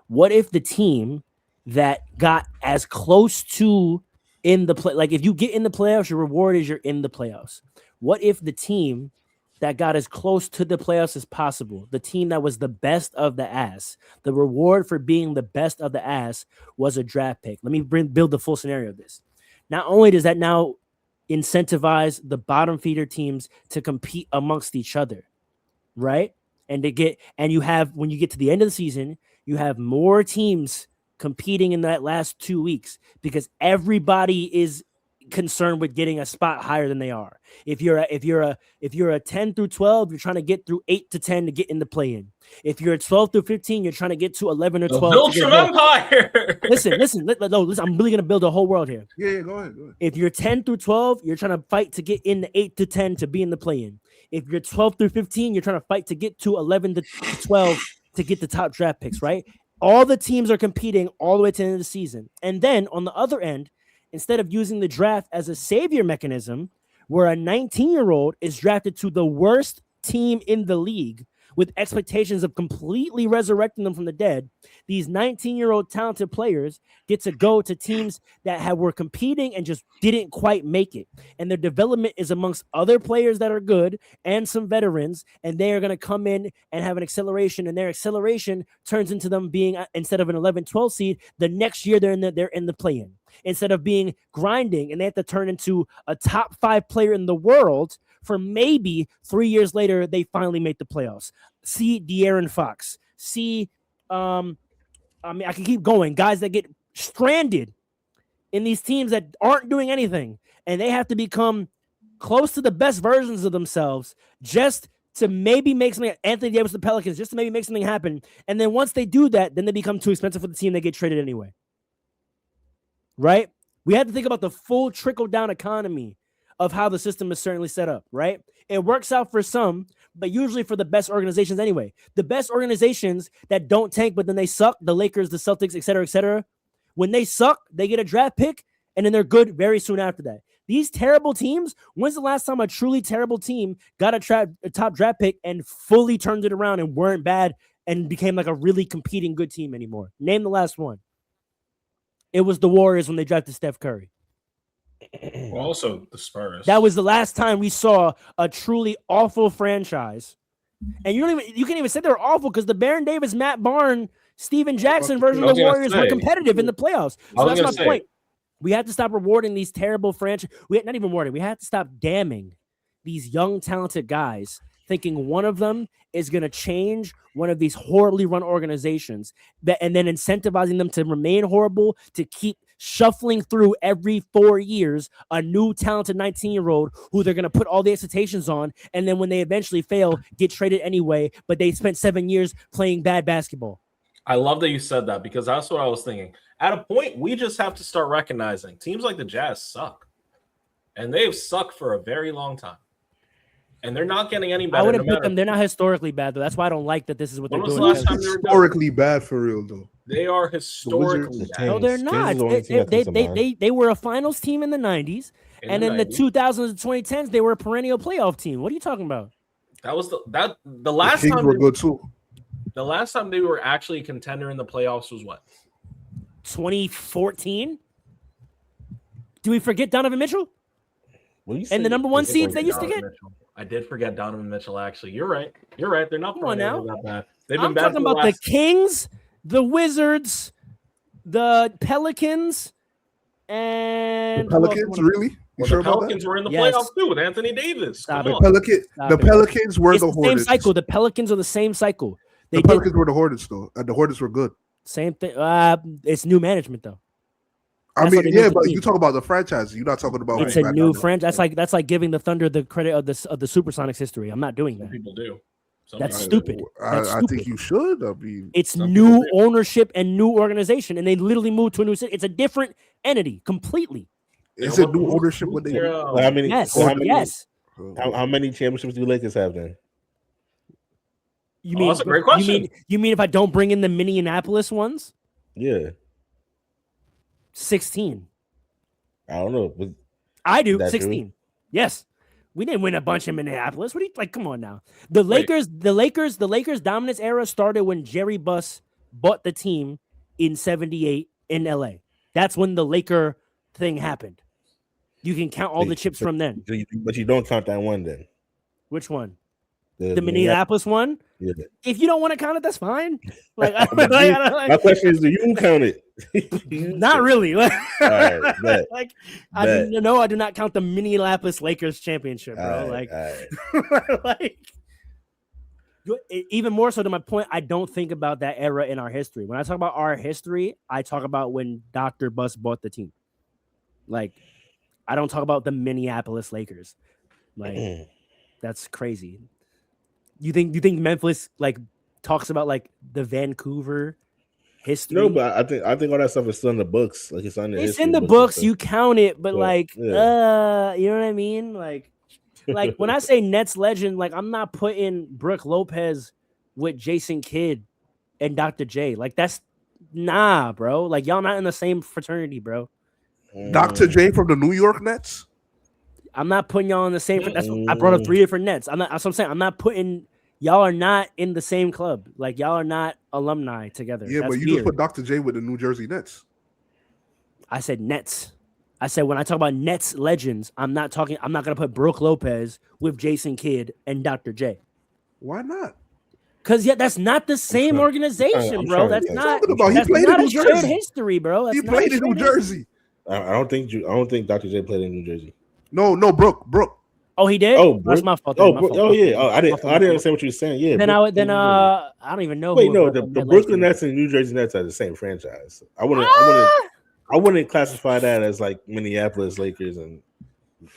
What if the team that got as close to in the play, like if you get in the playoffs, your reward is you're in the playoffs. What if the team that got as close to the playoffs as possible, the team that was the best of the ass, the reward for being the best of the ass was a draft pick? Let me build the full scenario of this. Not only does that now incentivize the bottom feeder teams to compete amongst each other, right? And you have, when you get to the end of the season, you have more teams competing in that last 2 weeks because everybody is concerned with getting a spot higher than they are. If you're a 10 through 12, you're trying to get through 8 to 10 to get in the play-in. If you're a 12 through 15, you're trying to get to 11 or 12. Build your empire. Listen. I'm really gonna build a whole world here. Yeah, go ahead. If you're 10 through 12, you're trying to fight to get in the 8 to 10 to be in the play-in. If you're 12 through 15, you're trying to fight to get to 11 to 12 to get the top draft picks, right? All the teams are competing all the way to the end of the season. And then on the other end, instead of using the draft as a savior mechanism, where a 19-year-old is drafted to the worst team in the league, with expectations of completely resurrecting them from the dead, these 19-year-old talented players get to go to teams that were competing and just didn't quite make it. And their development is amongst other players that are good and some veterans, and they are going to come in and have an acceleration, and their acceleration turns into them being, instead of an 11-12 seed, the next year they're in the play-in. Instead of being grinding and they have to turn into a top 5 player in the world for maybe 3 years later, they finally make the playoffs. See De'Aaron Fox. See, I can keep going. Guys that get stranded in these teams that aren't doing anything, and they have to become close to the best versions of themselves just to maybe make something. Anthony Davis, the Pelicans, just to maybe make something happen. And then once they do that, then they become too expensive for the team. They get traded anyway. Right? We have to think about the full trickle-down economy of how the system is certainly set up, right? It works out for some, but usually for the best organizations anyway. The best organizations that don't tank, but then they suck, the Lakers, the Celtics, et cetera, when they suck, they get a draft pick, and then they're good very soon after that. These terrible teams, when's the last time a truly terrible team got a top draft pick and fully turned it around and weren't bad and became like a really competing good team anymore? Name the last one. It was the Warriors when they drafted Steph Curry. Well, also the Spurs. That was the last time we saw a truly awful franchise. And you can't even say they're awful because the Baron Davis, Matt Barnes, Steven Jackson version of the Warriors were competitive in the playoffs. So that's my point. We have to stop rewarding these terrible franchises. Not even rewarding. We have to stop damning these young, talented guys, thinking one of them is going to change one of these horribly run organizations, and then incentivizing them to remain horrible, to keep shuffling through every 4 years a new talented 19-year-old who they're going to put all the expectations on, and then when they eventually fail, get traded anyway, but they spent 7 years playing bad basketball. I love that you said that because that's what I was thinking. At a point, we just have to start recognizing teams like the Jazz suck, and they've sucked for a very long time. And they're not getting any better. I wouldn't put them. They're not historically bad, though. That's why I don't like that this is what they're doing. The last time they were historically bad for real, though? They are historically bad. No, they're not. They were a finals team in the 90s. And in the 2000s and 2010s, they were a perennial playoff team. What are you talking about? That was the last time were good too. The last time they were actually a contender in the playoffs was what? 2014? Do we forget Donovan Mitchell? And the number 1 seeds they used to get? I did forget Donovan Mitchell, actually. You're right. They're not that bad. They've been I'm bad talking about the Kings, the Wizards, the Pelicans, and... The Pelicans, really? You sure the Pelicans were in the playoffs too with Anthony Davis. The Pelicans were the Hornets. Same cycle. The Pelicans are the same cycle. The Pelicans were the Hornets, though. And the Hornets were good. Same thing. It's new management, though. I mean, yeah, but you talk about the franchise. You're not talking about. It's a new franchise. That's like giving the Thunder the credit of the Supersonics history. I'm not doing that. People do. That's stupid. I think you should. I mean, it's new ownership and new organization, and they literally moved to a new city. It's a different entity completely. Is it new ownership? What they? How many? Yes. How many championships do Lakers have then? You mean that's a great question. You mean if I don't bring in the Minneapolis ones? Yeah. 16. I don't know. I do. 16. True? Yes. We didn't win a bunch in Minneapolis. What are you like? Come on now. The Lakers dominance era started when Jerry Buss bought the team in 78 in LA. That's when the Laker thing happened. You can count all the chips from then. But you don't count that one then. Which one? The Minneapolis one? Yeah. If you don't want to count it, that's fine. Like, my question is, do you count it? Not really. All right, I do not count the Minneapolis Lakers championship, bro. Like, even more so to my point, I don't think about that era in our history. When I talk about our history, I talk about when Dr. Buss bought the team. Like, I don't talk about the Minneapolis Lakers. Like, that's crazy. You think Memphis like talks about like the Vancouver history? No, but I think all that stuff is still in the books. Like it's in the books. You count it, but you know what I mean? Like when I say Nets legend, like I'm not putting Brooke Lopez with Jason Kidd and Dr. J. Like that's bro. Like y'all not in the same fraternity, bro. Dr. J from the New York Nets. I'm not putting y'all in the same. That's what I brought up 3 different Nets. That's what I'm saying. I'm not putting Y'all are not in the same club. Like y'all are not alumni together. Yeah, That's but you weird. just put Dr. J with the New Jersey Nets. I said Nets. I said when I talk about Nets legends, I'm not gonna put Brooke Lopez with Jason Kidd and Dr. J. Why not? Because that's not the same organization, I'm bro. trying That's to- not. Talking about? He That's played not in a New shared Jersey. history, bro. That's He not played a in New shared history. Jersey. I don't think Dr. J played in New Jersey. No, Brooke. Oh, he did. Oh, That's Brooke? my fault. Oh, My Brooke- fault. oh yeah. Oh, I My didn't fault. understand what you were saying. Yeah. Then Brooke- I don't even know. Wait, who no, it the was that Brooklyn last Nets and New Jersey Nets are the same franchise. I wouldn't classify that as like Minneapolis Lakers and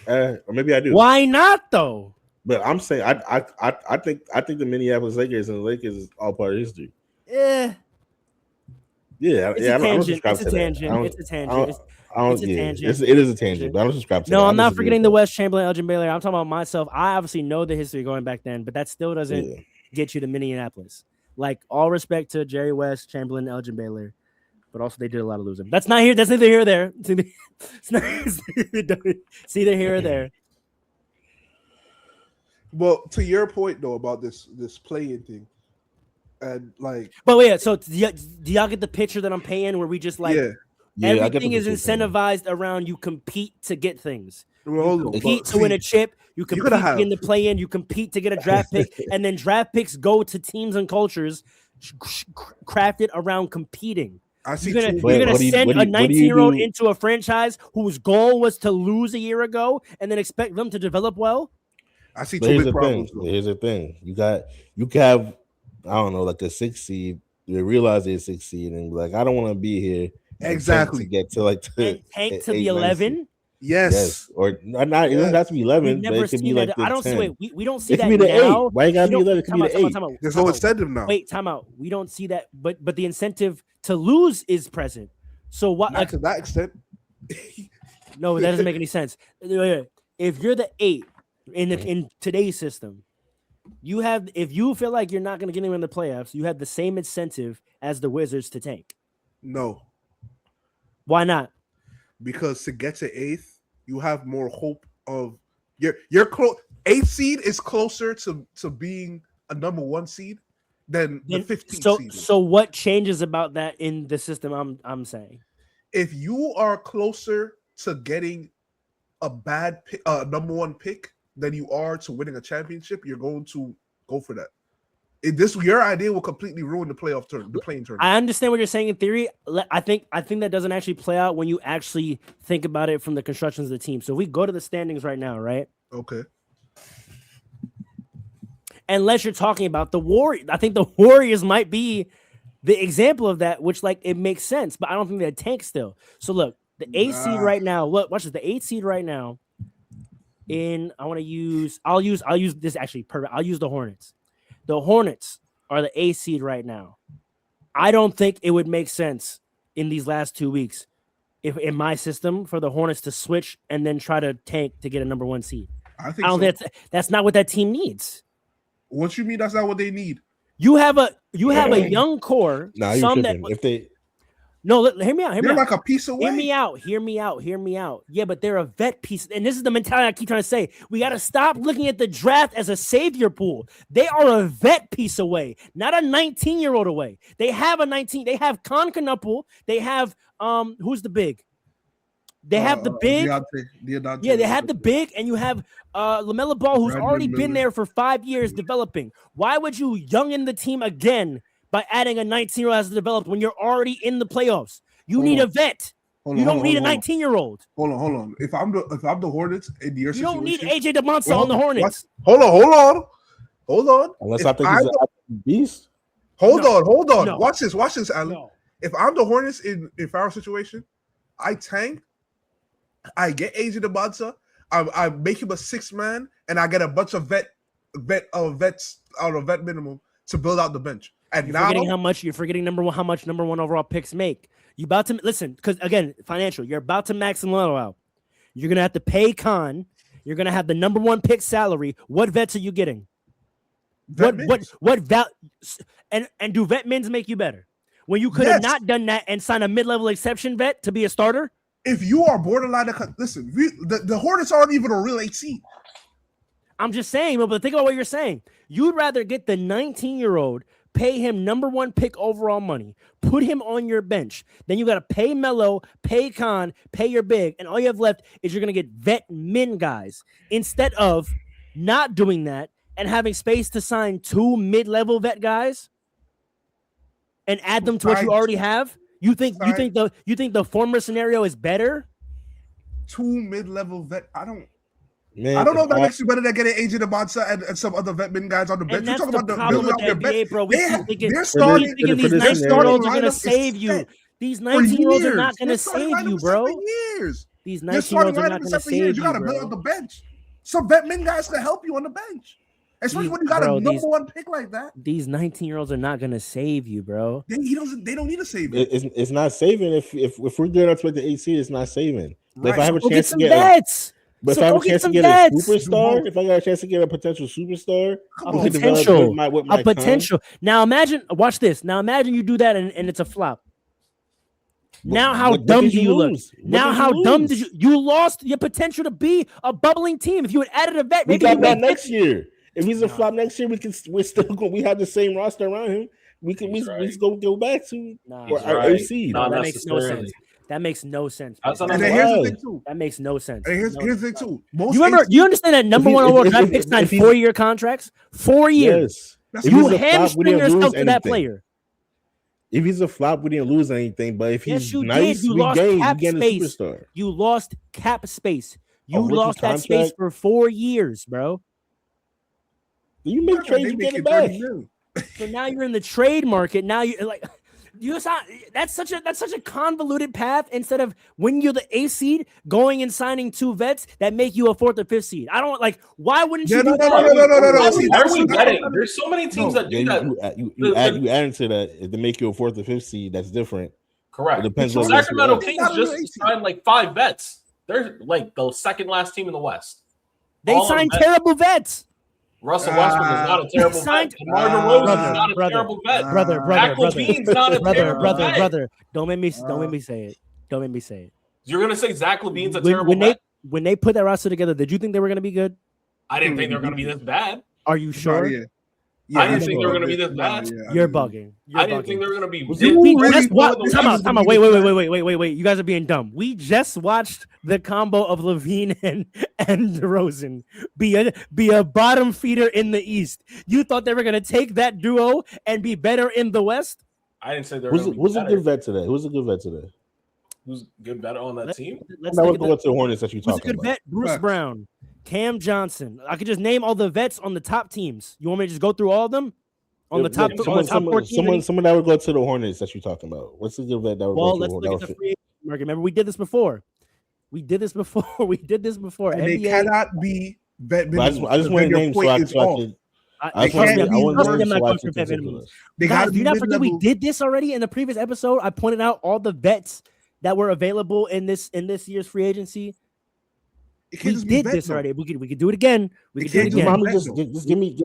or maybe I do. year. Why not though? But I'm saying I think the Minneapolis Lakers and the Lakers is all part of history. Yeah. Yeah, It's yeah. a I don't tangent. subscribe It's to a that. tangent. It's a tangent. It's a tangent. It is a tangent, but I don't subscribe to that. No, I'm I not disagree forgetting with the that. West Chamberlain, Elgin Baylor. I'm talking about myself. I obviously know the history going back then, but that still doesn't Yeah. get you to Minneapolis. Like all respect to Jerry West, Chamberlain, Elgin Baylor, but also they did a lot of losing. That's not here. That's neither here or there. It's neither here or there. Well, to your point though about this playing thing, and like, But wait, so do y'all get the picture that I'm paying where we just like yeah, Yeah, I get the everything is picture thing. incentivized around you compete to get things. well, hold on, Compete but to win a see, chip. You compete gotta to have- get in the play-in. You compete to get a draft pick, and then draft picks go to teams and cultures crafted around competing. I see You're gonna, two. you're Wait, gonna what do you- send what do a you- what do you 19-year-old do? into a franchise whose goal was to lose a year ago, and then expect them to develop well. I see But two here's big the problems. thing. Though. Here's the thing. You can have, I don't know, like a 6 seed. They realize they're 6 seed and be like, I don't want to be here. and Exactly. tank to get to like the And tank to 8, the 9 seed. 11. Yes. Or not. It doesn't have to be 11, We've but never it could seen be that. like the I don't 10. see. Wait, we don't see It that could be the now. 8. Why you gotta be 11? It could be the 8. Time out. There's no incentive now. Wait, time out. We don't see that, but the incentive to lose is present. So what? Not Like, to that extent. no, that doesn't make any sense. If you're the 8 in today's system, you have. If you feel like you're not going to get anywhere in the playoffs, you have the same incentive as the Wizards to tank. No, Why not? because to get to 8th, you have more hope of you're close. 8th seed is closer to being a number 1 seed than the 15th seed. So what changes about that in the system? I'm saying If you are closer to getting a bad pick, number 1 pick than you are to winning a championship, you're going to go for that. Your idea will completely ruin the playing tournament. I understand what you're saying in theory. I think that doesn't actually play out when you actually think about it from the constructions of the team. So if we go to the standings right now, right? Okay. Unless you're talking about the Warriors, I think the Warriors might be the example of that, which like it makes sense, but I don't think they're tank still. So look, the 8th seed right now. Look, watch this. The 8th seed right now. I'll use this actually perfect. I'll use the Hornets. The Hornets are the 8th seed right now. I don't think it would make sense in these last 2 weeks, if in my system, for the Hornets to switch and then try to tank to get a number 1 seed. I think I don't so. think that's not what that team needs. What you mean that's not what they need? You have a young core. Nah, you tripping. If they Hear me out. They're like a piece away. Hear me out. Yeah, but they're a vet piece. And this is the mentality I keep trying to say. We got to stop looking at the draft as a savior pool. They are a vet piece away, not a 19-year-old away. They have a 19. They have Concanupul. They have who's the big? They have the big. Deontay. Yeah, they have the big, and you have LaMelo Ball, who's Brandon already been Miller. there for 5 years developing. Why would you youngin the team again by adding a 19-year-old as a developed when you're already in the playoffs? You need a vet. You don't need a 19-year-old. Hold on. If I'm the Hornets in your You situation, don't need AJ DeMonsa on the Hornets. Hold on. unless I think he's a beast. Hold on. No. Watch this, Alan. No. If I'm the Hornets in our situation, I tank. I get AJ DeMonsa. I make him a 6-man, and I get a bunch of vets out of vet minimum to build out the bench. And You're forgetting how much number 1 overall picks make. You about to listen, because again, financial, you're about to max LaMelo out. You're gonna have to pay Con. You're gonna have the number 1 pick salary. What vets are you getting? And do vet mins make you better? When you could have not done that and signed a mid-level exception vet to be a starter? If you are borderline, listen, the Hornets aren't even a real 8 seed. I'm just saying, but think about what you're saying. You'd rather get the 19-year-old, pay him number 1 pick overall money, put him on your bench. Then you got to pay Melo, pay Khan, pay your big, and all you have left is you're going to get vet min guys instead of not doing that and having space to sign 2 mid-level vet guys and add them to what you already have. You think the former scenario is better? 2 mid-level vet. I don't know if that makes you better than getting AJ DeMonta and some other veteran guys on the bench. You're talking about the building out their bench. Bro. They're starting. These 19-year-olds are going to save you. These 19-year-olds are not going to save you, bro. These 19-year-olds are not going to save you, You got to build out the bench. Some veteran guys can help you on the bench. Especially when you got a number 1 pick like that. These 19-year-olds are not going to save you, bro. They don't need to save you. It's not saving. If we're good enough to make the 8 seed, it's not saving. But if I have a chance to get vets. But if I have a chance to get a superstar, if I got a chance to get a potential superstar, a potential. Now imagine, watch this. Now imagine you do that and it's a flop. Now how dumb do you look? Now how dumb did you lost your potential to be a bubbling team? If you had added a vet, maybe we got that next year. If he's a flop next year, we have the same roster around him. We go back to our seed. That makes no sense. That makes no sense. And then here's the thing too. That makes no sense. And here's the thing too. You understand that number 1 overall draft picks signed 4-year contracts? 4 years. Yes. You hamstring yourself to that player. If he's a flop, we didn't lose anything. But if he's nice, you lost cap space. You lost cap space. You lost that space for 4 years, bro. You make trades, you get it back. So now you're in the trade market. Now you like. That's such a convoluted path. Instead of when you're the 8th seed, going and signing 2 vets that make you a 4th or 5th seed. I don't like. Why wouldn't you do that? No. Why are we betting? There's so many teams that do that. You add into that to make you a 4th or 5th seed. That's different. Correct. It depends. Sacramento Kings just signed like 5 vets. They're like the second last team in the West. They signed terrible vets. Russell Westbrook is not a terrible vet. DeMar DeRozan is not a terrible vet. Zach LaVine's not a terrible vet. Brother, don't make me say it. Don't make me say it. You're gonna say Zach LaVine's a terrible vet? When they put that roster together, did you think they were gonna be good? I didn't think they were gonna be this bad. Are you sure? I didn't think they were gonna be this bad. You're bugging. I didn't think they were gonna be. Time out. Wait. You guys are being dumb. We just watched the combo of LaVine and DeRozan be a bottom feeder in the East. You thought they were gonna take that duo and be better in the West? I didn't say they were. Who's a good vet today? Who's a good vet today? Who's good vet on that team? Let's go to the Hornets that you talking about. Vet? Bruce Brown, Cam Johnson. I could just name all the vets on the top teams. You want me to just go through all of them? On the top 14? Someone that would go to the Hornets that you're talking about. What's the good vet that would go to the Hornets? Let's look at the free agent market. Remember, we did this before. And they cannot be vet minimums. I just want to name so I can. Do you not forget we did this already in the previous episode? I pointed out all the vets that were available in this year's free agency. We did this already. We could do it again. Just give me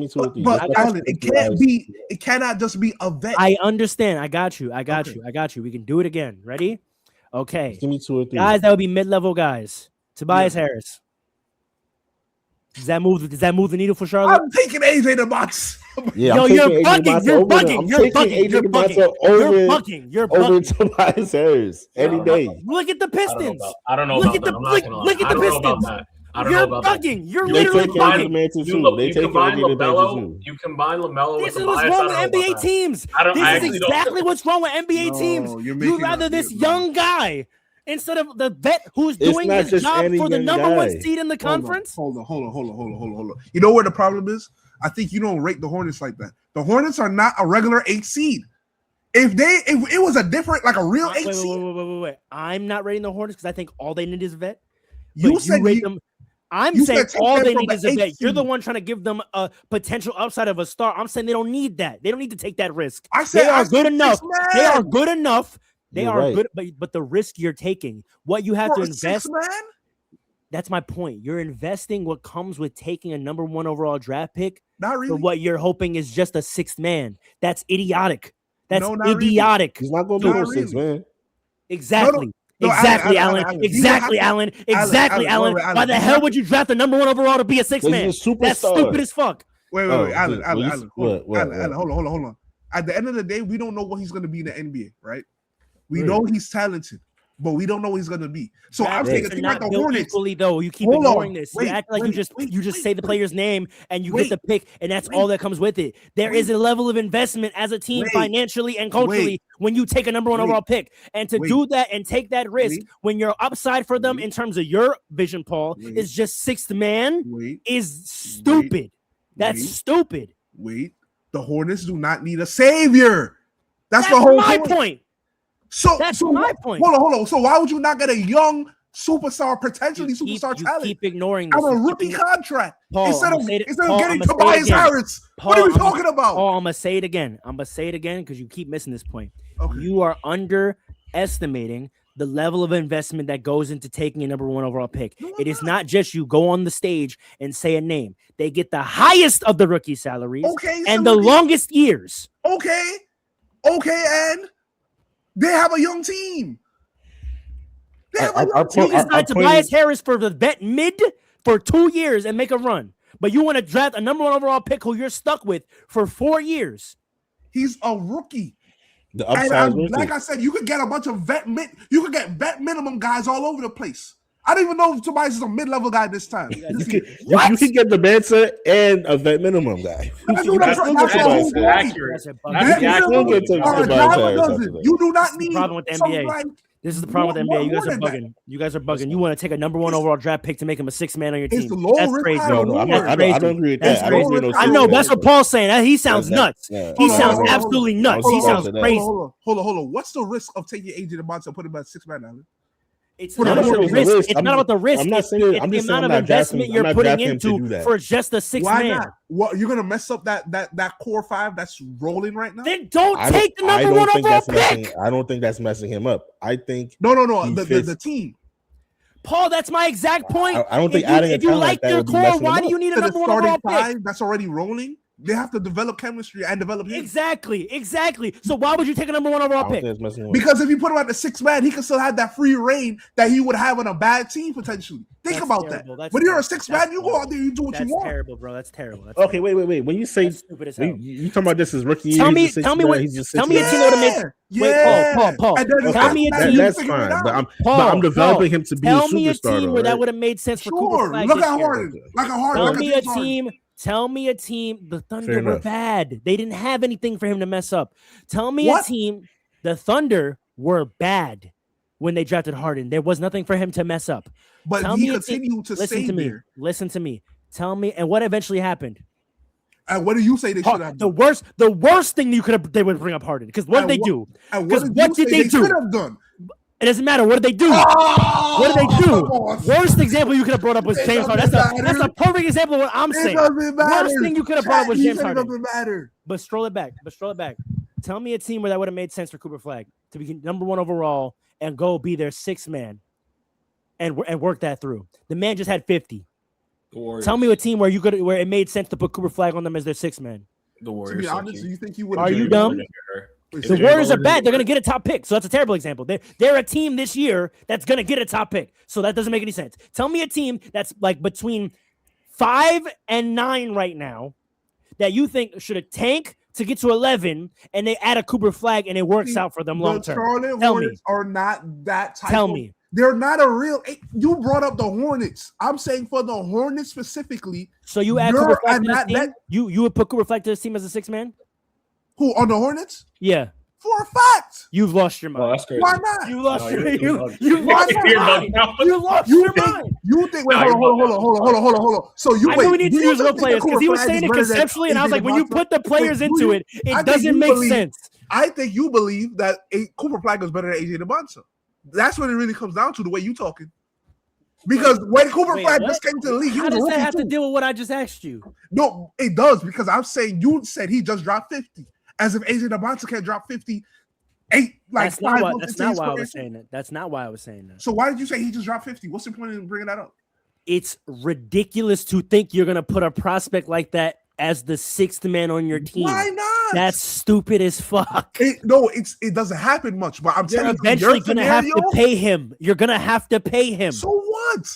2 or 3. But Alan, it cannot just be a vet. I understand. I got you. We can do it again. Ready? Okay. Just give me 2 or 3. Guys, that would be mid-level guys. Tobias Harris. Does that move the needle for Charlotte? I'm taking AJ DeMonta. Yeah, you're bugging. You're bugging. Over Tobias Harris any day. Look at the Pistons. I don't know. Look at the Pistons. You're bugging. You're literally bugging. You combine LaMelo with This is what's wrong with NBA teams. This is exactly what's wrong with NBA teams. You'd rather this young guy instead of the vet who's doing his job for the number 1 seed in the conference. Hold on. You know where the problem is? I think you don't rate the Hornets like that. The Hornets are not a regular 8 seed. If it was a different, like a real 8 seed. Wait. I'm not rating the Hornets because I think all they need is a vet. You said rate them. I'm saying all they need is a vet. You're the one trying to give them a potential upside of a star. I'm saying they don't need that. They don't need to take that risk. They are good enough. They are good enough. They are good, but the risk you're taking, what you have to invest. That's my point. You're investing what comes with taking a number 1 overall draft pick. Not really. For what you're hoping is just a 6th man. That's idiotic. That's idiotic. He's not going to be no 6th man. Exactly. Exactly, Alan. Exactly, Alan. Why the hell would you draft the number 1 overall to be a 6 man? That's stupid as fuck. Wait, Alan, hold what? on. At the end of the day, we don't know what he's going to be in the NBA, right? We know he's talented, but we don't know what he's going to be. So I'm saying a team like the Hornets. Equally, though, you keep ignoring this. You act like you just say the player's name and you get the pick, and that's all that comes with it. There is a level of investment as a team financially and culturally when you take a number 1 overall pick. And to do that and take that risk when your upside for them in terms of your vision, Paul, is just 6th man is stupid. That's stupid. The Hornets do not need a savior. That's the whole point. So that's my point. Hold on. So why would you not get a young superstar, potentially superstar talent? Keep ignoring this. On a rookie contract instead of getting Paul, Tobias Harris. What are we talking about? Paul, I'm gonna say it again because you keep missing this point. Okay. You are underestimating the level of investment that goes into taking a number 1 overall pick. It is not just you go on the stage and say a name. They get the highest of the rookie salaries and the longest years. Okay, and they have a young team. They have a young team. You signed Tobias Harris for the vet mid for 2 years and make a run. But you want to draft a number 1 overall pick who you're stuck with for 4 years. He's a rookie. Like I said, you could get a bunch of vet minimum guys all over the place. I don't even know if Tobias is a mid-level guy this time. You can get the Mansa and a vet minimum guy. You do not need problem with the NBA. This is the problem with the NBA. You guys are bugging. You want to take a number 1 overall draft pick to make him a 6 man on your team. That's crazy. I don't agree with that. I know. That's what Paul's saying. He sounds nuts. He sounds absolutely nuts. He sounds crazy. Hold on. What's the risk of taking AJ DeMonte and putting him at 6 man, Alan? It's not about the risk. It's not about the risk. It's the amount of investment you're putting into for just a 6 man. Not? What, you're gonna mess up that core 5 that's rolling right now? Then don't take the number 1 overall pick. I don't think that's messing him up. I think no. The team. Paul, that's my exact point. I don't think adding if you like your core, why do you need a number 1 overall pick? That's already rolling. They have to develop chemistry and develop him. Exactly. So why would you take a number 1 overall pick? Because if you put him at the 6 man, he can still have that free reign that he would have on a bad team potentially. Think about that. When you're a 6 man, you go out there, you do what you want. That's terrible, bro. That's terrible. Okay, wait. When you say you talking about this as rookie, tell me a team that would have made. Wait, Paul. Tell me a team. That's fine, but I'm developing him to be a superstar. Tell me a team where that would have made sense for Cooper Flag. Look at Harden. Tell me a team. The Thunder were bad. They didn't have anything for him to mess up. Tell me a team. The Thunder were bad when they drafted Harden. There was nothing for him to mess up. But he continued to stay there. Listen to me. Tell me. And what eventually happened? And what do you say they should have done? The worst thing they would bring up Harden. Because what did they do? Because what did they do? It doesn't matter. What did they do? What did they do? Worst example you could have brought up was James Harden. That's a perfect example of what I'm saying. Worst thing you could have brought up was James Harden. Doesn't matter. But stroll it back. Tell me a team where that would have made sense for Cooper Flag to be number 1 overall and go be their 6 man and work that through. The man just had 50. Tell me a team where it made sense to put Cooper Flag on them as their 6 man. The Warriors. To be honest, do you think he would? Are you dumb? The Warriors are bad. They're going to get a top pick. So that's a terrible example. They're a team this year that's going to get a top pick. So that doesn't make any sense. Tell me a team that's like between 5 and 9 right now that you think should have tanked to get to 11 and they add a Cooper Flag and it works out for them long term. The Charlotte Hornets are not that type. Tell me. They're not a real. You brought up the Hornets. I'm saying for the Hornets specifically. So you add Cooper Flag to this team? You would put Cooper Flag to this team as a 6 man? Who, on the Hornets? Yeah. For a fact. You've lost your mind. Oh, that's crazy. Why not? You lost your mind. You lost your mind. You think, wait, hold on. So you I know we need to use real players because he was saying it conceptually, and I was like, when you put the players into it, it doesn't make sense. I think you believe that Cooper Flag is better than AJ DeMonte. That's what it really comes down to, the way you talking. Because when Cooper Flag just came to the league, he was a rookie. How does that have to deal with what I just asked you? No, it does, because I'm saying you said he just dropped 50. As if AJ DeMonte can drop 58, like that's not why I was saying that. That's not why I was saying that. So why did you say he just dropped 50? What's the point in bringing that up? It's ridiculous to think you're going to put a prospect like that as the sixth man on your team. Why not? That's stupid as fuck. It doesn't happen much, but I'm You're telling you, eventually gonna have to pay him. You're gonna have to pay him. So what?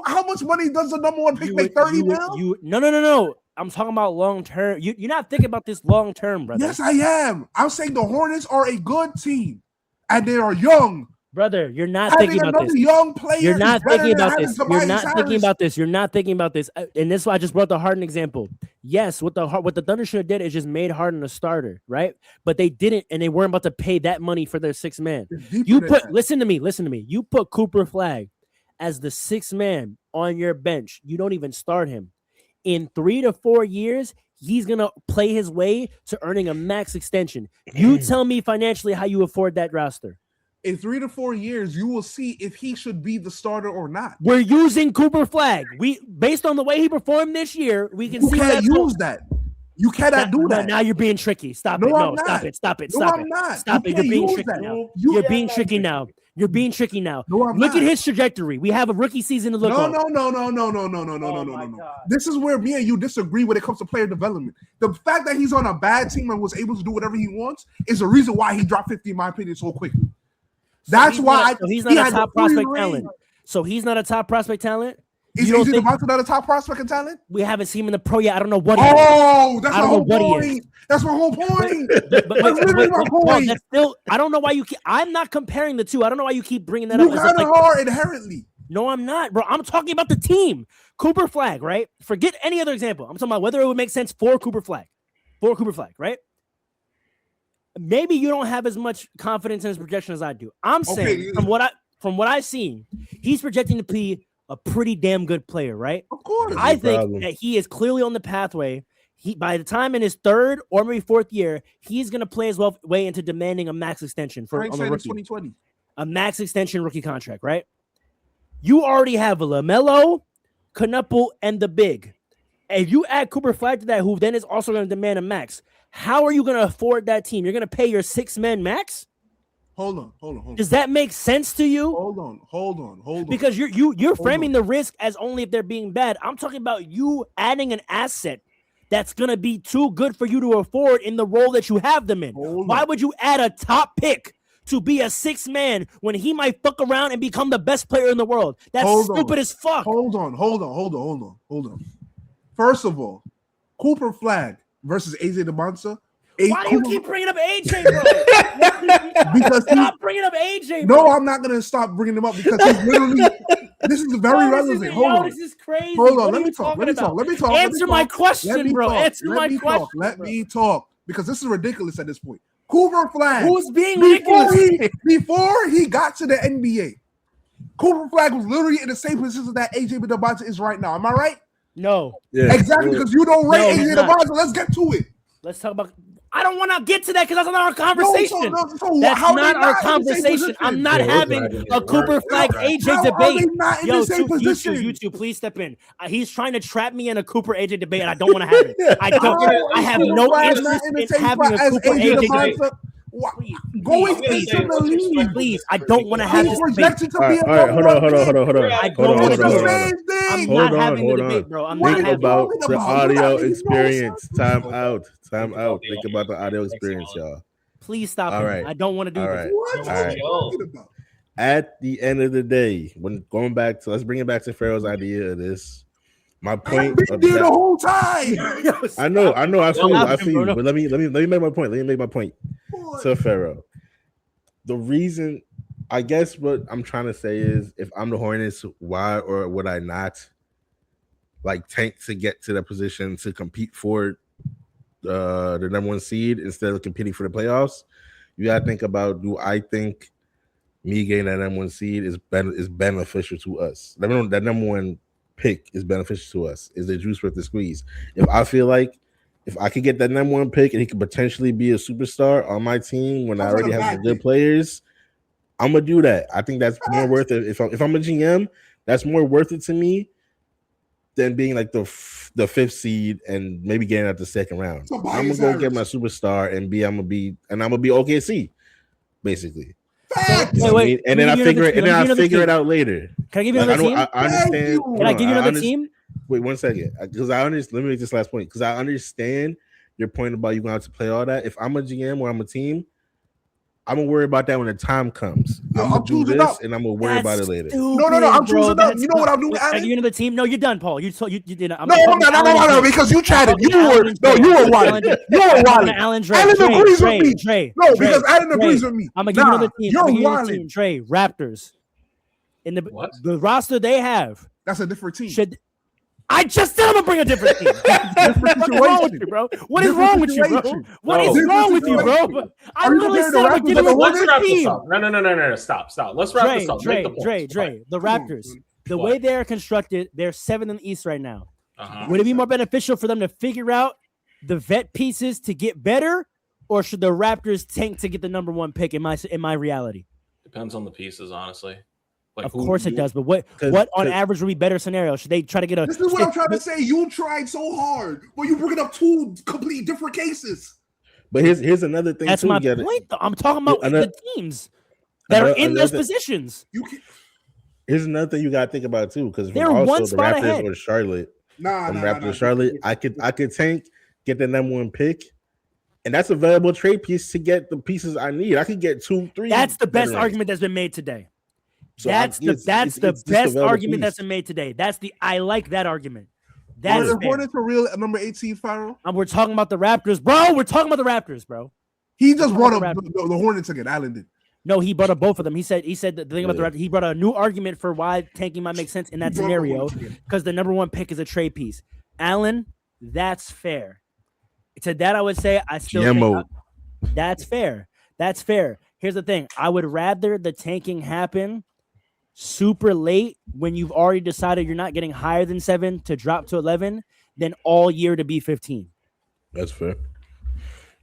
How much money does the number one pick make? 30 mil? No. I'm talking about long term. You're not thinking about this long term, brother. Yes, I am. I'm saying the Hornets are a good team, and they are young. Brother, you're not thinking about this. Young player. You're not thinking about this. You're not thinking about this. You're not thinking about this. And this is why I just brought the Harden example. Yes, what the Thunder should have did is just made Harden a starter, right? But they didn't, and they weren't about to pay that money for their sixth man. Listen to me. You put Cooper Flag as the sixth man on your bench. You don't even start him. In 3 to 4 years, he's gonna play his way to earning a max extension. You tell me financially how you afford that roster. In 3 to 4 years, you will see if he should be the starter or not. We're using Cooper Flag. Based on the way he performed this year, we can see that. You cannot do that. Now you're being tricky. Stop it. Stop it. I'm not. Stop it. You're being tricky now. You're being tricky now. You're being tricky now. Look at his trajectory. We have a rookie season to look on. No. This is where me and you disagree when it comes to player development. The fact that he's on a bad team and was able to do whatever he wants is the reason why he dropped 50, in my opinion, so quickly. That's why he's not a top prospect talent. So he's not a top prospect talent. Is AJ DeMonte not a top prospect and talent? We haven't seen him in the pro yet. I don't know what he is. Oh, that's my whole point. That's my whole point. That's literally my point. That's still, I don't know why you keep, I'm not comparing the two. I don't know why you keep bringing that up. You kind of are inherently. No, I'm not, bro. I'm talking about the team. Cooper Flag, right? Forget any other example. I'm talking about whether it would make sense for Cooper Flag. Right? Maybe you don't have as much confidence in his projection as I do. I'm saying from what I've seen, he's projecting to be a pretty damn good player, right? Of course. I think that he is clearly on the pathway. By the time in his third or maybe fourth year, he's going to play his way into demanding a max extension on a rookie. 2020. A max extension rookie contract, right? You already have a LaMelo, Knuppel, and the big. And if you add Cooper Flag to that, who then is also going to demand a max, how are you going to afford that team? You're going to pay your six-man max? Hold on. Does that make sense to you? Hold on. Because you're framing the risk as only if they're being bad. I'm talking about you adding an asset that's going to be too good for you to afford in the role that you have them in. Why would you add a top pick to be a sixth man when he might fuck around and become the best player in the world? That's stupid as fuck. Hold on. First of all, Cooper Flag versus AJ DeMonte. Why do you keep bringing up AJ, bro? Because stop bringing up AJ, bro. No, I'm not going to stop bringing him up because he's literally this is very relevant. Hold on. This is crazy. Hold on. Let me talk. Answer my question, bro. Answer my question. Let me talk because this is ridiculous at this point. Cooper Flag. Who's being ridiculous? Before he got to the NBA, Cooper Flag was literally in the same position that AJ DeMonte is right now. Am I right? No. Yeah, exactly, because you don't rate AJ DeMonte. Let's get to it. Let's talk about. I don't want to get to that because that's not our conversation. That's not our conversation. I'm not having a Cooper Flag AJ debate. Yo, you two, please step in. He's trying to trap me in a Cooper AJ debate, and I don't want to have it. I have no interest in having a Cooper AJ debate. Going into the league, please. I don't want to have this debate. All right, hold on. I don't want to do this. I'm not having the debate, bro. I'm not having about the audio experience. Time out. Think about the audio experience, y'all. Please stop. All right. I don't want to do this. All right. At the end of the day, when going back to, let's bring it back to Pharaoh's idea of this. My point. I've been there the whole time. I know. I feel you. But let me make my point. Let me make my point to Pharaoh. The reason, I guess, what I'm trying to say is, if I'm the Hornets, why or would I not like tank to get to that position to compete for the number one seed instead of competing for the playoffs? You gotta think about, do I think me getting that number one seed is beneficial to us? That number one pick is beneficial to us. Is the juice worth the squeeze? If I feel like if I could get that number one pick and he could potentially be a superstar on my team when I already have some good players, I'm gonna do that. I think that's more worth it. If I'm a GM, that's more worth it to me than being like the fifth seed and maybe getting out the second round. I'm gonna go get my superstar and I'm gonna be OKC, basically. Wait, and then I figure it out later. Can I give you another team? I understand. Can I give you another team? Wait 1 second, because I understand. Let me make this last point because I understand your point about you going to have to play all that. If I'm a GM or I'm a team, I'm gonna worry about that when the time comes. Yo, I'm gonna do choosing this, up. and I'm gonna worry about it later. No, I'm choosing up. You know what I'm doing, Are Alan? you into the team? No, you're done, Paul. You did. No, because you chatted. You were wild. You were wild. Alan agrees with me. Trey, No, because Alan agrees with me. I'm gonna give you another team. You're wild. Trey, Raptors. In the roster they have. That's a different team. I just said I'm gonna bring a different team. What's wrong with you, bro? What is wrong with you, bro? What is wrong with you, bro? I literally said I'm gonna give you a different team. No. Stop. Let's wrap this up. Dre, the Raptors. The way they are constructed, they're 7th in the East right now. Would it be more beneficial for them to figure out the vet pieces to get better, or should the Raptors tank to get the number 1 pick? In my reality, depends on the pieces, honestly. Like, of course it does, but what on average would be better scenario? Should they try to get a? This is what I'm trying to say. You tried so hard, but you bringing up 2 complete different cases. But here's another thing. That's my point. Though. I'm talking about the teams that are in those positions. Here's another thing you got to think about too, because they're one spot Raptors ahead. Or Charlotte. Raptors, Charlotte. I could tank, get the number 1 pick. And that's a valuable trade piece to get the pieces I need. I could get 2, 3. That's the best argument that's been made today. So that's the best argument that's been made today. I like that argument. That's the Hornets for real at number 18, Pharaoh. We're talking about the Raptors, bro. We're talking about the Raptors, bro. He just brought up the Hornets again. Allen did. No, he brought up both of them. He said the thing about the Raptors. He brought a new argument for why tanking might make sense in that scenario because the number 1 pick is a trade piece. Allen, that's fair. To that, I would say I still think that's fair. That's fair. Here's the thing. I would rather the tanking happen super late when you've already decided you're not getting higher than 7 to drop to 11 than all year to be 15. That's fair.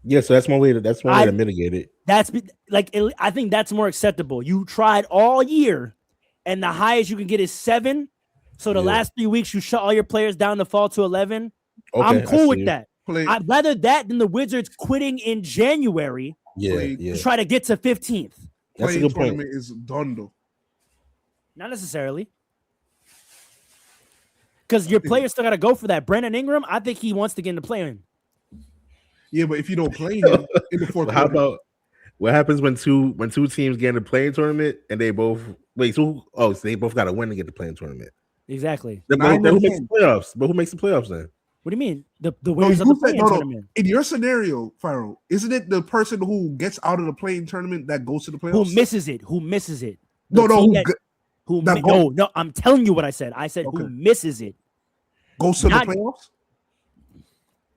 Yeah, so that's one way to mitigate it. That's like I think that's more acceptable. You tried all year, and the highest you can get is 7. So the last 3 weeks you shut all your players down to fall to 11. Okay, I'm cool with that. I'd rather that than the Wizards quitting in January. To try to get to 15th. That's a good point. Is done though. Not necessarily. Because your players still got to go for that. Brandon Ingram, I think he wants to get into play-in. Yeah, but if you don't play him in the 4th how about what happens when two teams get in the play-in tournament and they both they both got to win to get the play-in tournament? Exactly. Who makes the playoffs? But who makes the playoffs then? What do you mean? The winners of the play-in tournament. In your scenario, Pharaoh, isn't it the person who gets out of the play-in tournament that goes to the playoffs? Who misses it? No, I'm telling you what I said. I said who misses it. Goes to the playoffs?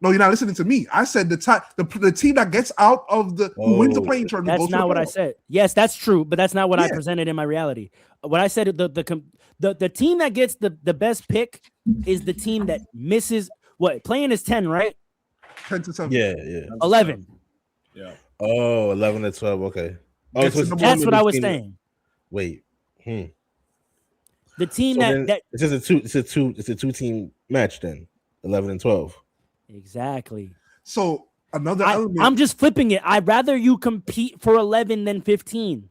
No, you're not listening to me. I said the team that gets out of who wins the play-in tournament. That's not what I said. Yes, that's true, but that's not what I presented in my reality. What I said, the team that gets the best pick is the team that misses. What play-in is 10, right? 10 to 7. Yeah. 11. Yeah. Oh, 11 to 12. Okay. Oh, so that's what I was saying. Wait. The team it's a 2-team match then. 11 and 12. Exactly. So another element. I'm just flipping it. I'd rather you compete for 11 than 15.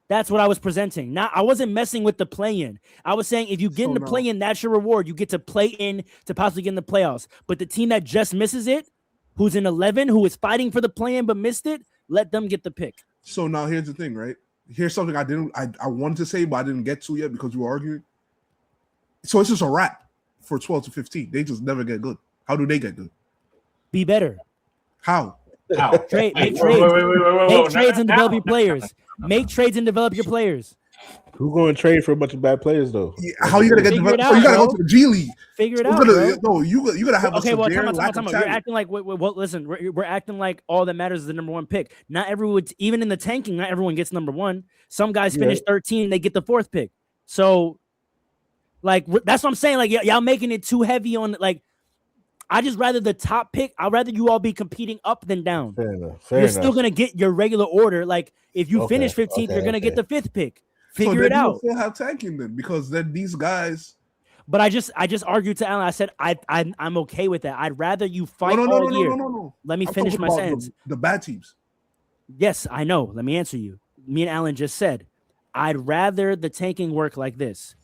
That's what I was presenting. Now, I wasn't messing with the play-in. I was saying if you get in the play-in, that's your reward. You get to play in to possibly get in the playoffs. But the team that just misses it, who's in 11, who is fighting for the play-in but missed it, let them get the pick. So now here's the thing, right? Here's something I wanted to say, but I didn't get to yet because we were arguing. So it's just a wrap for 12 to 15. They just never get good. How do they get good? Be better. How? Make trades and develop your players. Make trades and develop your players. Who's going to trade for a bunch of bad players though? Yeah, how you gonna get developed? You gotta go to the G League. Figure it out. You gotta have a severe lack of talent. You're acting like listen. We're acting like all that matters is the number 1 pick. Not everyone, even in the tanking, not everyone gets number 1. Some guys finish 13, they get the 4th pick. So, like that's what I'm saying. Like y'all making it too heavy on like. I just rather the top pick. I'd rather you all be competing up than down. Fair enough. You're still gonna get your regular order. Like if you finish 15th, you're gonna get the 5th pick. Figure it out. Still have tanking then, because then these guys. But I just argued to Alan. I said I'm okay with that. I'd rather you fight all year. No. Let me finish my sentence. The bad teams. Yes, I know. Let me answer you. Me and Alan just said, I'd rather the tanking work like this.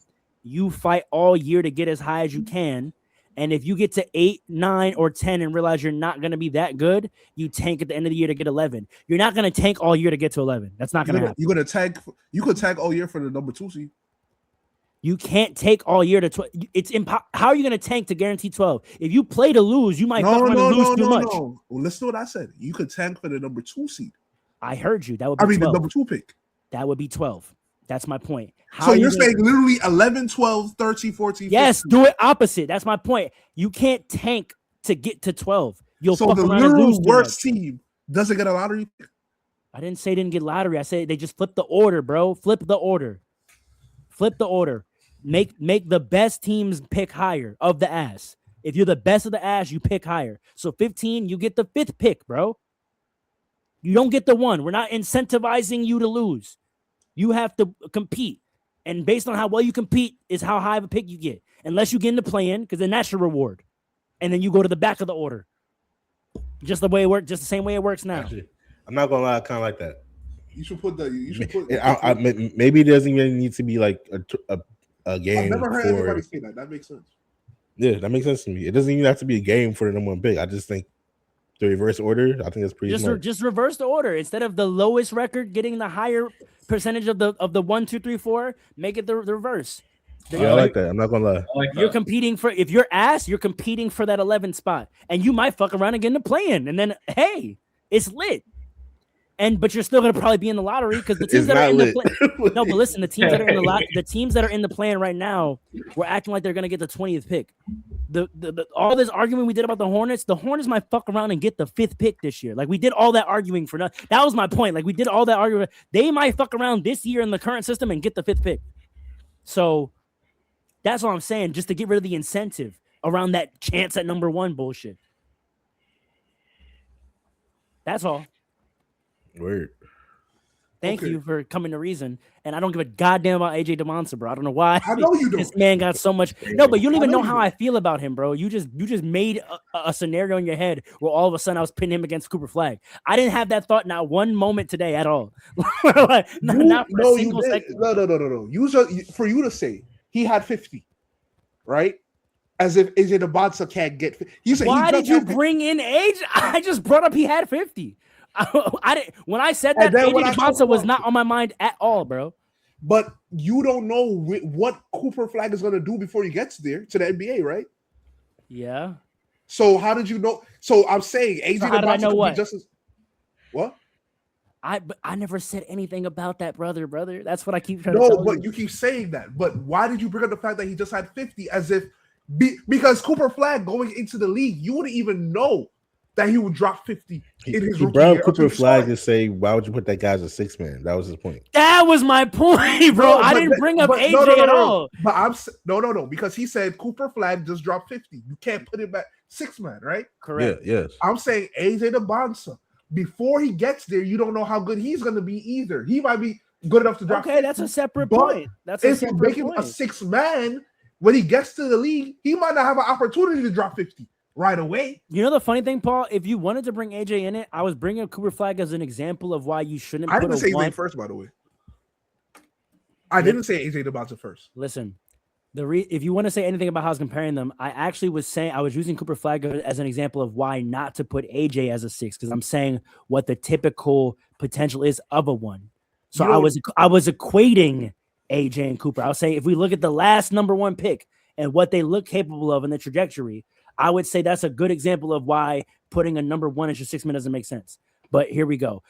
you fight all year to get as high as you can. And if you get to 8, 9, or 10 and realize you're not going to be that good, you tank at the end of the year to get 11. You're not going to tank all year to get to 11. That's not going to happen. You're going to tank. You could tank all year for the number 2 seed. You can't take all year to 12. It's how are you going to tank to guarantee 12? If you play to lose, you might lose too much. Well, listen to what I said. You could tank for the number 2 seed. I heard you. That would be 12. The number 2 pick. That would be 12. That's my point. So you're saying literally 11, 12, 13, 14, 15. Yes, do it opposite. That's my point. You can't tank to get to 12. You'll so fuck the around and lose worst team doesn't get a lottery pick? I didn't say didn't get lottery. I said they just flip the order, bro. Flip the order. Make the best teams pick higher of the ass. If you're the best of the ass, you pick higher. So 15, you get the 5th pick, bro. You don't get the 1. We're not incentivizing you to lose. You have to compete. And based on how well you compete is how high of a pick you get. Unless you get into play-in, because then that's your reward. And then you go to the back of the order. Just the way it works, just the same way it works now. Actually, I'm not gonna lie, I kind of like that. You should put that. Maybe it doesn't even need to be like a game. I've never heard anybody say that. That makes sense. Yeah, that makes sense to me. It doesn't even have to be a game for the number 1 pick. I just think the reverse order, I think that's pretty smart. Just reverse the order. Instead of the lowest record getting the higher percentage of the 1, 2, 3, 4, make it the reverse. Yeah, I like that. I'm not gonna lie. You're competing for, if you're ass, you're competing for that 11 spot, and you might fuck around and get in the play-in, and then hey, it's lit. But you're still gonna probably be in the lottery because the teams that are in the play. No, but listen, the teams that are in the teams that are in the play-in right now, we're acting like they're gonna get the 20th pick. The all this argument we did about the Hornets might fuck around and get the 5th pick this year. Like we did all that arguing for nothing. That was my point. Like we did all that argument. They might fuck around this year in the current system and get the 5th pick. So that's what I'm saying, just to get rid of the incentive around that chance at number 1 bullshit. That's all. Word. Thank you for coming to reason. And I don't give a goddamn about AJ DeMonsa, bro. I don't know why. I know you don't. This man got so much. No, but you don't even know how I feel about him, bro. You just made a scenario in your head where all of a sudden I was pinning him against Cooper Flag. I didn't have that thought not one moment today at all. not for a single second. No. For you to say he had 50, right? As if AJ DeMonsa can't get 50. You said why did you bring in AJ? I just brought up he had 50. I didn't. When I said that, AJ DeMonsa was not on my mind at all, bro. But you don't know what Cooper Flag is going to do before he gets there to the NBA, right? Yeah. So how did you know? So I'm saying AJ DeMonsa know what? Just as what? I never said anything about that, brother. That's what I keep trying to tell you. No, but you keep saying that. But why did you bring up the fact that he just had 50 as if because Cooper Flag going into the league, you wouldn't even know that he would drop 50 in his rookie year. Cooper Flag to say, why would you put that guy as a 6 man? That was his point. That was my point, bro. I didn't bring up AJ at all. But I'm no, because he said Cooper Flag just dropped 50. You can't put him at 6 man, right? Correct. Yeah, yes. I'm saying AJ DeMonsa, before he gets there, you don't know how good he's going to be either. He might be good enough to drop. Okay, 50, that's a separate point. That's a separate point. If you make him a 6 man, when he gets to the league, he might not have an opportunity to drop 50. Right away. You know the funny thing, Paul? If you wanted to bring AJ in it, I was bringing up Cooper Flag as an example of why you shouldn't. I didn't say his name first, by the way. I didn't say AJ DeMonsa first. Listen, if you want to say anything about how I was comparing them, I actually was saying I was using Cooper Flag as an example of why not to put AJ as a 6 because I'm saying what the typical potential is of a 1. So I was equating AJ and Cooper. I was saying if we look at the last number 1 pick and what they look capable of in the trajectory, I would say that's a good example of why putting a number 1 as your 6 man doesn't make sense. But here we go.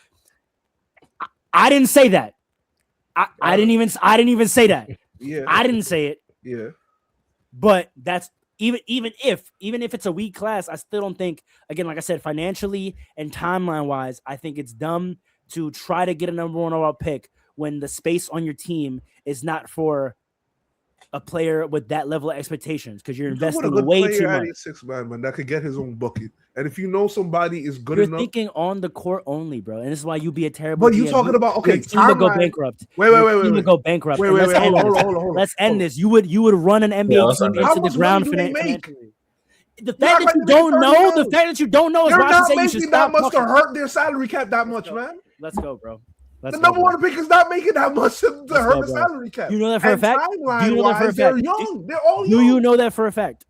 I didn't say that. I didn't even say that. Yeah. I didn't say it. Yeah. But that's even if it's a weak class, I still don't think, again, like I said, financially and timeline wise, I think it's dumb to try to get a number 1 overall pick when the space on your team is not for a player with that level of expectations because you're investing way too much. 6 man that could get his own bucket, and if you know somebody is good you're enough, thinking on the court only, bro, and this is why you be a terrible. But you talking about team would go bankrupt. Wait. Would go bankrupt. Hold on. Let's end this. You would run an NBA team into the ground financially. The fact that you don't know, is why I say you should stop that much to hurt their salary cap that much, man. Let's go, bro. The number one pick is not making that much to hurt the salary cap. You know that for a fact? Do you know that for a fact? They're young. They're all young. Do you know that for a fact?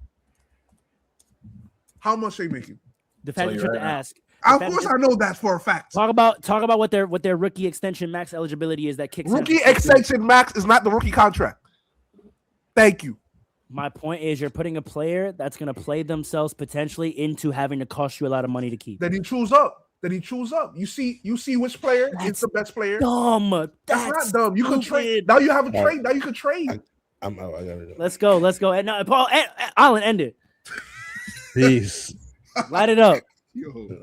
How much they making? The fact that you have to ask. Of course, I know that for a fact. Talk about what their rookie extension max eligibility is that kicks. Rookie extension max is not the rookie contract. Thank you. My point is, you're putting a player that's going to play themselves potentially into having to cost you a lot of money to keep. That he chews up. You see which player is the best player. Dumb. That's not dumb. You can trade. Now you have a trade. Now you can trade. I'm out. I got it. Let's go. And now, Paul, Alan, end it. Peace. Light it up. Yo. Come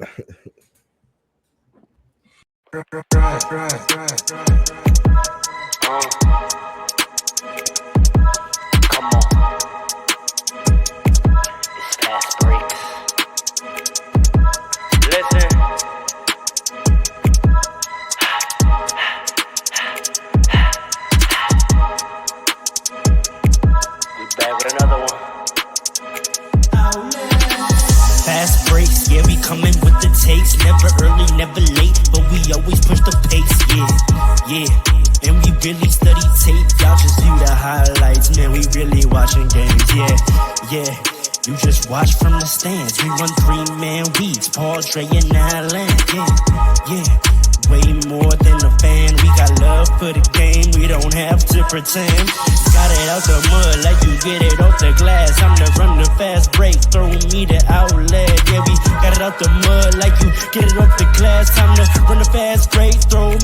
on. It's Fastbreaks. Listen. We back with another one. Fast breaks, yeah, we coming with the takes. Never early, never late, but we always push the pace, yeah. And we really study tape, y'all just view the highlights. Man, we really watching games, yeah. You just watch from the stands. We run 3-man weeks, Paul, Dre, and Allen, yeah. Way more than a fan. We got love for the game. We don't have to pretend. Got it out the mud like you get it off the glass. I'm to run the fast break. Throw me the outlet. Yeah, we got it out the mud like you get it off the glass. Time to run the fast break. Throw